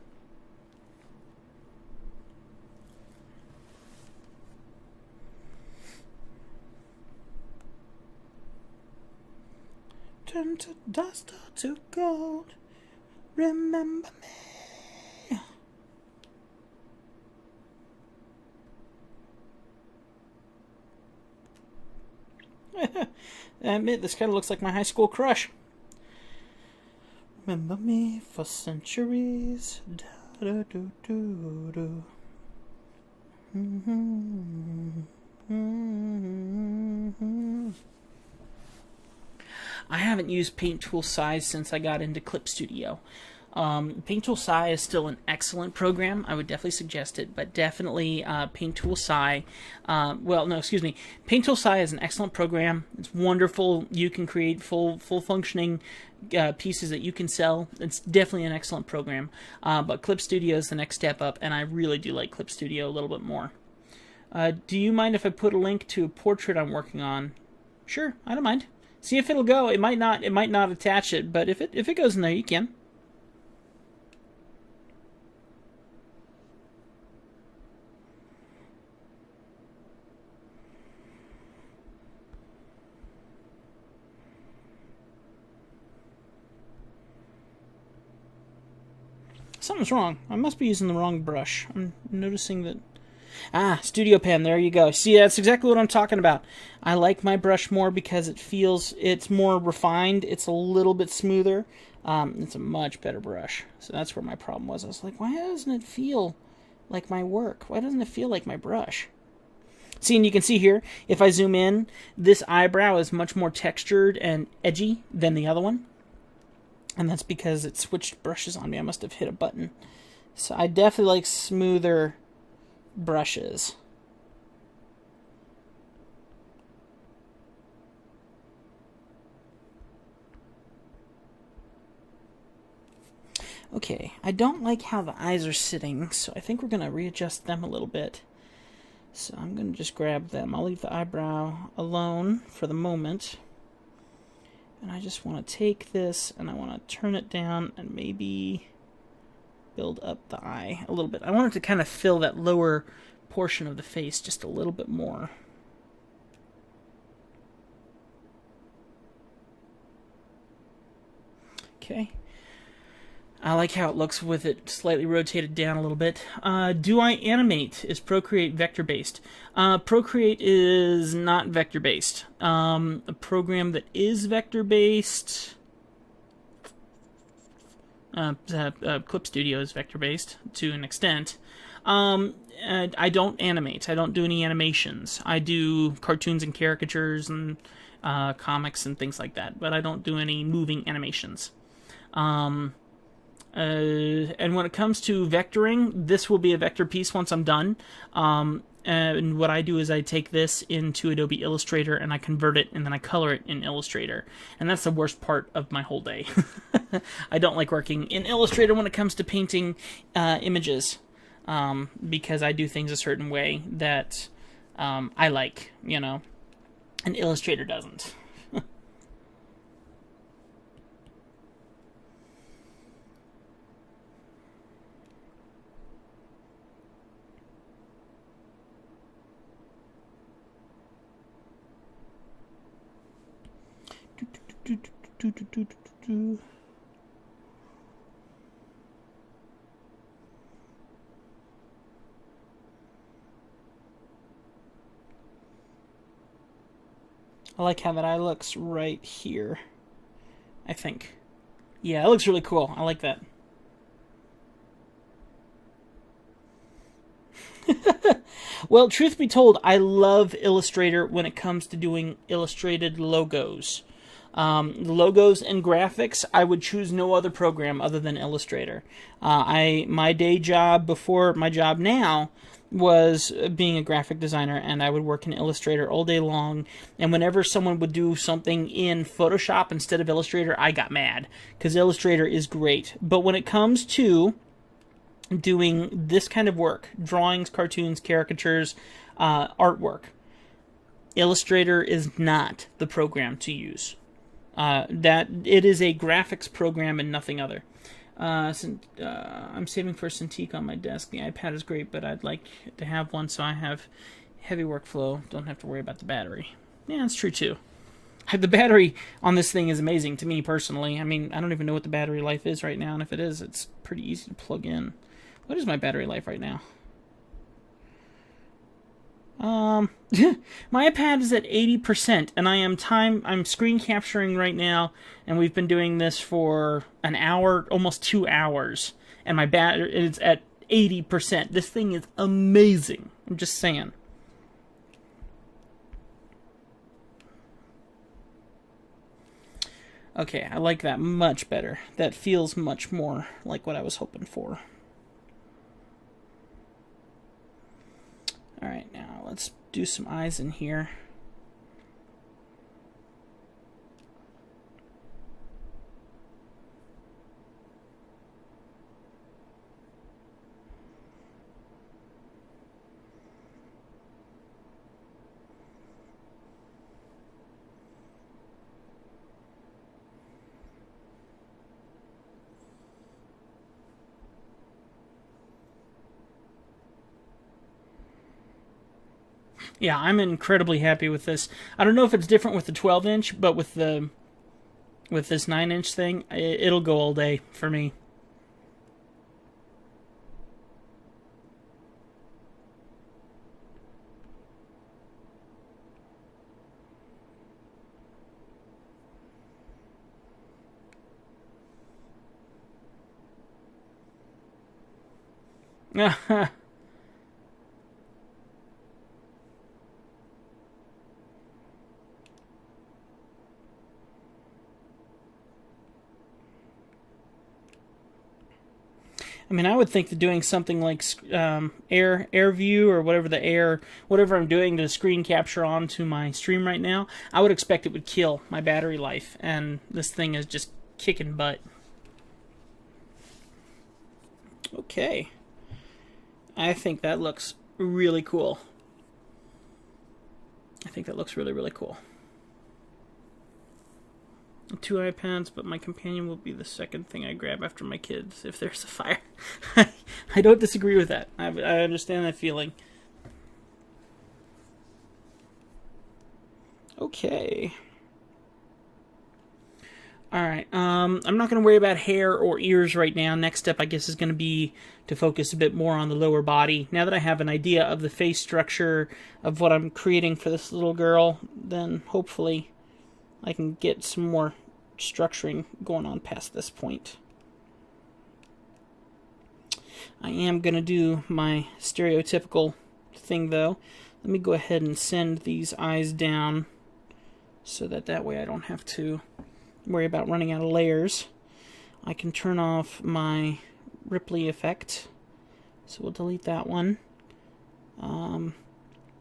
Turn to dust or to gold. Remember me. I admit, this kind of looks like my high school crush. Remember me for centuries. Da, da, do, do, do. I haven't used Paint Tool Size since I got into Clip Studio. Paint Tool Size is still an excellent program. I would definitely suggest it, but definitely Paint Tool Size. Paint Tool Size is an excellent program. It's wonderful. You can create full functioning pieces that you can sell. It's definitely an excellent program. But Clip Studio is the next step up, and I really do like Clip Studio a little bit more. Do you mind if I put a link to a portrait I'm working on? Sure, I don't mind. See if it'll go. It might not attach it, but if it goes in there, you can. Something's wrong. I must be using the wrong brush. I'm noticing that. Studio Pen, there you go. See, that's exactly what I'm talking about. I like my brush more because it's more refined. It's a little bit smoother. It's a much better brush. So that's where my problem was. I was like, why doesn't it feel like my work? Why doesn't it feel like my brush? See, and you can see here, if I zoom in, this eyebrow is much more textured and edgy than the other one. And that's because it switched brushes on me. I must have hit a button. So I definitely like smoother brushes. Okay, I don't like how the eyes are sitting, so I think we're going to readjust them a little bit. So I'm going to just grab them. I'll leave the eyebrow alone for the moment. And I just want to take this and I want to turn it down and maybe build up the eye a little bit. I want it to kind of fill that lower portion of the face just a little bit more. Okay. I like how it looks with it slightly rotated down a little bit. Do I animate? Is Procreate vector-based? Procreate is not vector-based. A program that is vector-based... Clip Studio is vector-based to an extent. I don't animate. I don't do any animations. I do cartoons and caricatures and comics and things like that, but I don't do any moving animations. And when it comes to vectoring, this will be a vector piece once I'm done. And what I do is I take this into Adobe Illustrator and I convert it and then I color it in Illustrator. And that's the worst part of my whole day. I don't like working in Illustrator when it comes to painting images, because I do things a certain way that I like, you know, and Illustrator doesn't. I like how that eye looks right here, I think. Yeah, it looks really cool. I like that. Well, truth be told, I love Illustrator when it comes to doing illustrated logos. Logos and graphics, I would choose no other program other than Illustrator. My day job before my job now was being a graphic designer, and I would work in Illustrator all day long. And whenever someone would do something in Photoshop instead of Illustrator, I got mad, because Illustrator is great. But when it comes to doing this kind of work, drawings, cartoons, caricatures, artwork, Illustrator is not the program to use. That it is a graphics program and nothing other. I'm saving for Cintiq on my desk. The iPad is great, but I'd like to have one so I have heavy workflow. Don't have to worry about the battery. Yeah, that's true too. The battery on this thing is amazing to me personally. I mean, I don't even know what the battery life is right now, and if it is, it's pretty easy to plug in. What is my battery life right now? My iPad is at 80%, and I'm screen capturing right now, and we've been doing this for an hour, almost 2 hours, and my battery is at 80%. This thing is amazing. I'm just saying. Okay, I like that much better. That feels much more like what I was hoping for. Alright, now let's do some eyes in here. Yeah, I'm incredibly happy with this. I don't know if it's different with the 12-inch, but with this 9-inch thing, it'll go all day for me. I mean, I would think that doing something like air view or whatever I'm doing to screen capture onto my stream right now, I would expect it would kill my battery life, and this thing is just kicking butt. Okay. I think that looks really cool. I think that looks really, really cool. 2 iPads, but my companion will be the second thing I grab after my kids if there's a fire. I don't disagree with that. I understand that feeling. Okay. Alright, I'm not going to worry about hair or ears right now. Next step, I guess, is going to be to focus a bit more on the lower body. Now that I have an idea of the face structure of what I'm creating for this little girl, then hopefully I can get some more structuring going on past this point. I am going to do my stereotypical thing, though. Let me go ahead and send these eyes down so that way I don't have to worry about running out of layers. I can turn off my Ripley effect, so we'll delete that one.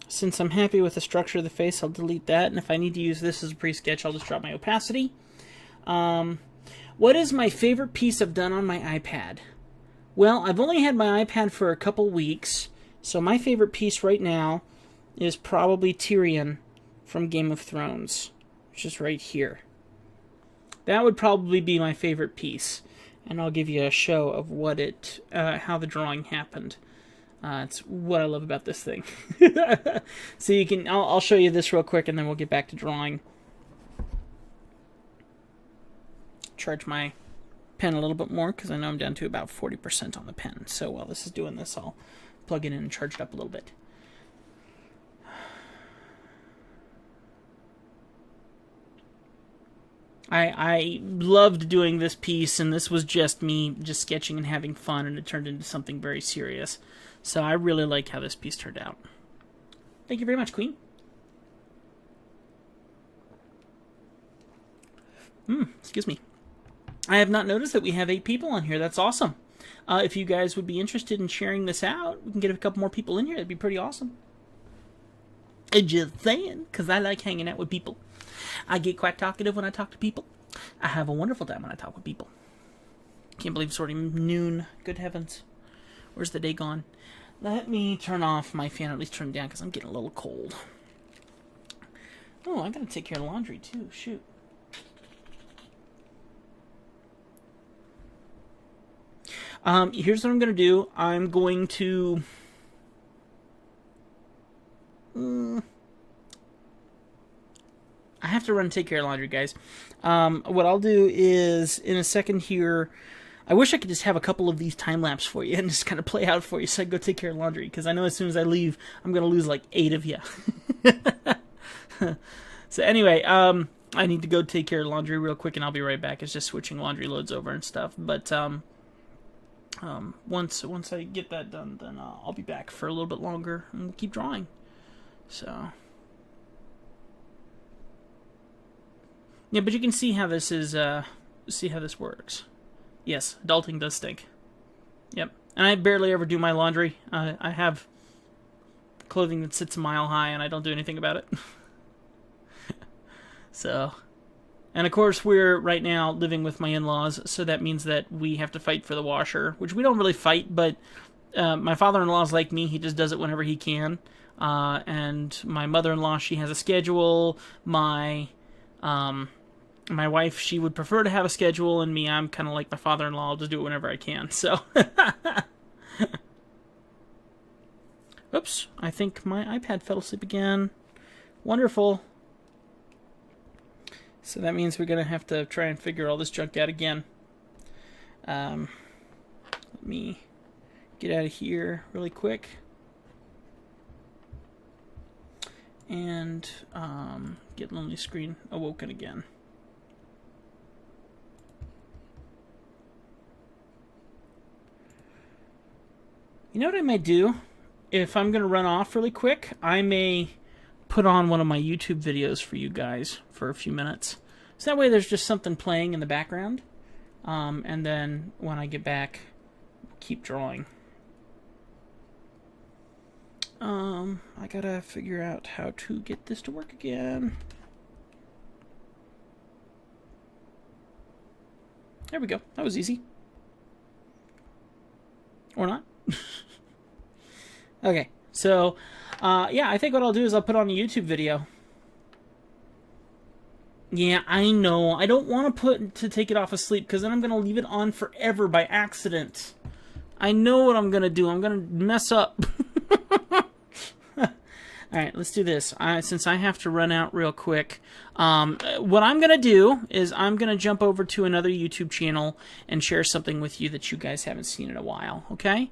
Since I'm happy with the structure of the face, I'll delete that, and if I need to use this as a pre-sketch, I'll just drop my opacity. What is my favorite piece I've done on my iPad? Well, I've only had my iPad for a couple weeks, so my favorite piece right now is probably Tyrion from Game of Thrones, which is right here. That would probably be my favorite piece, and I'll give you a show of what how the drawing happened. It's what I love about this thing. So you can, I'll show you this real quick, and then we'll get back to drawing. Charge my pen a little bit more, because I know I'm down to about 40% on the pen. So while this is doing this, I'll plug it in and charge it up a little bit. I loved doing this piece, and this was just me just sketching and having fun, and it turned into something very serious. So I really like how this piece turned out. Thank you very much, Queen. Excuse me. I have not noticed that we have 8 people on here. That's awesome. If you guys would be interested in sharing this out, we can get a couple more people in here. That'd be pretty awesome. Just saying, because I like hanging out with people. I get quite talkative when I talk to people. I have a wonderful time when I talk with people. Can't believe it's already noon. Good heavens. Where's the day gone? Let me turn off my fan, or at least turn it down, because I'm getting a little cold. Oh, I gotta take care of laundry, too. Shoot. Here's what I'm gonna do. I'm going to... I have to run and take care of laundry, guys. What I'll do is, in a second here, I wish I could just have a couple of these time-lapse for you and just kind of play out for you so I can go take care of laundry, because I know as soon as I leave, I'm going to lose like 8 of you. So anyway, I need to go take care of laundry real quick, and I'll be right back. It's just switching laundry loads over and stuff. But once I get that done, then I'll be back for a little bit longer, and we'll keep drawing. So... yeah, but you can see how this is, see how this works. Yes, adulting does stink. Yep. And I barely ever do my laundry. I have clothing that sits a mile high, and I don't do anything about it. So, and of course, we're right now living with my in-laws, so that means that we have to fight for the washer, which we don't really fight, but my father-in-law's like me. He just does it whenever he can. And my mother-in-law, she has a schedule. My wife, she would prefer to have a schedule, and me, I'm kind of like my father-in-law. I'll just do it whenever I can, so. Oops, I think my iPad fell asleep again. Wonderful. So that means we're going to have to try and figure all this junk out again. Let me get out of here really quick. And get Lonely Screen awoken again. You know what I might do? If I'm going to run off really quick, I may put on one of my YouTube videos for you guys for a few minutes. So that way there's just something playing in the background. And then when I get back, keep drawing. I gotta figure out how to get this to work again. There we go. That was easy. Or not. Okay, so, yeah, I think what I'll do is I'll put on a YouTube video. Yeah, I know. I don't want to take it off of sleep, because then I'm going to leave it on forever by accident. I know what I'm going to do. I'm going to mess up. Alright, let's do this. Since I have to run out real quick, what I'm going to do is I'm going to jump over to another YouTube channel and share something with you that you guys haven't seen in a while, okay?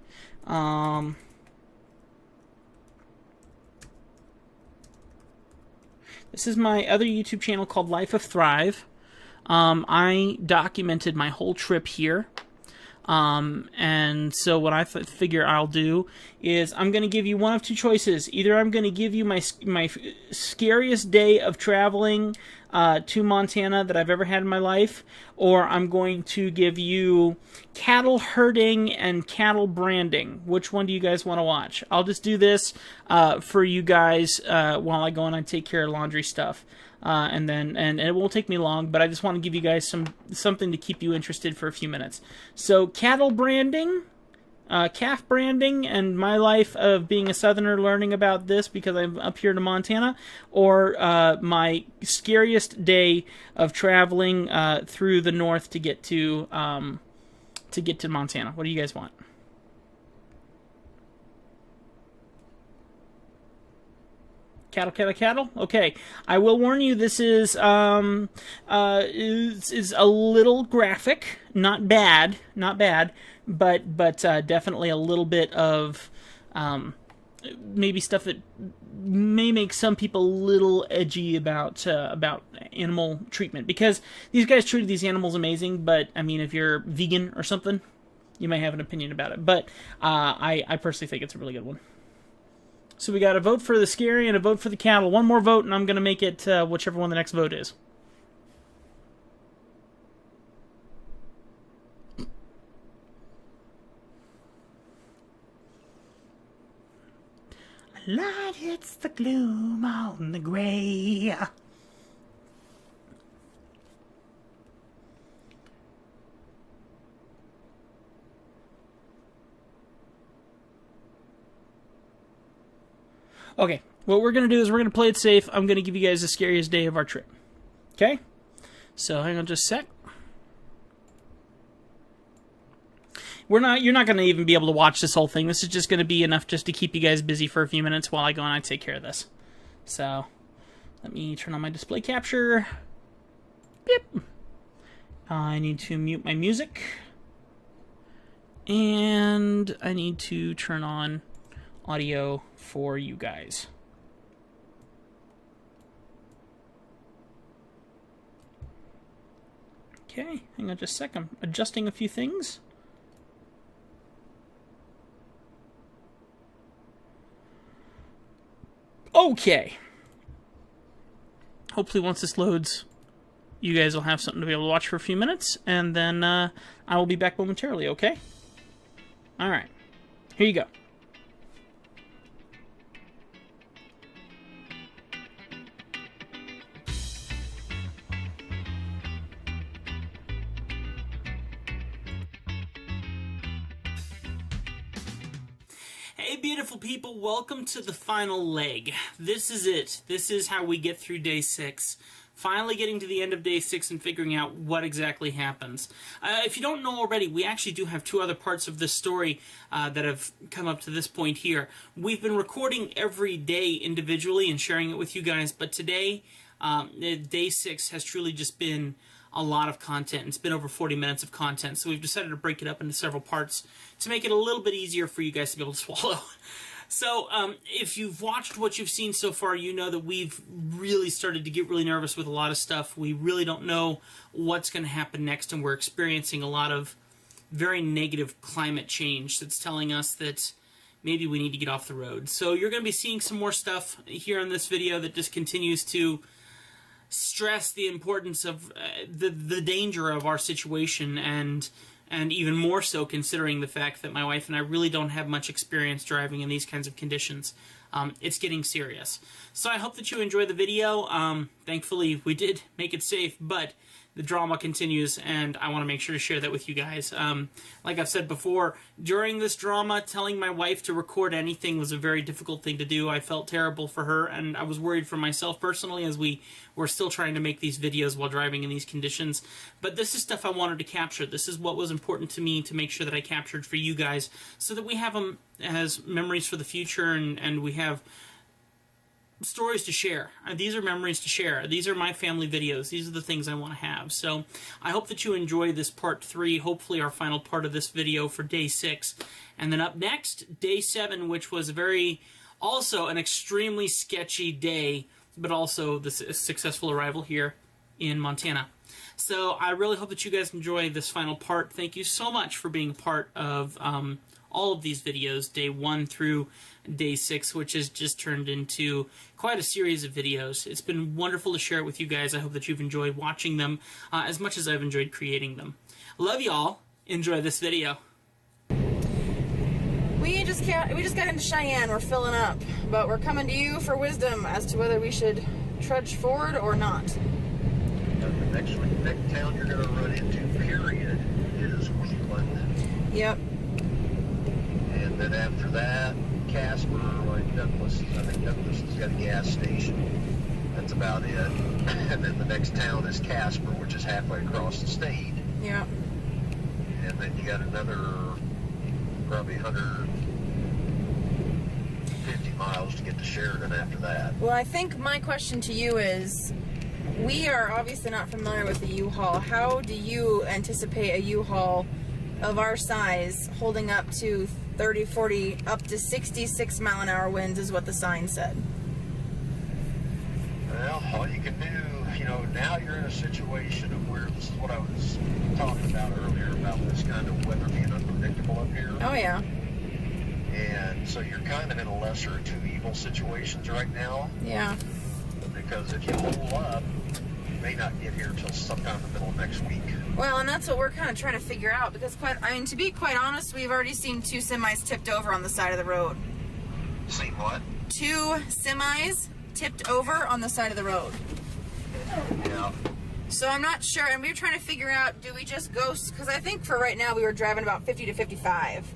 This is my other YouTube channel called Life of Thrive. I documented my whole trip here. And so what I figure I'll do is I'm going to give you one of two choices. Either I'm going to give you my scariest day of traveling to Montana that I've ever had in my life, or I'm going to give you cattle herding and cattle branding. Which one do you guys want to watch? I'll just do this for you guys while I go and I take care of laundry stuff. And it won't take me long, but I just want to give you guys something to keep you interested for a few minutes. So cattle branding, calf branding, and my life of being a Southerner learning about this because I'm up here to Montana, or my scariest day of traveling through the north to get to Montana. What do you guys want? Cattle. Okay, I will warn you. This is a little graphic. Not bad, but definitely a little bit of maybe stuff that may make some people a little edgy about animal treatment, because these guys treated these animals amazing. But I mean, if you're vegan or something, you may have an opinion about it. But I personally think it's a really good one. So we got a vote for the scary and a vote for the cattle. One more vote, and I'm going to make it whichever one the next vote is. A light hits the gloom on the gray. Okay, what we're going to do is we're going to play it safe. I'm going to give you guys the scariest day of our trip. Okay? So hang on just a sec. You're not going to even be able to watch this whole thing. This is just going to be enough just to keep you guys busy for a few minutes while I go and I take care of this. So, let me turn on my display capture. Beep. I need to mute my music. And I need to turn on audio for you guys. Okay, hang on just a sec. I'm adjusting a few things. Okay. Hopefully once this loads, you guys will have something to be able to watch for a few minutes, and then I will be back momentarily, okay? Alright. Here you go. Hey beautiful people, welcome to the final leg. This is it. This is how we get through day 6. Finally getting to the end of day 6 and figuring out what exactly happens. If you don't know already, we actually do have 2 other parts of this story that have come up to this point here. We've been recording every day individually and sharing it with you guys, but today, day 6 has truly just been a lot of content. It's been over 40 minutes of content, so we've decided to break it up into several parts to make it a little bit easier for you guys to be able to swallow. So, if you've watched what you've seen so far, you know that we've really started to get really nervous with a lot of stuff. We really don't know what's going to happen next, and we're experiencing a lot of very negative climate change that's telling us that maybe we need to get off the road. So you're going to be seeing some more stuff here in this video that just continues to stress the importance of the danger of our situation, and even more so considering the fact that my wife and I really don't have much experience driving in these kinds of conditions. It's getting serious. So I hope that you enjoy the video. Thankfully, we did make it safe, but the drama continues, and I want to make sure to share that with you guys. Like I've said before, during this drama, telling my wife to record anything was a very difficult thing to do. I felt terrible for her, and I was worried for myself personally, as we were still trying to make these videos while driving in these conditions. But this is stuff I wanted to capture. This is what was important to me to make sure that I captured for you guys, so that we have them as memories for the future, and we have stories to share. These are memories to share. These are my family videos. These are the things I want to have. So I hope that you enjoy this part 3, hopefully our final part of this video for day 6. And then up next, day 7, which was also an extremely sketchy day, but also the successful arrival here in Montana. So I really hope that you guys enjoy this final part. Thank you so much for being a part of all of these videos, day 1 through day 6, which has just turned into quite a series of videos. It's been wonderful to share it with you guys. I hope that you've enjoyed watching them as much as I've enjoyed creating them. Love y'all. Enjoy this video. We just got into Cheyenne. We're filling up, but we're coming to you for wisdom as to whether we should trudge forward or not. The next town you're going to run into, period, is Wheatland. Yep. And then after that, Casper, like Douglas. I think Douglas has got a gas station. That's about it. And then the next town is Casper, which is halfway across the state. Yep. And then you got another probably 150 miles to get to Sheridan after that. Well, I think my question to you is, we are obviously not familiar with the U-Haul. How do you anticipate a U-Haul of our size holding up to 30, 40, up to 66 mile an hour winds is what the sign said? Well, all you can do, now you're in a situation of where, this is what I was talking about earlier, about this kind of weather being unpredictable up here. Oh, yeah. And so you're kind of in a lesser of two evil situations right now. Yeah. Because if you hold up, you may not get here until sometime in the middle of next week. Well, and that's what we're kind of trying to figure out, because to be quite honest, we've already seen 2 semis tipped over on the side of the road. Seen what? 2 semis tipped over on the side of the road. Yeah. So I'm not sure, and we were trying to figure out, do we just go, because I think for right now we were driving about 50 to 55,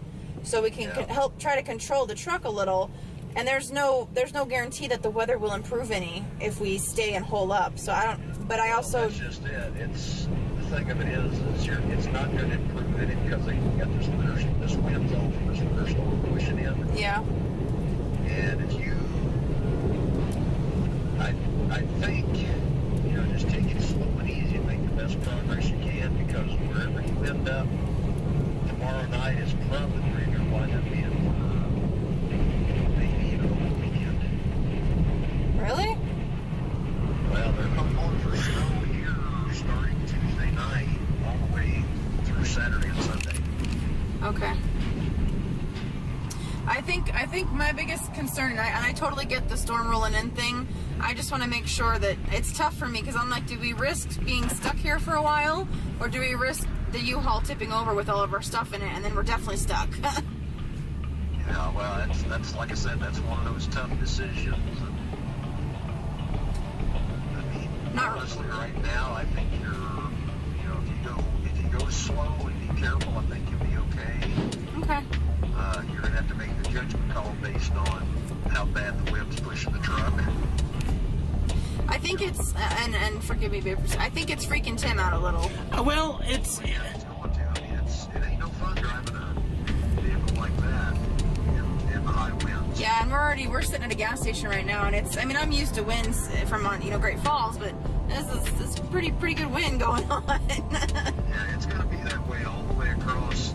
so we can help try to control the truck a little. And there's no guarantee that the weather will improve any if we stay and hole up. So I don't. But I also. That's just it. It's the thing of it is it's not going to improve any because they got this wind zone from this winter storm pushing in. Yeah. And if you, I think just take it slow and easy and make the best progress you can, because wherever you end up tomorrow night is probably where you're going to wind up being for. Really? Well, they're calling for snow here starting Tuesday night all the way through Saturday and Sunday. Okay. I think my biggest concern, and I totally get the storm rolling in thing, I just want to make sure that it's tough for me, because I'm like, do we risk being stuck here for a while, or do we risk the U-Haul tipping over with all of our stuff in it, and then we're definitely stuck? Yeah, well, that's like I said, that's one of those tough decisions. Honestly, right now, I think if you go slow and be careful, I think you'll be okay. Okay. You're gonna have to make the judgment call based on how bad the wind's pushing the truck. I think it's, and forgive me, babe, I think it's freaking Tim out a little. Well, it's. Yeah, it's going to. I mean, it ain't no fun driving a vehicle like that in the high winds. Yeah, and we're sitting at a gas station right now, and it's, I mean, I'm used to winds from Great Falls, but this is pretty good wind going on. Yeah, it's going to be that way all the way across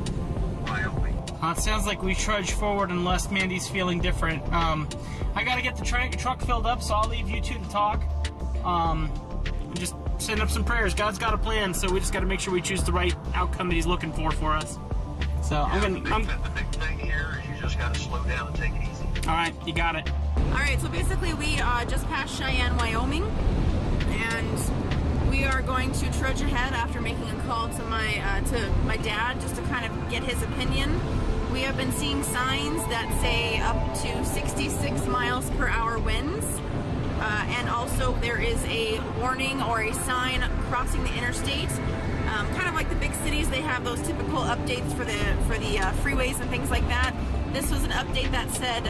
Wyoming. It sounds like we trudge forward unless Mandy's feeling different. I got to get the truck filled up, so I'll leave you two to talk. Just send up some prayers. God's got a plan, so we just got to make sure we choose the right outcome that He's looking for us. So yeah, the big thing here is you just got to slow down and take it easy. All right, you got it. All right, so basically we just passed Cheyenne, Wyoming, and we are going to trudge ahead after making a call to my dad just to kind of get his opinion. We have been seeing signs that say up to 66 miles per hour winds, and also there is a warning or a sign crossing the interstate. Kind of like the big cities, they have those typical updates for the freeways and things like that. This was an update that said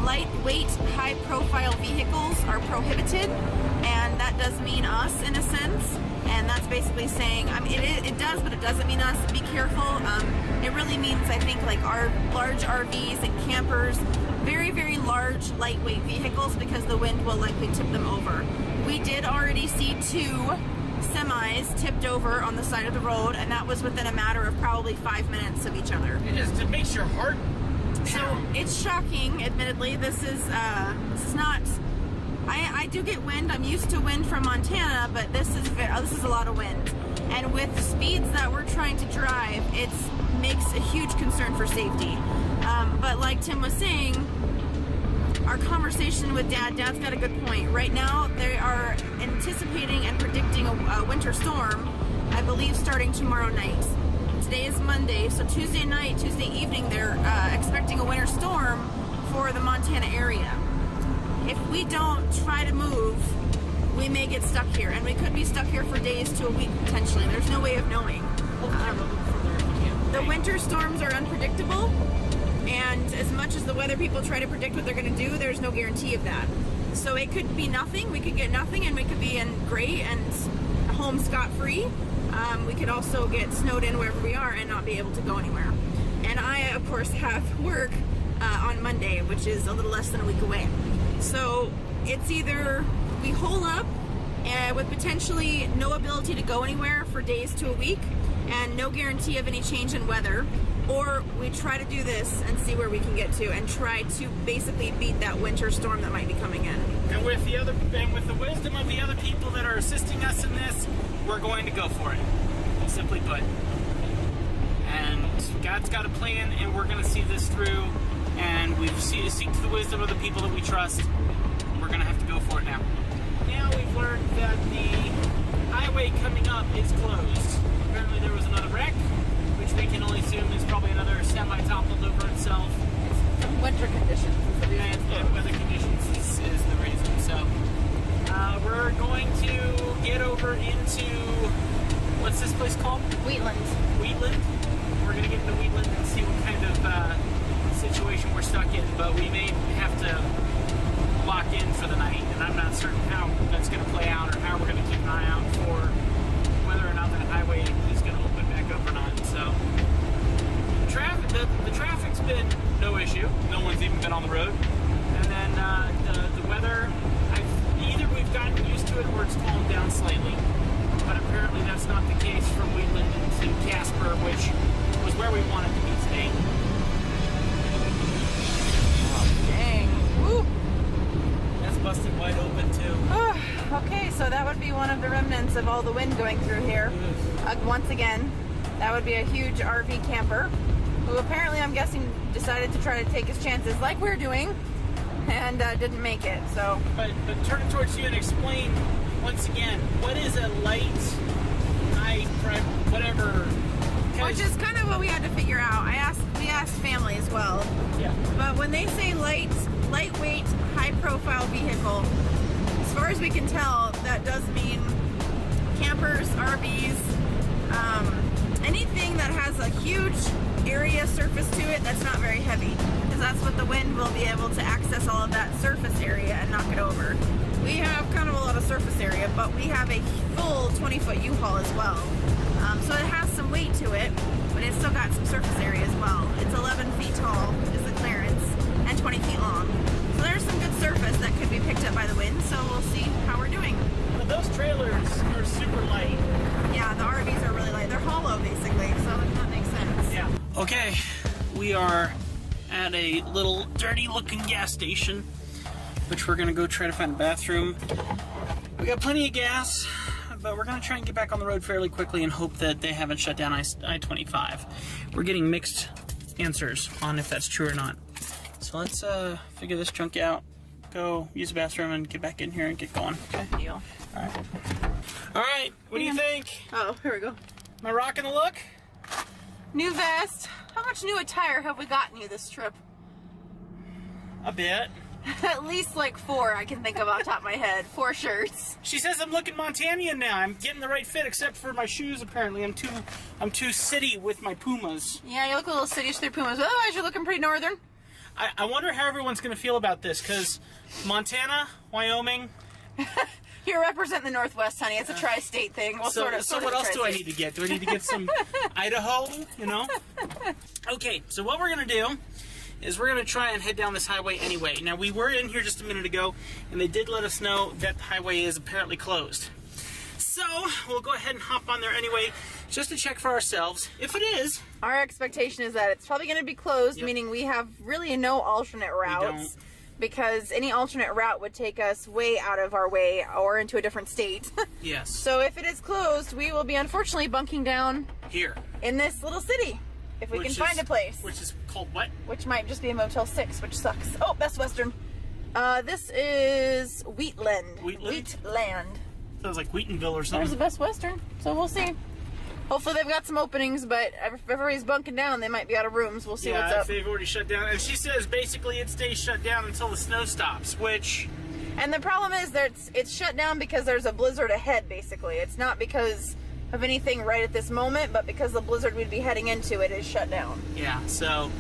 lightweight, high-profile vehicles are prohibited, and that does mean us in a sense. And that's basically saying, I mean, it does, but it doesn't mean us. Be careful. It really means, I think, like our large RVs and campers, very, very large, lightweight vehicles, because the wind will likely tip them over. We did already see 2 semis tipped over on the side of the road, and that was within a matter of probably 5 minutes of each other. It makes your heart pound. So it's shocking, admittedly. This is not. I do get wind. I'm used to wind from Montana, but this is a lot of wind. And with the speeds that we're trying to drive, it makes a huge concern for safety. But like Tim was saying, our conversation with Dad's got a good point. Right now, they are anticipating and predicting a winter storm, I believe, starting tomorrow night. Today is Monday, so Tuesday night, Tuesday evening, they're expecting a winter storm for the Montana area. If we don't try to move, we may get stuck here, and we could be stuck here for days to a week potentially. There's no way of knowing. The winter storms are unpredictable, and as much as the weather people try to predict what they're going to do, there's no guarantee of that. So it could be nothing. We could get nothing, and we could be in great and home scot-free. We could also get snowed in wherever we are and not be able to go anywhere. And I, of course, have work on Monday, which is a little less than a week away. So it's either we hole up with potentially no ability to go anywhere for days to a week and no guarantee of any change in weather, or we try to do this and see where we can get to and try to basically beat that winter storm that might be coming in. And with the wisdom of the other people that are assisting us in this, we're going to go for it. Simply put. And God's got a plan, and we're going to see this through. And we've seek the wisdom of the people that we trust. We're going to have to go for it now. Now we've learned that the highway coming up is closed. Apparently there was another wreck, which we can only assume is probably another semi toppled over itself. Winter conditions is the reason. And weather conditions is the reason. So we're going to get over into, what's this place called? Wheatland. Wheatland. We're going to get into Wheatland and see what kind of situation we're stuck in, but we may have to lock in for the night, and I'm not certain how that's going to play out or how we're going to keep an eye out for whether or not that highway is going to open back up or not. So the traffic's been no issue. No one's even been on the road. And then the weather, either we've gotten used to it or it's calmed down slightly. But apparently that's not the case from Wheatland to Casper, which was where we wanted to be today. Dang. Woo. That's busted wide open too. Okay, so that would be one of the remnants of all the wind going through here. Once again, that would be a huge RV camper who apparently, I'm guessing, decided to try to take his chances like we're doing and didn't make it. So, But turn it towards you and explain once again, what is a light, high, whatever? which is kind of what we had to figure out. We asked family as well. Yeah. But when they say lightweight, high-profile vehicle, as far as we can tell, that does mean campers, RVs, anything that has a huge area surface to it that's not very heavy, because that's what the wind will be able to access all of that surface area and knock it over. We have kind of a lot of surface area, but we have a full 20-foot U-Haul as well. So it has some weight to it, but it's still got some surface area as well. It's 11 feet tall is the clearance and 20 feet long. So there's some good surface that could be picked up by the wind, so we'll see how we're doing. Well, those trailers are super light. Yeah, the RVs are really light. They're hollow, basically, so that makes sense. Yeah. Okay, we are at a little dirty-looking gas station, which we're going to go try to find a bathroom. We got plenty of gas, but we're going to try and get back on the road fairly quickly and hope that they haven't shut down I-25. We're getting mixed answers on if that's true or not. So let's figure this junk out go use the bathroom and get back in here and get going. Okay. Deal. All right. All right. What do you think? Oh, here we go. Am I rocking the look? New vest. How much new attire have we gotten you this trip? A bit. At least like 4 I can think of off the top of my head. 4 shirts. She says I'm looking Montanian now. I'm getting the right fit, except for my shoes. Apparently, I'm too city with my Pumas. Yeah, you look a little city through Pumas. Otherwise, you're looking pretty northern. I wonder how everyone's going to feel about this, because Montana, Wyoming. You're representing the Northwest, honey. It's a tri-state thing. Well, So what else do I need to get? Do I need to get some Idaho? You know. Okay, so what we're going to do is we're going to try and head down this highway anyway. Now, we were in here just a minute ago, and they did let us know that the highway is apparently closed. So, we'll go ahead and hop on there anyway, just to check for ourselves. If it is... Our expectation is that it's probably going to be closed, Yep. meaning we have really no alternate routes. Because any alternate route would take us way out of our way or into a different state. Yes. So if it is closed, we will be unfortunately bunking down Here. in this little city. If we can find a place. Which is called what? Which might just be a Motel 6, which sucks. Oh, Best Western. This is Wheatland. Wheatland? Wheatland. Sounds like Wheatonville or There's something. the Best Western, so we'll see. Hopefully they've got some openings, but if everybody's bunking down, they might be out of rooms. We'll see what's Yeah, up. if they've already shut down. And she says basically it stays shut down until the snow stops, which... And the problem is that it's shut down because there's a blizzard ahead, basically. It's not because of anything right at this moment, but because the blizzard we'd be heading into it is shut down. Yeah, so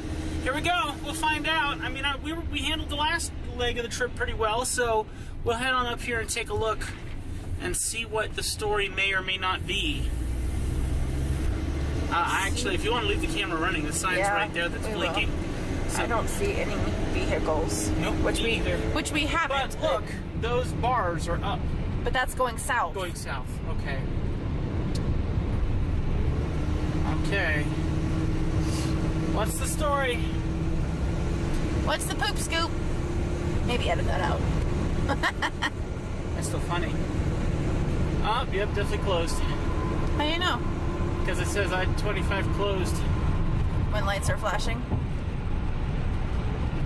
here we go. We'll find out. I mean, we handled the last leg of the trip pretty well, so we'll head on up here and take a look and see what the story may or may not be. Actually, if you want to leave the camera running, the sign's right there that's blinking. So, I don't see any vehicles. Nope, which me either. Which we haven't. But look, those bars are up. But that's going south. Going south. Okay. Okay. What's the story? What's the poop scoop? Maybe edit that out. That's still funny. Oh, yep, definitely closed. How do you know? Because it says I-25 closed. When lights are flashing.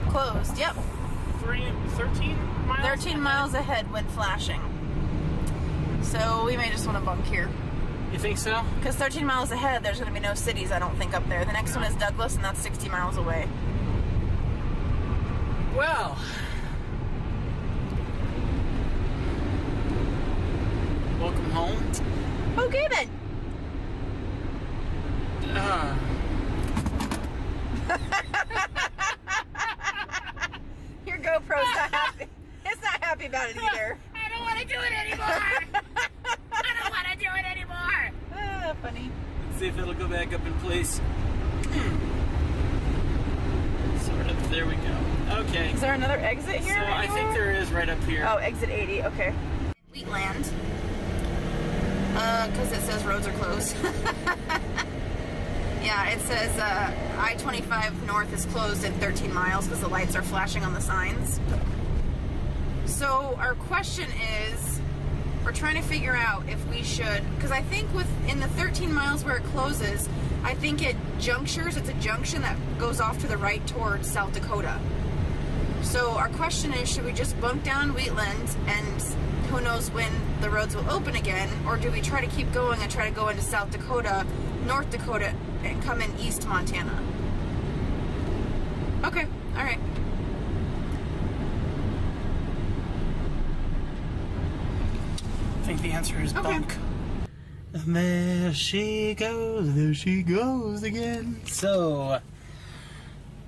Closed, yep. 13 miles? 13 miles ahead when flashing. So we may just want to bunk here. You think so? Because 13 miles ahead, there's going to be no cities, I don't think, up there. The next one is Douglas, and that's 60 miles away. Well. Welcome home. Okay, then. Your GoPro's not happy. It's not happy about it either. I don't want to do it anymore. I don't want to do it anymore. Ah, funny. Let's see if it'll go back up in place. Sort of. There we go. Okay. Is there another exit here? So I think there is right up here. Oh, exit 80. Okay. Wheatland. Because it says roads are closed. Yeah, it says I-25 north is closed at 13 miles because the lights are flashing on the signs. So our question is, we're trying to figure out if we should, because I think in the 13 miles where it closes, I think it junctures, it's a junction that goes off to the right towards South Dakota. So our question is, should we just bunk down Wheatland and who knows when the roads will open again, or do we try to keep going and try to go into South Dakota, North Dakota, and come in East Montana? Okay, all right. I think the answer is bunk. And there she goes again. So,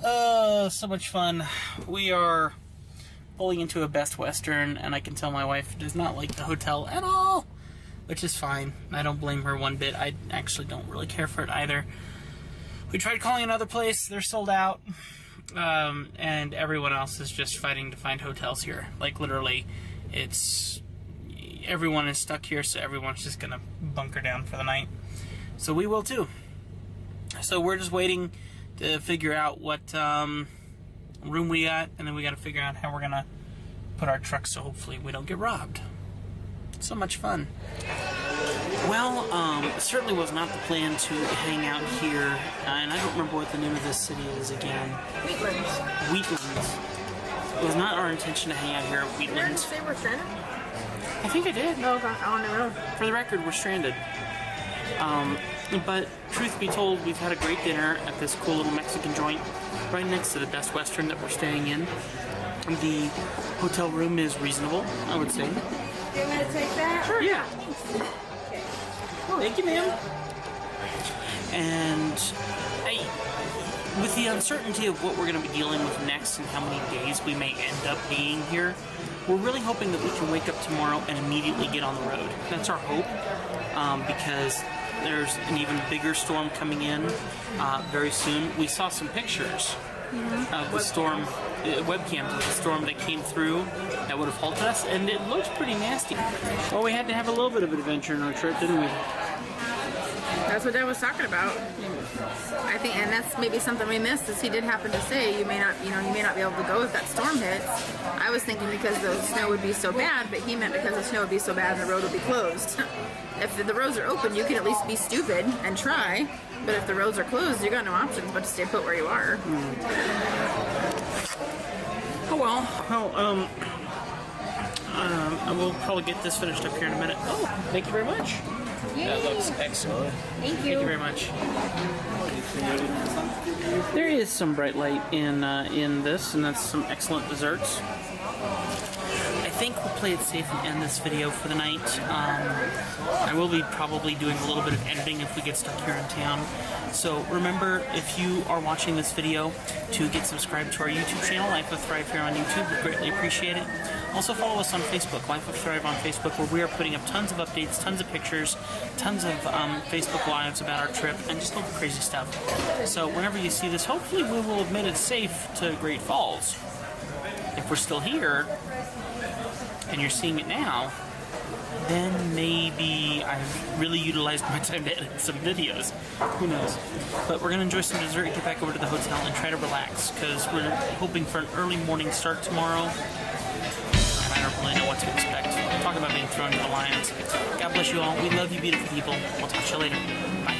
so much fun. We are pulling into a Best Western, and I can tell my wife does not like the hotel at all, which is fine. I don't blame her one bit. I actually don't really care for it either. We tried calling another place. They're sold out. And everyone else is just fighting to find hotels here. Like, literally, everyone is stuck here, so everyone's just gonna bunker down for the night. So we will too. So we're just waiting to figure out what room we got, and then we gotta figure out how we're gonna put our truck so hopefully we don't get robbed. So much fun. Well, it certainly was not the plan to hang out here, and I don't remember what the name of this city is again. Wheatland. Wheatland. was not our intention to hang out here at Did you Wheatlands. say we're stranded? I think I did. No, on the road. For the record, we're stranded. But truth be told, we've had a great dinner at this cool little Mexican joint right next to the Best Western that we're staying in. The hotel room is reasonable, I would say. You want to take that? Sure. Yeah. Thank you, ma'am. And with the uncertainty of what we're going to be dealing with next and how many days we may end up being here, we're really hoping that we can wake up tomorrow and immediately get on the road. That's our hope, because there's an even bigger storm coming in very soon. We saw some pictures of the storm, webcams of the storm that came through that would have halted us, and it looks pretty nasty. Well, we had to have a little bit of an adventure in our trip, didn't we? That's what Dad was talking about. I think, and that's maybe something we missed, is he did happen to say you may not be able to go if that storm hits. I was thinking because the snow would be so bad, but he meant because the snow would be so bad and the road would be closed. If the roads are open, you can at least be stupid and try. But if the roads are closed, you got no options but to stay put where you are. Oh well. I will probably get this finished up here in a minute. Oh, thank you very much. Yay. That looks excellent. Thank Thank you very much. There is some bright light in this, and that's some excellent desserts. I think we'll play it safe and end this video for the night. I will be probably doing a little bit of editing if we get stuck here in town. So remember, if you are watching this video, to get subscribed to our YouTube channel, Life of Thrive here on YouTube. We greatly appreciate it. Also follow us on Facebook, Life of Thrive on Facebook, where we are putting up tons of updates, tons of pictures, tons of Facebook Lives about our trip, and just a little crazy stuff. So whenever you see this, hopefully we will have made it safe to Great Falls. If we're still here, and you're seeing it now, then maybe I've really utilized my time to edit some videos. Who knows? But we're going to enjoy some dessert, get back over to the hotel, and try to relax, because we're hoping for an early morning start tomorrow. And I don't really know what to expect. Talk about being thrown to the lions. God bless you all. We love you, beautiful people. We'll talk to you later. Bye.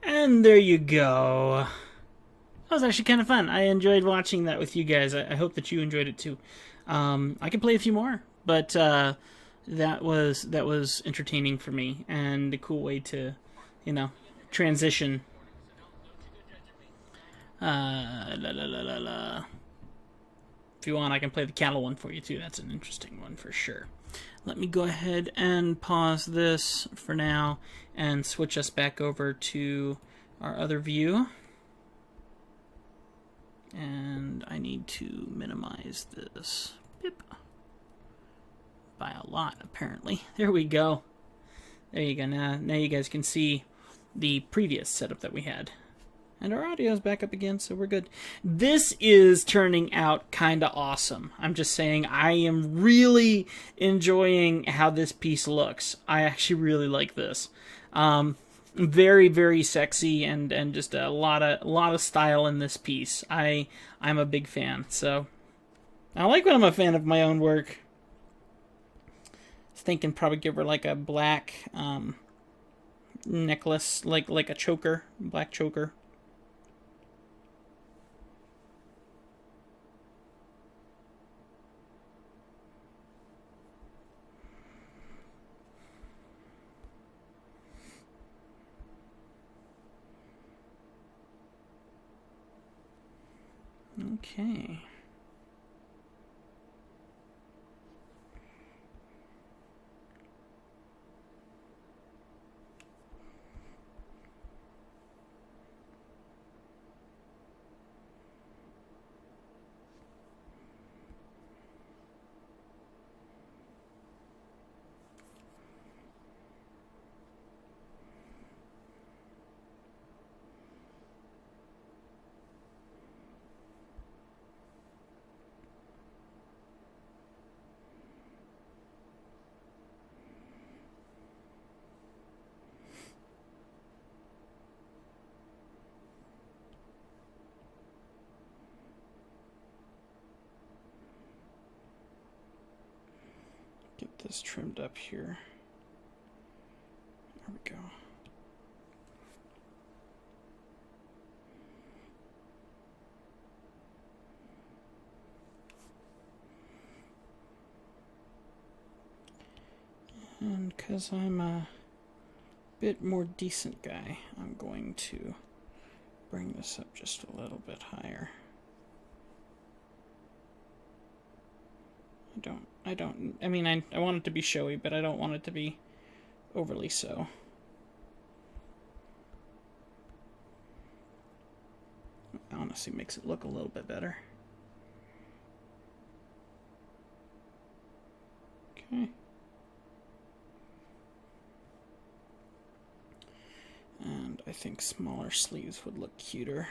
And there you go. That was actually kind of fun. I enjoyed watching that with you guys. I hope that you enjoyed it too. I could play a few more, but that was entertaining for me and a cool way to, transition. If you want, I can play the cattle one for you too. That's an interesting one for sure. Let me go ahead and pause this for now and switch us back over to our other view. And I need to minimize this by a lot, apparently. There we go. There you go. Now you guys can see the previous setup that we had. And our audio is back up again, so we're good. This is turning out kind of awesome. I'm just saying, I am really enjoying how this piece looks. I actually really like this. Very, very sexy and just a lot of style in this piece. I'm a big fan. So I like when I'm a fan of my own work. I was thinking probably give her like a black necklace, like a choker, black choker. Okay. get this trimmed up here. There we go. And because I'm a bit more decent guy, I'm going to bring this up just a little bit higher. I mean, I want it to be showy, but I don't want it to be overly so. It honestly makes it look a little bit better. Okay. And I think smaller sleeves would look cuter.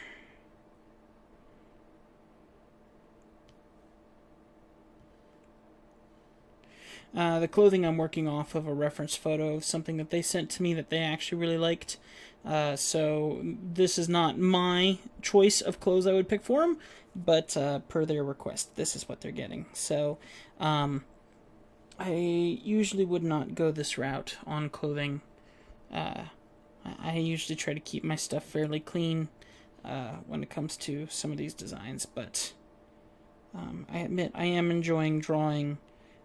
The clothing I'm working off of a reference photo of something that they sent to me that they actually really liked. So this is not my choice of clothes I would pick for them, but per their request, this is what they're getting. So I usually would not go this route on clothing. I usually try to keep my stuff fairly clean when it comes to some of these designs, but I admit I am enjoying drawing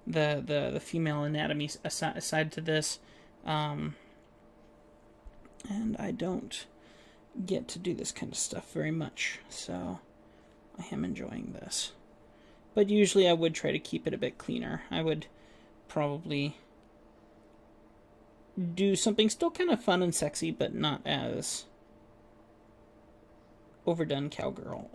the female anatomy aside to this, and I don't get to do this kind of stuff very much, so I am enjoying this. But usually I would try to keep it a bit cleaner. I would probably do something still kind of fun and sexy, but not as overdone cowgirl.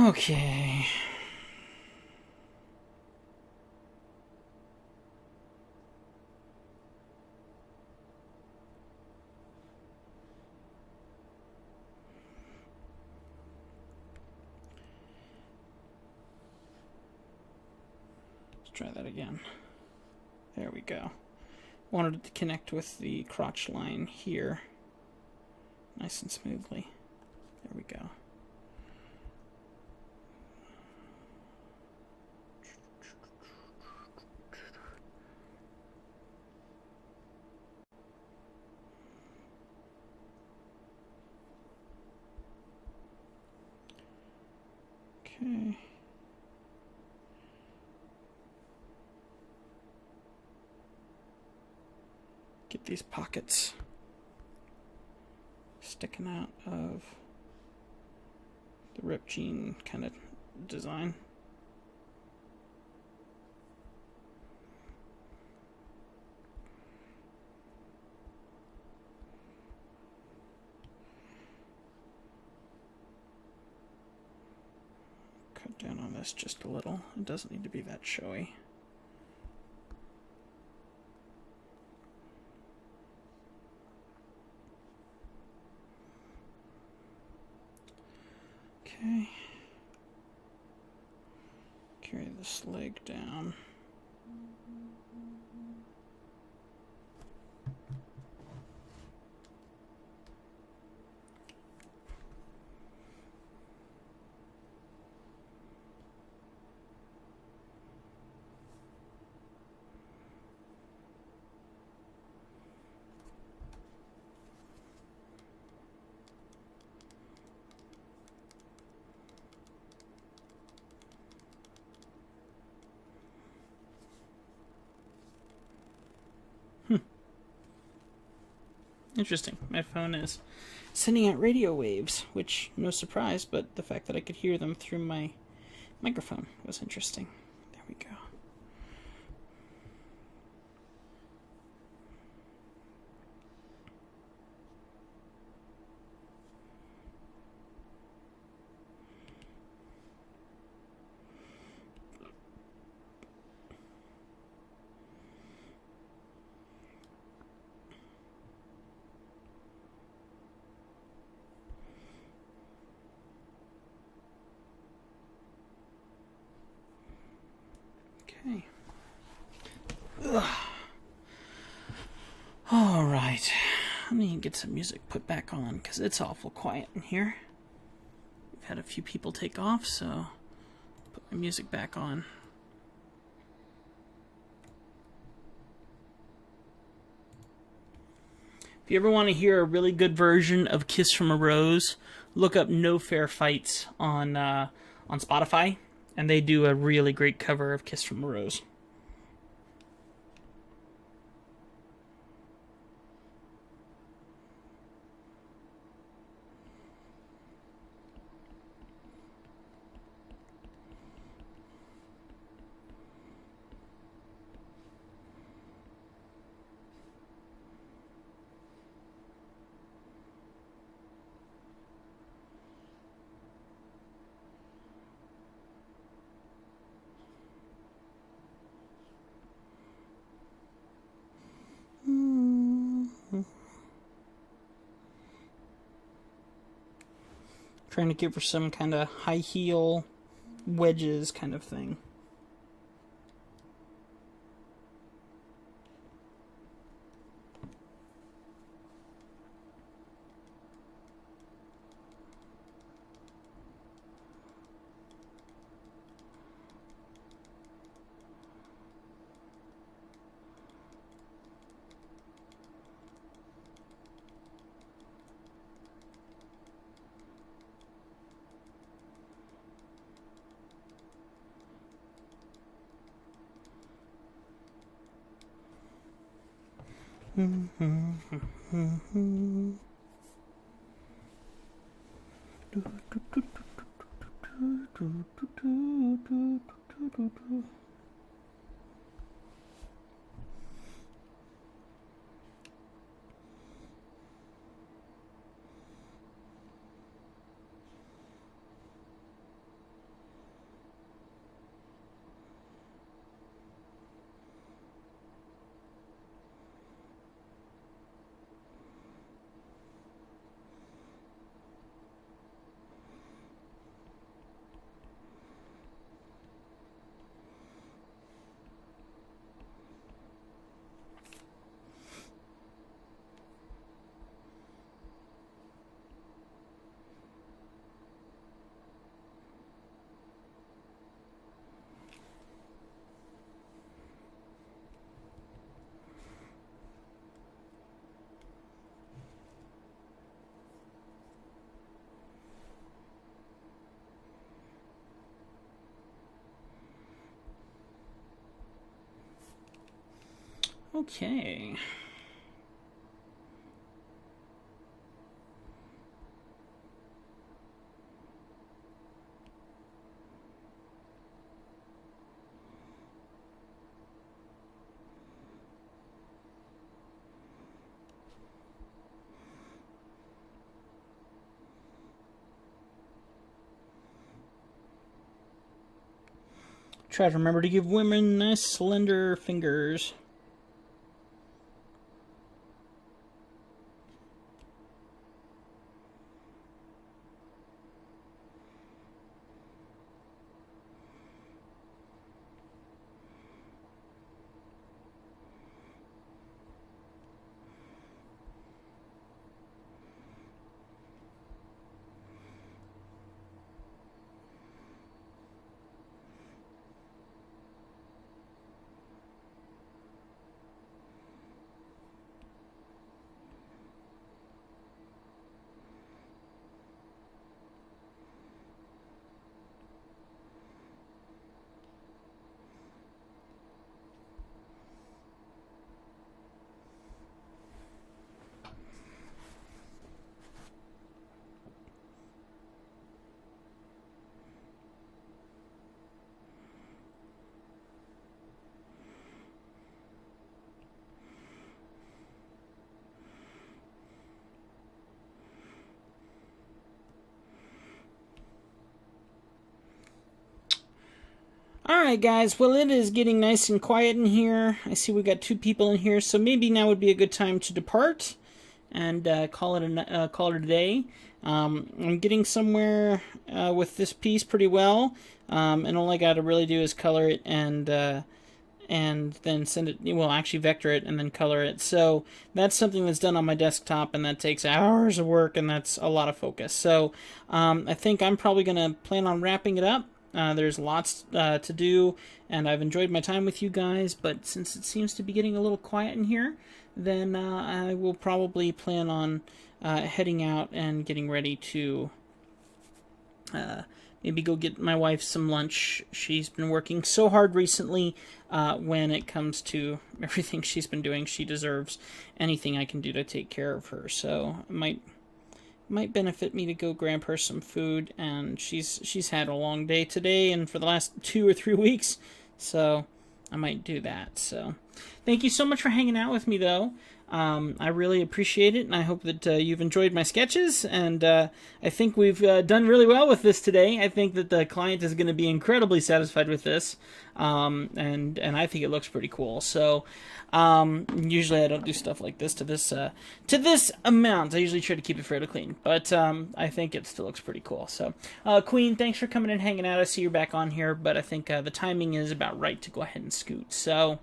Okay. Let's try that again. There we go. Wanted it to connect with the crotch line here nice and smoothly. There we go. Okay. Get these pockets sticking out of the ripped jean kind of design. Cut down on this just a little. It doesn't need to be that showy. Okay. Carry this leg down. Interesting. My phone is sending out radio waves, which, no surprise, but the fact that I could hear them through my microphone was interesting. There we go. Okay. Ugh. All right. I need to get some music put back on because it's awful quiet in here. We've had a few people take off, so put my music back on. If you ever want to hear a really good version of Kiss from a Rose, look up No Fair Fights on Spotify, and they do a really great cover of Kiss from a Rose. Trying to give her some kind of high heel wedges kind of thing. Okay. Try to remember to give women nice slender fingers. Alright guys, well it is getting nice and quiet in here. I see we got 2 people in here, so maybe now would be a good time to depart and call it a day. I'm getting somewhere with this piece pretty well, and all I got to really do is color it and and then send it, well, actually vector it and then color it. So that's something that's done on my desktop, and that takes hours of work, and that's a lot of focus. So I think I'm probably going to plan on wrapping it up. There's lots to do, and I've enjoyed my time with you guys, but since it seems to be getting a little quiet in here, then I will probably plan on heading out and getting ready to maybe go get my wife some lunch. She's been working so hard recently when it comes to everything she's been doing. She deserves anything I can do to take care of her. So it might benefit me to go grab her some food. And she's had a long day today and for the last 2 or 3 weeks. So I might do that. So thank you so much for hanging out with me, though. I really appreciate it, and I hope that you've enjoyed my sketches, and I think we've done really well with this today. I think that the client is going to be incredibly satisfied with this, and I think it looks pretty cool. So usually I don't do stuff like this to this amount. I usually try to keep it fairly clean, but I think it still looks pretty cool. So Queen, thanks for coming and hanging out. I see you're back on here, but I think the timing is about right to go ahead and scoot. So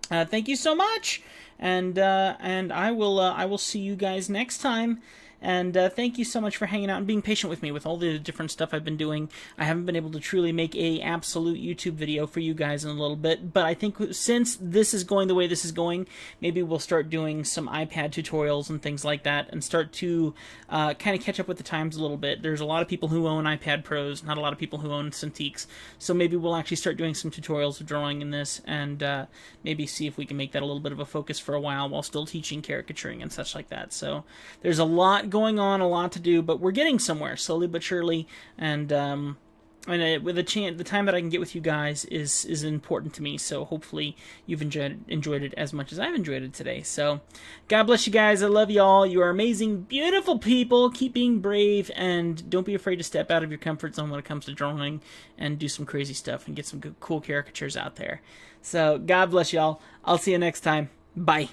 thank you so much. And I will see you guys next time. And thank you so much for hanging out and being patient with me with all the different stuff I've been doing. I haven't been able to truly make a absolute YouTube video for you guys in a little bit, but I think since this is going the way this is going, maybe we'll start doing some iPad tutorials and things like that, and start to kind of catch up with the times a little bit. There's a lot of people who own iPad Pros, not a lot of people who own Cintiqs, so maybe we'll actually start doing some tutorials of drawing in this, and maybe see if we can make that a little bit of a focus for a while still teaching caricaturing and such like that. So there's a lot going on, a lot to do, but we're getting somewhere slowly but surely, and with the time that I can get with you guys is important to me. So hopefully you've enjoyed it as much as I've enjoyed it today. So God bless you guys. I love you all. You are amazing, beautiful people. Keep being brave, and don't be afraid to step out of your comfort zone when it comes to drawing and do some crazy stuff and get some good, cool caricatures out there. So God bless y'all. I'll see you next time. Bye.